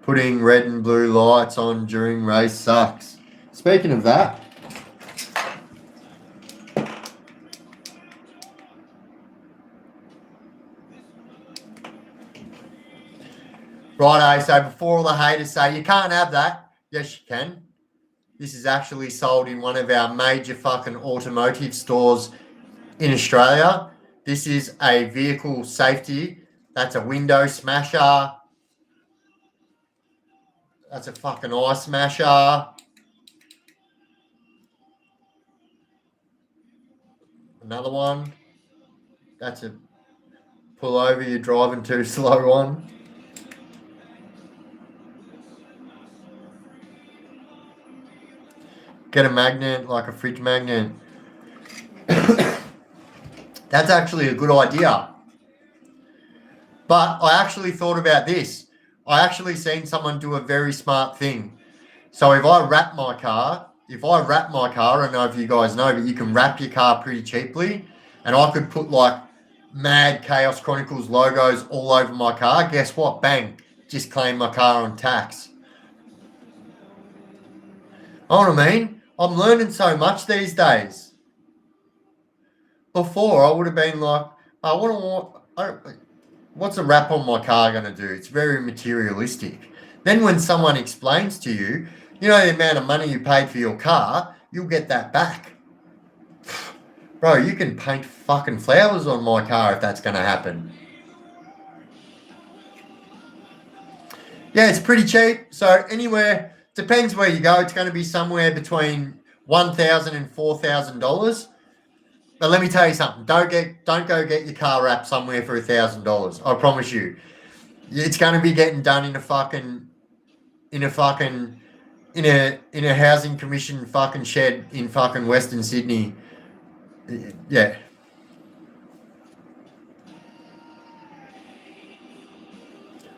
Putting red and blue lights on during race sucks. Speaking of that, righto, so before all the haters say you can't have that, yes you can. This is actually sold in one of our major fucking automotive stores in Australia. This is a vehicle safety. That's a window smasher. That's a fucking eye smasher. Another one. That's a pull over, you're driving too slow one. Get a magnet, like a fridge magnet. That's actually a good idea. But I actually thought about this. I actually seen someone do a very smart thing. So if I wrap my car, I don't know if you guys know, but you can wrap your car pretty cheaply. And I could put like mad Chaos Chronicles logos all over my car. Guess what? Bang. Just claim my car on tax. You know what I mean? I'm learning so much these days. before I would have been like, I want to, what's a wrap on my car going to do? It's very materialistic. Then when someone explains to you, you know, the amount of money you paid for your car, you'll get that back. Bro, you can paint fucking flowers on my car if that's going to happen. Yeah, it's pretty cheap. So anywhere, depends where you go. It's going to be somewhere between $1,000 and $4,000. But let me tell you something. Don't go get your car wrapped somewhere for $1,000. I promise you. It's going to be getting done in a housing commission fucking shed in fucking Western Sydney. Yeah.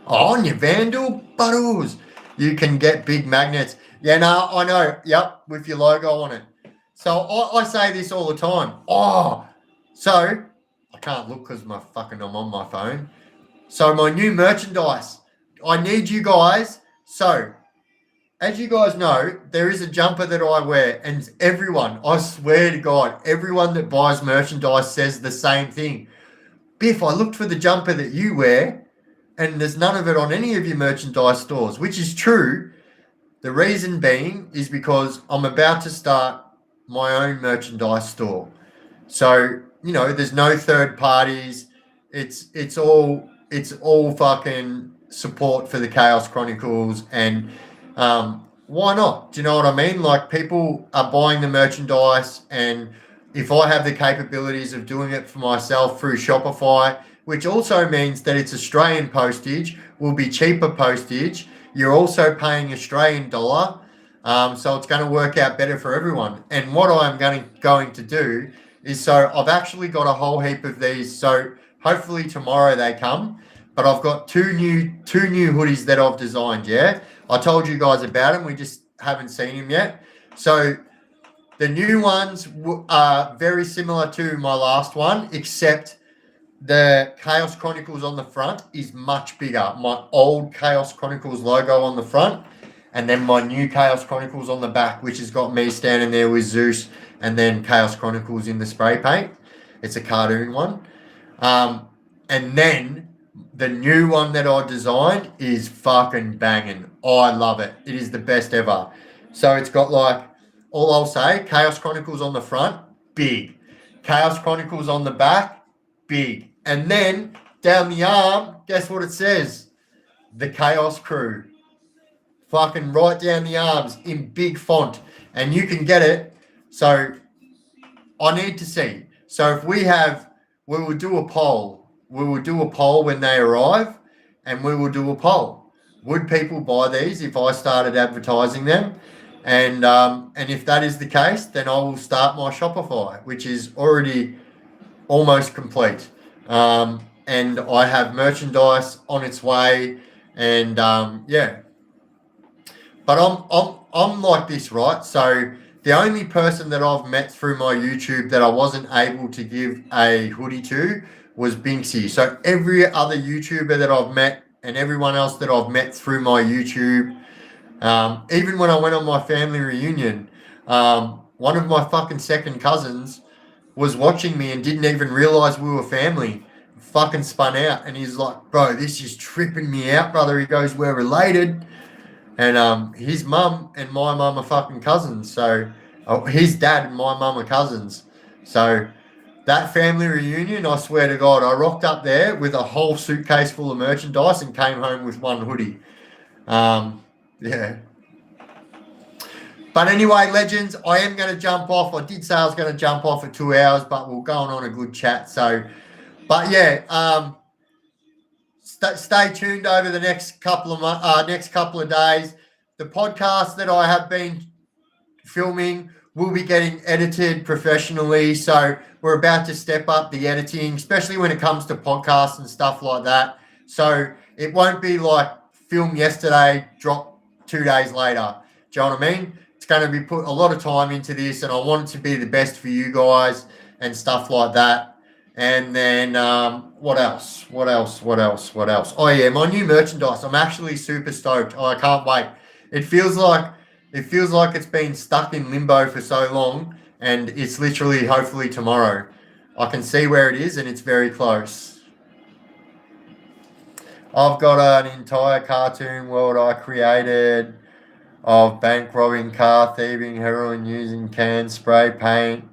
Oh, on your Vandal bottles, you can get big magnets. Yeah, no, I know. Yep, with your logo on it. So I say this all the time. Oh, so I can't look because I'm on my phone. So my new merchandise. I need you guys. So, as you guys know, there is a jumper that I wear, and everyone, I swear to God, everyone that buys merchandise says the same thing. Biff, I looked for the jumper that you wear, and there's none of it on any of your merchandise stores, which is true. The reason being is because I'm about to start my own merchandise store. So, you know, there's no third parties. It's all fucking support for the Chaos Chronicles, and why not? Do you know what I mean? Like, people are buying the merchandise, and if I have the capabilities of doing it for myself through Shopify, which also means that it's Australian postage, will be cheaper postage. You're also paying Australian dollar, so it's going to work out better for everyone. And what I'm going to do is, so I've actually got a whole heap of these. So hopefully tomorrow they come. But I've got two new hoodies that I've designed. Yeah, I told you guys about them. We just haven't seen them yet. So the new ones are very similar to my last one, except the Chaos Chronicles on the front is much bigger. My old Chaos Chronicles logo on the front, and then my new Chaos Chronicles on the back, which has got me standing there with Zeus, and then Chaos Chronicles in the spray paint. It's a cartoon one. And then the new one that I designed is fucking banging. I love it. It is the best ever. So it's got, like, all I'll say, Chaos Chronicles on the front, big. Chaos Chronicles on the back, big. And then down the arm, guess what it says? The Chaos Crew. Fucking right down the arms in big font. And you can get it. So I need to see. So if we will do a poll. We will do a poll when they arrive, and we will do a poll. Would people buy these if I started advertising them? And if that is the case, then I will start my Shopify, which is already almost complete. And I have merchandise on its way, and yeah. But I'm like this, right? So the only person that I've met through my YouTube that I wasn't able to give a hoodie to was Binksy. So every other YouTuber that I've met, and everyone else that I've met through my YouTube, even when I went on my family reunion, one of my fucking second cousins was watching me and didn't even realize we were family. Fucking spun out, and he's like, "Bro, this is tripping me out, brother." He goes, "We're related." And his mum and my mum are fucking cousins. So his dad and my mum are cousins. So that family reunion, I swear to God, I rocked up there with a whole suitcase full of merchandise and came home with one hoodie. Yeah. But anyway, legends, I am going to jump off. I did say I was going to jump off for 2 hours, but we're going on a good chat. So, but yeah, stay tuned over the next couple of days. The podcast that I have been filming will be getting edited professionally. So we're about to step up the editing, especially when it comes to podcasts and stuff like that. So it won't be like film yesterday, drop 2 days later. Do you know what I mean? It's going to be put a lot of time into this, and I want it to be the best for you guys and stuff like that. And then what else? Oh yeah, my new merchandise. I'm actually super stoked. I can't wait. It feels like it's been stuck in limbo for so long, and it's literally hopefully tomorrow. I can see where it is and it's very close. I've got an entire cartoon world I created of bank robbing, car thieving, heroin using, can spray paint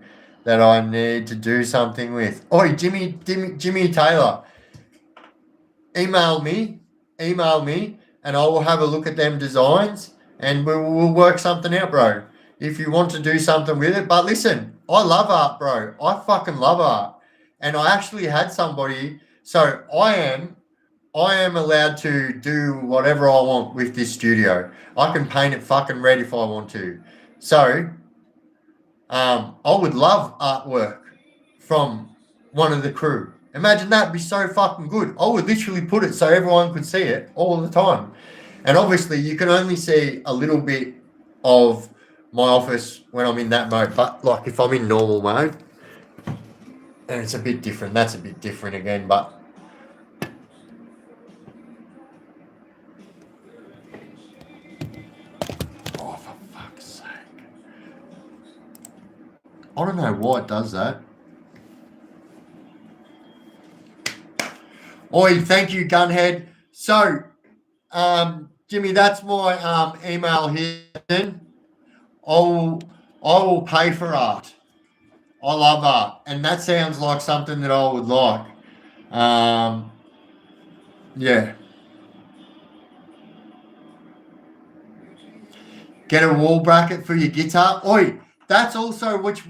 that I need to do something with. Oi, Jimmy Taylor, email me, and I will have a look at them designs and we'll work something out, bro. If you want to do something with it. But listen, I love art, bro. I fucking love art. And I actually had somebody, so I am allowed to do whatever I want with this studio. I can paint it fucking red if I want to. So, I would love artwork from one of the crew. Imagine that'd be so fucking good. I would literally put it so everyone could see it all the time. And obviously, you can only see a little bit of my office when I'm in that mode. But like if I'm in normal mode, and it's a bit different. That's a bit different again. But oh, for fuck's sake! I don't know why it does that. Oi, thank you, Gunhead. So, Jimmy, that's my email here. Then I will pay for art. I love art, and that sounds like something that I would like. Um, yeah. Get a wall bracket for your guitar. Oi, that's also which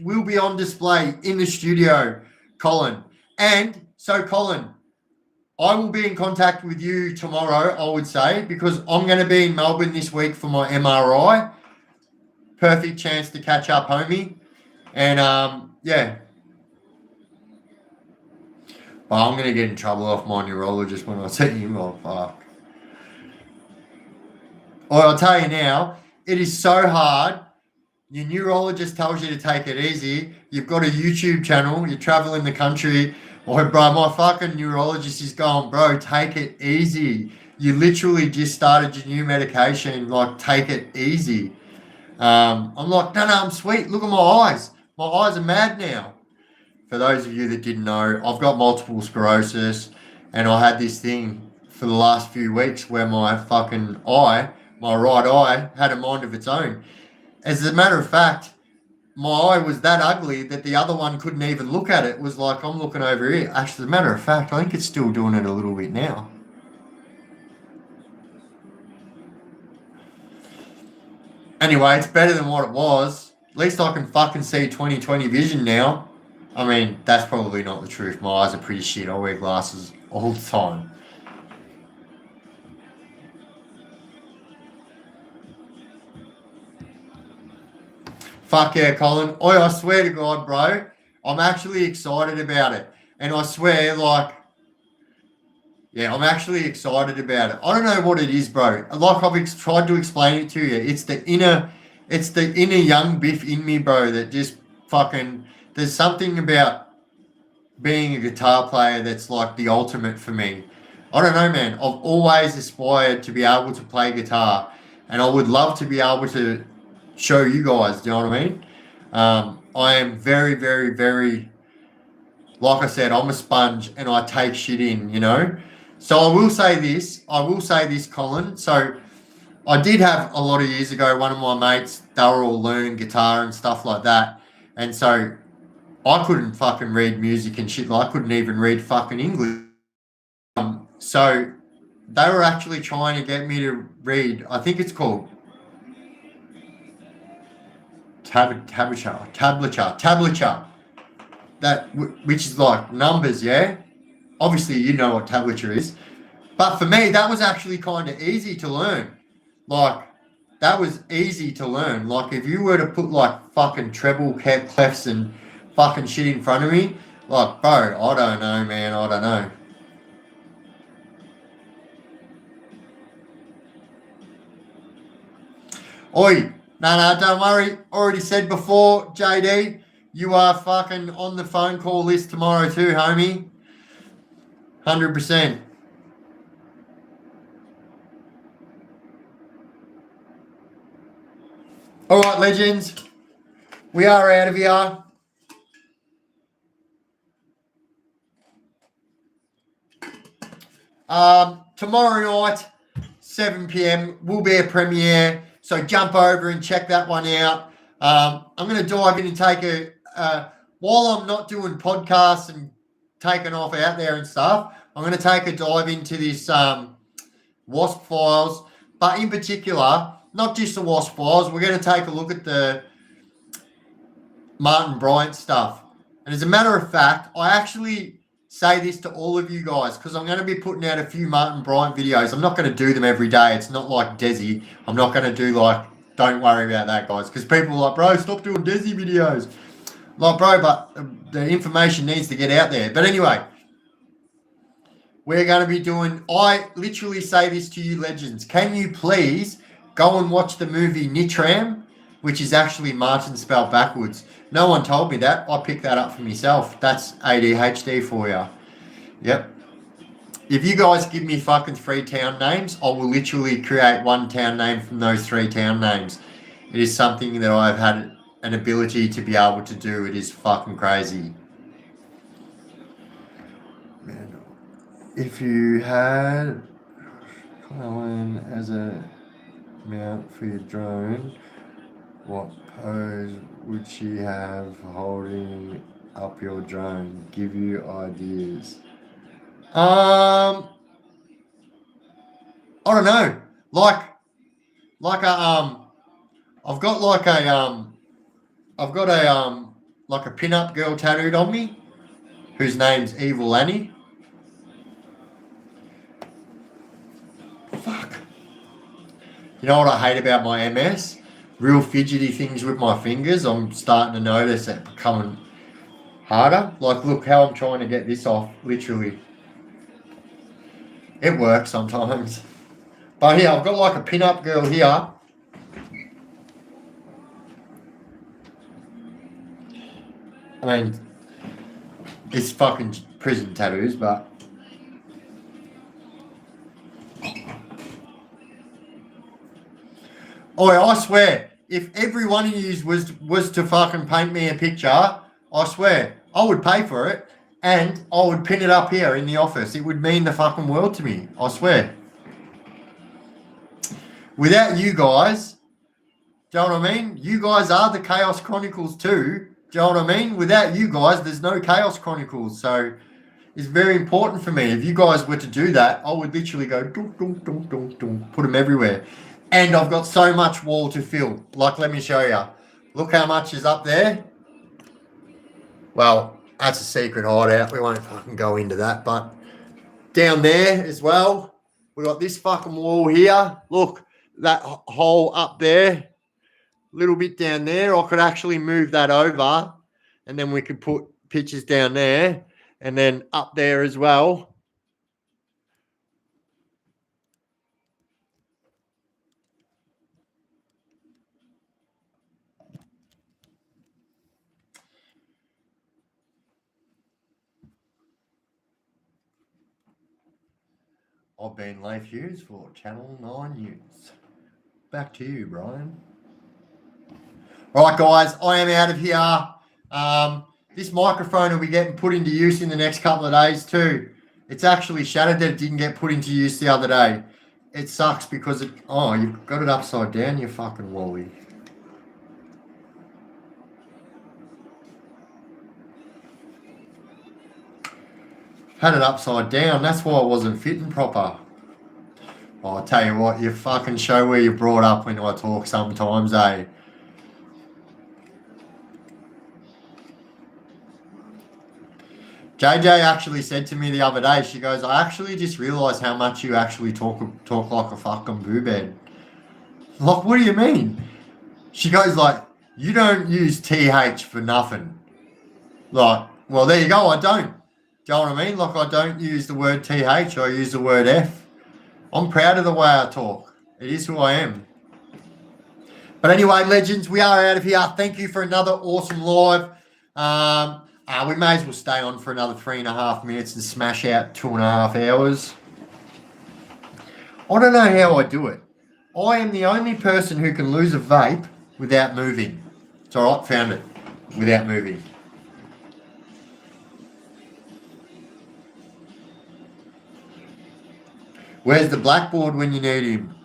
will be on display in the studio, Colin. And so, Colin, I will be in contact with you tomorrow, I would say, because I'm going to be in Melbourne this week for my MRI. Perfect chance to catch up, homie. And yeah. But I'm going to get in trouble off my neurologist when I see him. Oh, fuck. Or I'll tell you now, it is so hard. Your neurologist tells you to take it easy. You've got a YouTube channel. You're traveling the country. Oh, bro, my fucking neurologist is going, bro, take it easy. You literally just started your new medication. Like, take it easy. I'm like, no, I'm sweet. Look at my eyes. My eyes are mad now. For those of you that didn't know, I've got multiple sclerosis, and I had this thing for the last few weeks where my fucking eye, my right eye, had a mind of its own. As a matter of fact, my eye was that ugly that the other one couldn't even look at it. It was like, I'm looking over here. Actually, as a matter of fact, I think it's still doing it a little bit now. Anyway, it's better than what it was. At least I can fucking see 20/20 vision now. I mean, that's probably not the truth. My eyes are pretty shit. I wear glasses all the time. Fuck yeah, Colin. Oi, I swear to God, bro, I'm actually excited about it. And I swear, like, yeah, I'm actually excited about it. I don't know what it is, bro. Like tried to explain it to you. It's the inner young Biff in me, bro, that just fucking, there's something about being a guitar player that's like the ultimate for me. I don't know, man. I've always aspired to be able to play guitar, and I would love to be able to show you guys. Do you know what I mean? I am very, very, very, like I said, I'm a sponge and I take shit in, you know? So I will say this, Colin. So I did have a lot of years ago, one of my mates, they were all learning guitar and stuff like that. And so I couldn't fucking read music and shit. Like, I couldn't even read fucking English. So they were actually trying to get me to read, I think it's called tablature. Which is like numbers, yeah? Obviously, you know what tablature is. But for me, that was actually kind of easy to learn. Like, that was easy to learn. Like, if you were to put, like, fucking treble clefs and fucking shit in front of me, like, bro, I don't know, man. I don't know. Oi, no, don't worry. Already said before, JD, you are fucking on the phone call list tomorrow too, homie. 100%. All right, legends. We are out of here. Tomorrow night, 7 p.m. will be a premiere, so jump over and check that one out. I'm going to dive in and take while I'm not doing podcasts and taking off out there and stuff, I'm going to take a dive into this WASP files, but in particular, not just the WASP files, we're going to take a look at the Martin Bryant stuff. And as a matter of fact, I actually say this to all of you guys because I'm going to be putting out a few Martin Bryant videos. I'm not going to do them every day. It's not like Desi. I'm not going to do don't worry about that, guys, because people are like, bro, stop doing Desi videos. Like, bro, but the information needs to get out there. But anyway, we're going to be doing, I literally say this to you legends. Can you please go and watch the movie Nitram, which is actually Martin spelled backwards. No one told me that. I picked that up for myself. That's ADHD for you. Yep. If you guys give me fucking 3 town names, I will literally create one town name from those 3 town names. It is something that I've had an ability to be able to do. It is fucking crazy. Man, if you had Colin as a mount for your drone, what pose would she have holding up your drone? Give you ideas. I don't know. I've got a pin-up girl tattooed on me, whose name's Evil Annie. Fuck. You know what I hate about my MS? Real fidgety things with my fingers. I'm starting to notice it becoming harder. Like, look how I'm trying to get this off, literally. It works sometimes. But here, I've got like a pin-up girl here. I mean, it's fucking prison tattoos, but... Oh, I swear, if every one of you was to fucking paint me a picture, I swear, I would pay for it and I would pin it up here in the office. It would mean the fucking world to me, I swear. Without you guys, do you know what I mean? You guys are the Chaos Chronicles too. Do you know what I mean? Without you guys, there's no Chaos Chronicles. So it's very important for me. If you guys were to do that, I would literally go, dunk, dunk, dunk, dunk, dunk, put them everywhere. And I've got so much wall to fill. Like, let me show you. Look how much is up there. Well, that's a secret hideout. We won't fucking go into that. But down there as well, we got this fucking wall here. Look, that hole up there. Little bit down there. I could actually move that over. And then we could put pictures down there. And then up there as well. I've been Leif Hughes for Channel 9 News. Back to you, Brian. All right, guys, I am out of here. This microphone will be getting put into use in the next couple of days too. It's actually shattered that it didn't get put into use the other day. It sucks because you've got it upside down, you fucking wally. Had it upside down. That's why it wasn't fitting proper. Oh, I'll tell you what, you fucking show where you're brought up when I talk sometimes, eh? JJ actually said to me the other day, she goes, I actually just realised how much you actually talk like a fucking boo bed. Like, what do you mean? She goes like, you don't use TH for nothing. Like, well, there you go, I don't. Do you know what I mean? Like, I don't use the word TH, I use the word F. I'm proud of the way I talk. It is who I am. But anyway, legends, we are out of here. Thank you for another awesome live. We may as well stay on for another 3.5 minutes and smash out 2.5 hours. I don't know how I do it. I am the only person who can lose a vape without moving. It's all right, found it. Without moving. Where's the blackboard when you need him?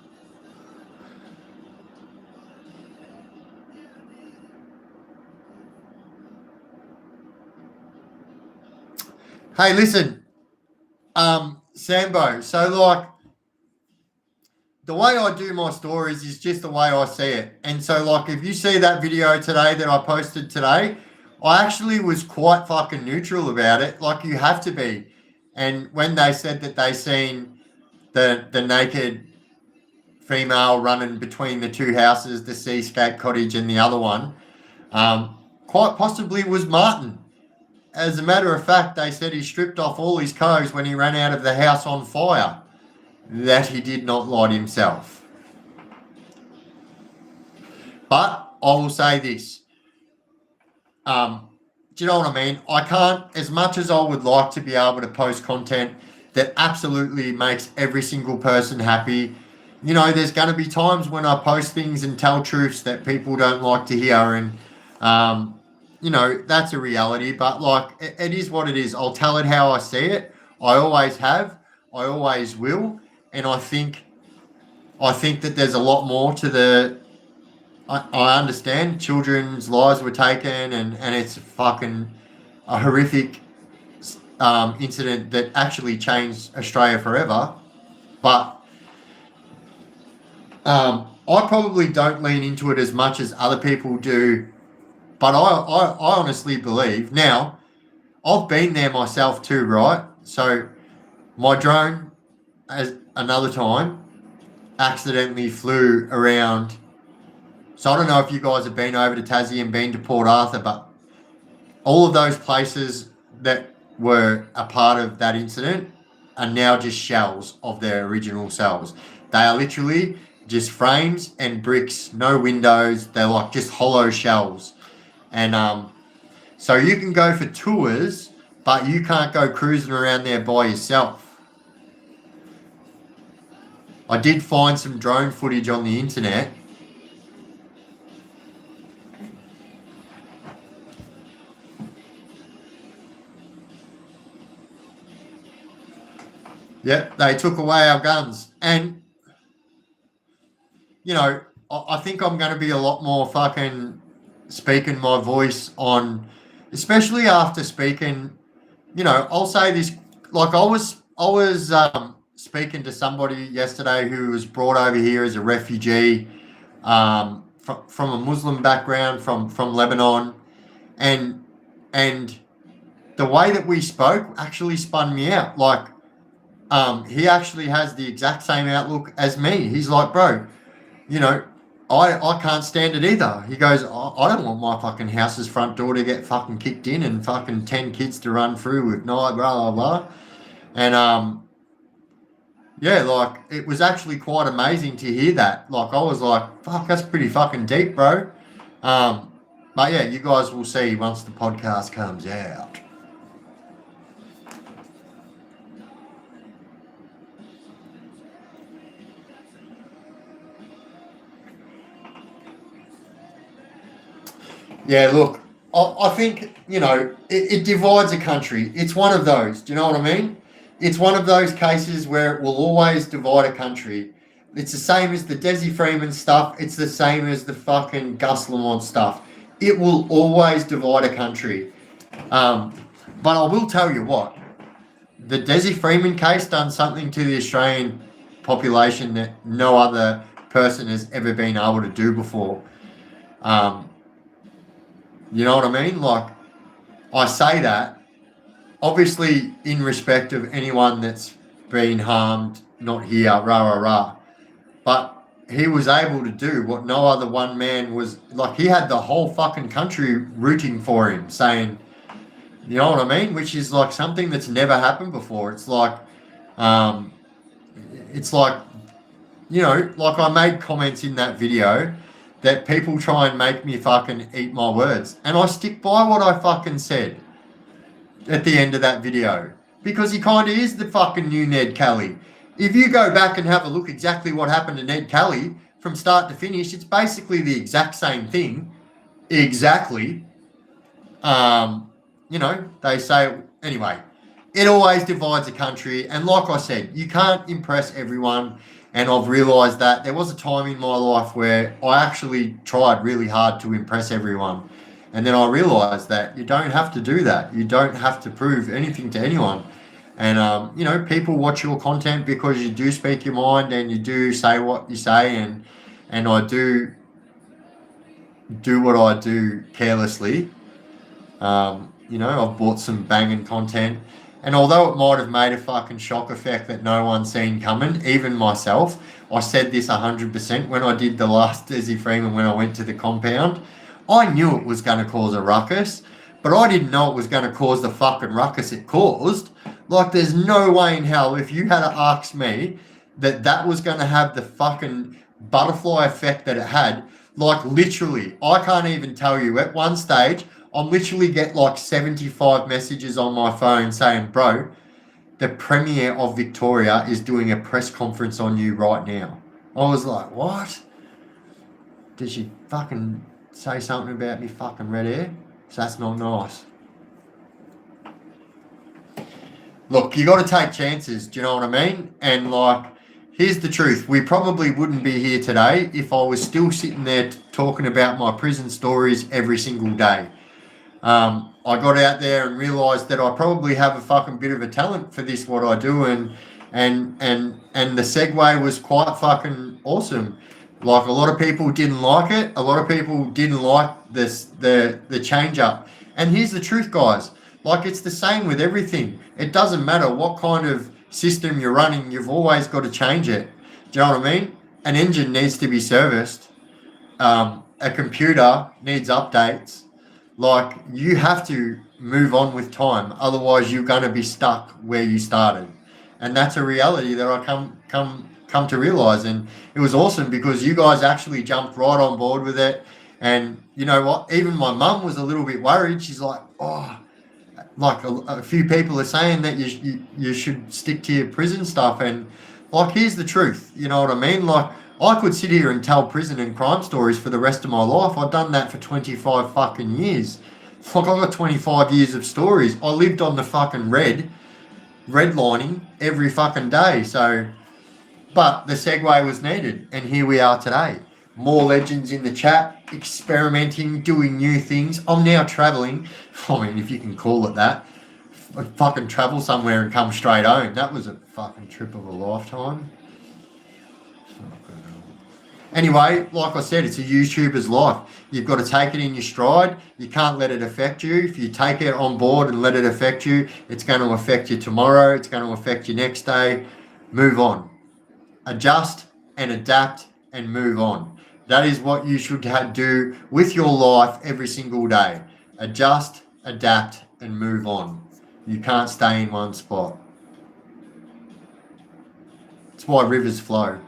Hey, listen, Sambo. So, like, the way I do my stories is just the way I see it. And so, like, if you see that video today that I posted today, I actually was quite fucking neutral about it. Like, you have to be. And when they said that they seen the naked female running between the two houses, the Seascape Cottage and the other one, quite possibly was Martin. As a matter of fact, they said he stripped off all his clothes when he ran out of the house on fire. That he did not light himself. But I will say this. Do you know what I mean? I can't, as much as I would like to be able to post content that absolutely makes every single person happy, you know, there's going to be times when I post things and tell truths that people don't like to hear. And, you know, that's a reality. But, like, it is what it is. I'll tell it how I see it. I always have. I always will. And I think that there's a lot more to the... I understand children's lives were taken and it's fucking a horrific incident that actually changed Australia forever. But I probably don't lean into it as much as other people do. But I honestly believe... Now, I've been there myself too, right? So my drone, as another time, accidentally flew around. So I don't know if you guys have been over to Tassie and been to Port Arthur, but all of those places that were a part of that incident are now just shells of their original cells. They are literally just frames and bricks, no windows. They're like just hollow shells. And so you can go for tours, but you can't go cruising around there by yourself. I did find some drone footage on the internet. Yep, they took away our guns. And, you know, I think I'm going to be a lot more fucking speaking my voice on, especially after speaking, you know, I'll say this, like I was speaking to somebody yesterday who was brought over here as a refugee from a Muslim background, from Lebanon. And the way that we spoke actually spun me out. Like, he actually has the exact same outlook as me. He's like, bro, you know, I can't stand it either. He goes, I don't want my fucking house's front door to get fucking kicked in and fucking 10 kids to run through with blah, blah, blah. And, yeah, like, it was actually quite amazing to hear that. Like, I was like, fuck, that's pretty fucking deep, bro. But yeah, you guys will see once the podcast comes out. Yeah, look, I think, you know, it divides a country. It's one of those. Do you know what I mean? It's one of those cases where it will always divide a country. It's the same as the Desi Freeman stuff. It's the same as the fucking Gus Lamont stuff. It will always divide a country. But I will tell you what, the Desi Freeman case done something to the Australian population that no other person has ever been able to do before. You know what I mean? Like, I say that, obviously in respect of anyone that's been harmed, not here, rah, rah, rah. But he was able to do what no other one man was, like, he had the whole fucking country rooting for him, saying, you know what I mean? Which is like something that's never happened before. It's like, you know, like I made comments in that video that people try and make me fucking eat my words. And I stick by what I fucking said at the end of that video. Because he kind of is the fucking new Ned Kelly. If you go back and have a look exactly what happened to Ned Kelly from start to finish, it's basically the exact same thing. Exactly. You know, they say... Anyway, it always divides a country. And like I said, you can't impress everyone. And I've realised that there was a time in my life where I actually tried really hard to impress everyone. And then I realised that you don't have to do that. You don't have to prove anything to anyone. And, people watch your content because you do speak your mind and you do say what you say. And I do what I do carelessly. I've bought some banging content. And although it might have made a fucking shock effect that no one's seen coming, even myself, I said this 100% when I did the last Desi Freeman when I went to the compound. I knew it was going to cause a ruckus, but I didn't know it was going to cause the fucking ruckus it caused. Like, there's no way in hell if you had asked me that was going to have the fucking butterfly effect that it had. Like, literally, I can't even tell you. At one stage, I literally get like 75 messages on my phone saying, bro, the Premier of Victoria is doing a press conference on you right now. I was like, what? Did she fucking say something about me fucking red hair? So that's not nice. Look, you got to take chances, do you know what I mean? And like, here's the truth. We probably wouldn't be here today if I was still sitting there talking about my prison stories every single day. I got out there and realised that I probably have a fucking bit of a talent for this, what I do, and the segue was quite fucking awesome. Like, a lot of people didn't like it. A lot of people didn't like the change up. And here's the truth, guys. Like, it's the same with everything. It doesn't matter what kind of system you're running. You've always got to change it. Do you know what I mean? An engine needs to be serviced. A computer needs updates. Like, you have to move on with time. Otherwise, you're going to be stuck where you started. And that's a reality that I come to realise. And it was awesome because you guys actually jumped right on board with it. And you know what? Even my mum was a little bit worried. She's like, oh, like a few people are saying that you should stick to your prison stuff. And like, here's the truth. You know what I mean? Like, I could sit here and tell prison and crime stories for the rest of my life. I've done that for 25 fucking years. Like, I've got 25 years of stories. I lived on the fucking redlining every fucking day. So, but the segue was needed. And here we are today. More legends in the chat, experimenting, doing new things. I'm now traveling. I mean, if you can call it that. I fucking travel somewhere and come straight home. That was a fucking trip of a lifetime. Anyway, like I said, it's a YouTuber's life. You've got to take it in your stride. You can't let it affect you. If you take it on board and let it affect you, it's going to affect you tomorrow. It's going to affect you next day. Move on. Adjust and adapt and move on. That is what you should do with your life every single day. Adjust, adapt, and move on. You can't stay in one spot. That's why rivers flow.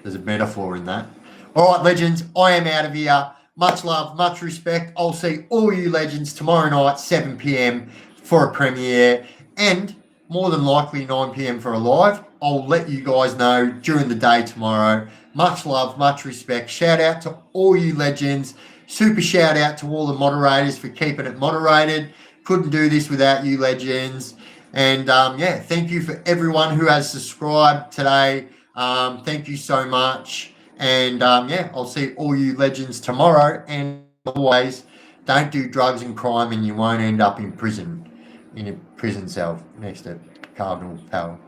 There's a metaphor in that. All right, legends, I am out of here. Much love, much respect. I'll see all you legends tomorrow night, 7 p.m. for a premiere, and more than likely 9 p.m. for a live. I'll let you guys know during the day tomorrow. Much love, much respect. Shout out to all you legends. Super shout out to all the moderators for keeping it moderated. Couldn't do this without you legends. And thank you for everyone who has subscribed today. Thank you so much. And I'll see all you legends tomorrow. And always, don't do drugs and crime and you won't end up in prison, in a prison cell next to Cardinal Powell.